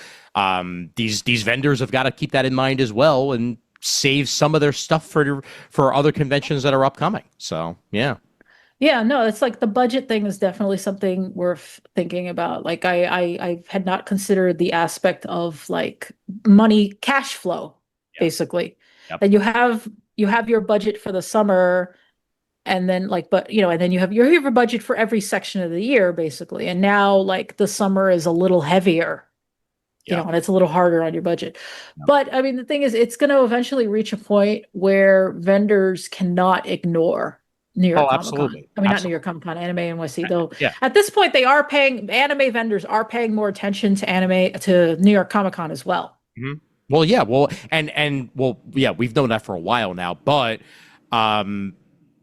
these vendors have got to keep that in mind as well and save some of their stuff for other conventions that are upcoming. So yeah. yeah, no, it's like the budget thing is definitely something worth thinking about. Like I had not considered the aspect of like money cash flow, Yeah. basically. Yep. And you have your budget for the summer and then like but and then you have your budget for every section of the year basically. And now like the summer is a little heavier, Yeah. and it's a little harder on your budget. Yep. But I mean, the thing is, it's going to eventually reach a point where vendors cannot ignore New York Oh, Comic Con. absolutely. I mean, not New Absolutely. York Comic Con, Anime NYC, though. Yeah. At this point, anime vendors are paying more attention to New York Comic Con as well. Mhm. Well, yeah. Well, and well, yeah, we've known that for a while now, but um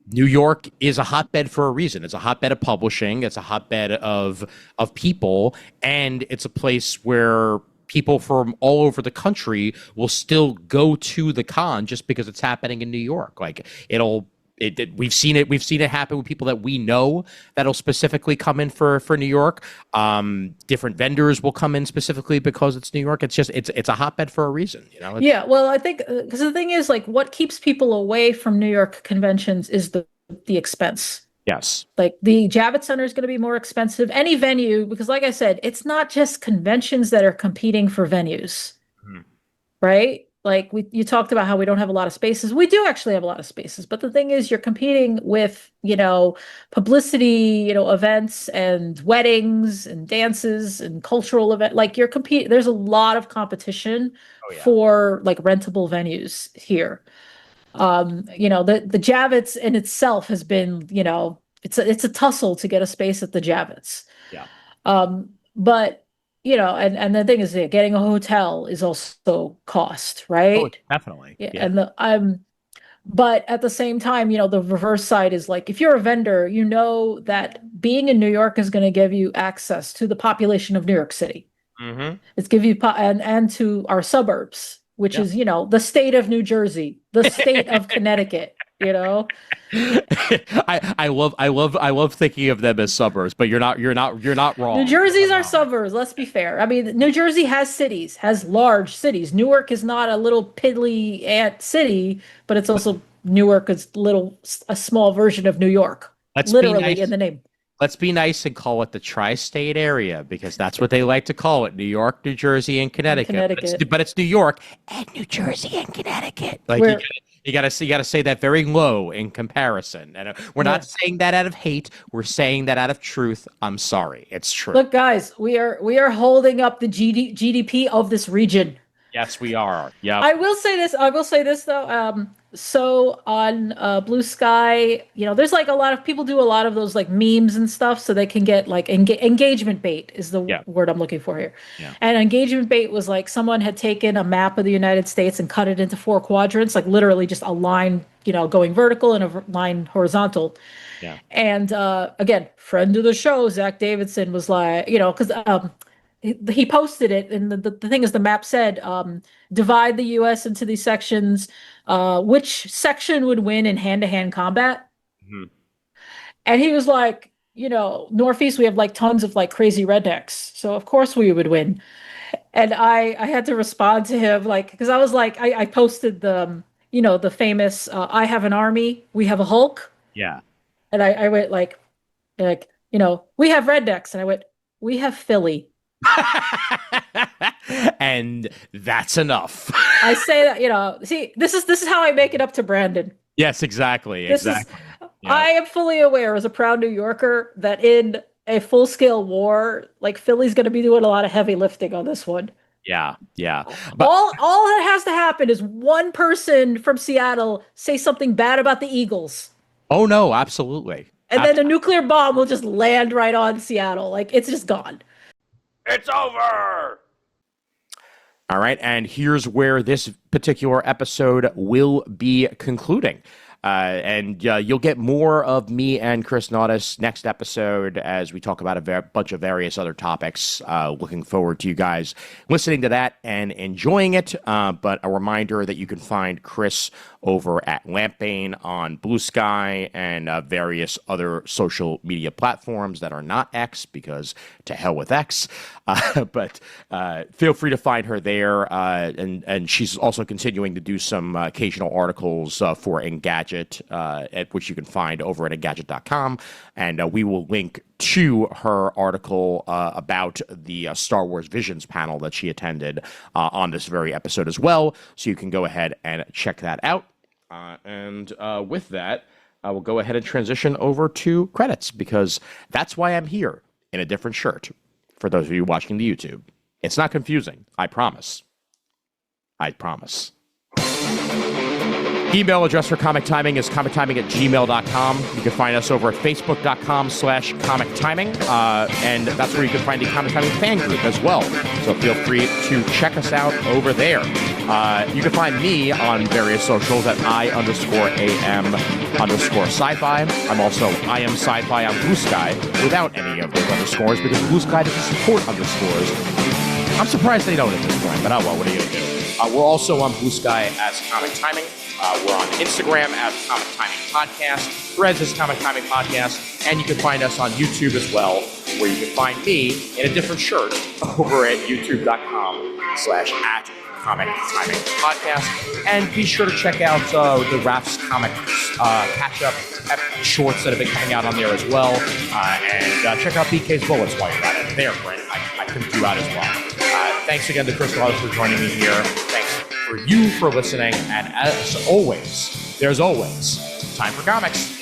New York is a hotbed for a reason. It's a hotbed of publishing. It's a hotbed of people, and it's a place where people from all over the country will still go to the con just because it's happening in New York. Like we've seen it happen with people that we know that'll specifically come in for New York. Different vendors will come in specifically because it's New York. It's a hotbed for a reason, Yeah, well, I think because the thing is, like, what keeps people away from New York conventions is the expense. Yes. Like the Javits Center is going to be more expensive. Any venue, because like I said, it's not just conventions that are competing for venues, Mhm. right? Like you talked about how we don't have a lot of spaces. We do actually have a lot of spaces, but the thing is, you're competing with, publicity, events and weddings and dances and cultural event. Like you're competing. There's a lot of competition Oh yeah. for like rentable venues here. The Javits in itself has been, it's a tussle to get a space at the Javits. Yeah. But and the thing is, yeah, getting a hotel is also cost, Oh, right? definitely. Yeah, Yeah. and but at the same time, the reverse side is like if you're a vendor, you know that being in New York is going to give you access to the population of New York City. Mm-hmm. It's give you and to our suburbs, which Yeah. is, the state of New Jersey, the state of Connecticut. I love thinking of them as suburbs, but you're not New wrong. You're Jersey's not our wrong. suburbs, let's be fair. I mean, New Jersey has cities, has large cities. Newark is not a little piddly ant city, but it's also Newark is a small version of New York, Let's be literally in nice. the name. Let's be nice and call it the tri-state area because that's what they like to call it: New York, New Jersey, and In Connecticut. But it's Connecticut, but it's New York and New Jersey and Connecticut. Like where, you gotta say that very low in comparison. And we're yeah. not saying that out of hate. We're saying that out of truth. I'm sorry, it's true. Look, guys, we are holding up the GDP of this region. Yes, we are. Yep. I will say this though. So on Blue Sky, there's like a lot of people do a lot of those like memes and stuff, so they can get like engagement bait is the Yeah. word I'm looking for here. Yeah. And engagement bait was like someone had taken a map of the United States and cut it into four quadrants, like literally just a line, going vertical and a line horizontal. Yeah. And again, friend of the show, Zach Davidson was like, because he posted it, and the thing is, the map said, divide the U.S. into these sections. Which section would win in hand-to-hand combat? Mhm. And he was like, Northeast, we have like tons of like crazy rednecks, so of course we would win. And I had to respond to him like because I was like, I posted the famous I have an army, we have a Hulk, Yeah. and I went like we have rednecks, and I went, we have Philly. And that's enough. I say that, see, this is how I make it up to Brandon. Yes, exactly. This is, Exactly. Yeah. I am fully aware as a proud New Yorker that in a full-scale war, like Philly's going to be doing a lot of heavy lifting on this one. Yeah. Yeah. But All that has to happen is one person from Seattle say something bad about the Eagles, oh no, absolutely. and then a nuclear bomb will just land right on Seattle. Like it's just gone. It's over. All right, and here's where this particular episode will be concluding. And you'll get more of me and Chris Naudis next episode as we talk about a bunch of various other topics. Looking forward to you guys listening to that and enjoying it. But a reminder that you can find Chris over at Lampbane on Blue Sky and various other social media platforms that are not X, because to hell with X. But feel free to find her there. And she's also continuing to do some occasional articles for Engadget, at which you can find over at engadget.com. And we will link to her article about the Star Wars Visions panel that she attended on this very episode as well. So you can go ahead and check that out. And with that, I will go ahead and transition over to credits, because that's why I'm here in a different shirt. For those of you watching the YouTube, it's not confusing. I promise. I promise. Email address for Comic Timing is comictiming@gmail.com. You can find us over at facebook.com/Comic Timing. And that's where you can find the Comic Timing fan group as well. So feel free to check us out over there. You can find me on various socials at I_am_sci-fi. I'm also I am sci-fi on Blue Sky without any of those underscores, because Blue Sky doesn't support underscores. I'm surprised they don't at this point, but oh well, what are you going to do? We're also on Blue Sky as Comic Timing. We're on Instagram as Comic Timing Podcast, Threads as Comic Timing Podcast, and you can find us on YouTube as well, where you can find me in a different shirt over at youtube.com/@Comic Timing Podcast. And be sure to check out the Raph's Comics catch-up shorts that have been coming out on there as well. And check out BK's Bullets while you're at it. There, Brent. I pimped you out as well. Thanks again to Chris Naudis for joining me here. Thanks for you for listening. And as always, there's always time for comics.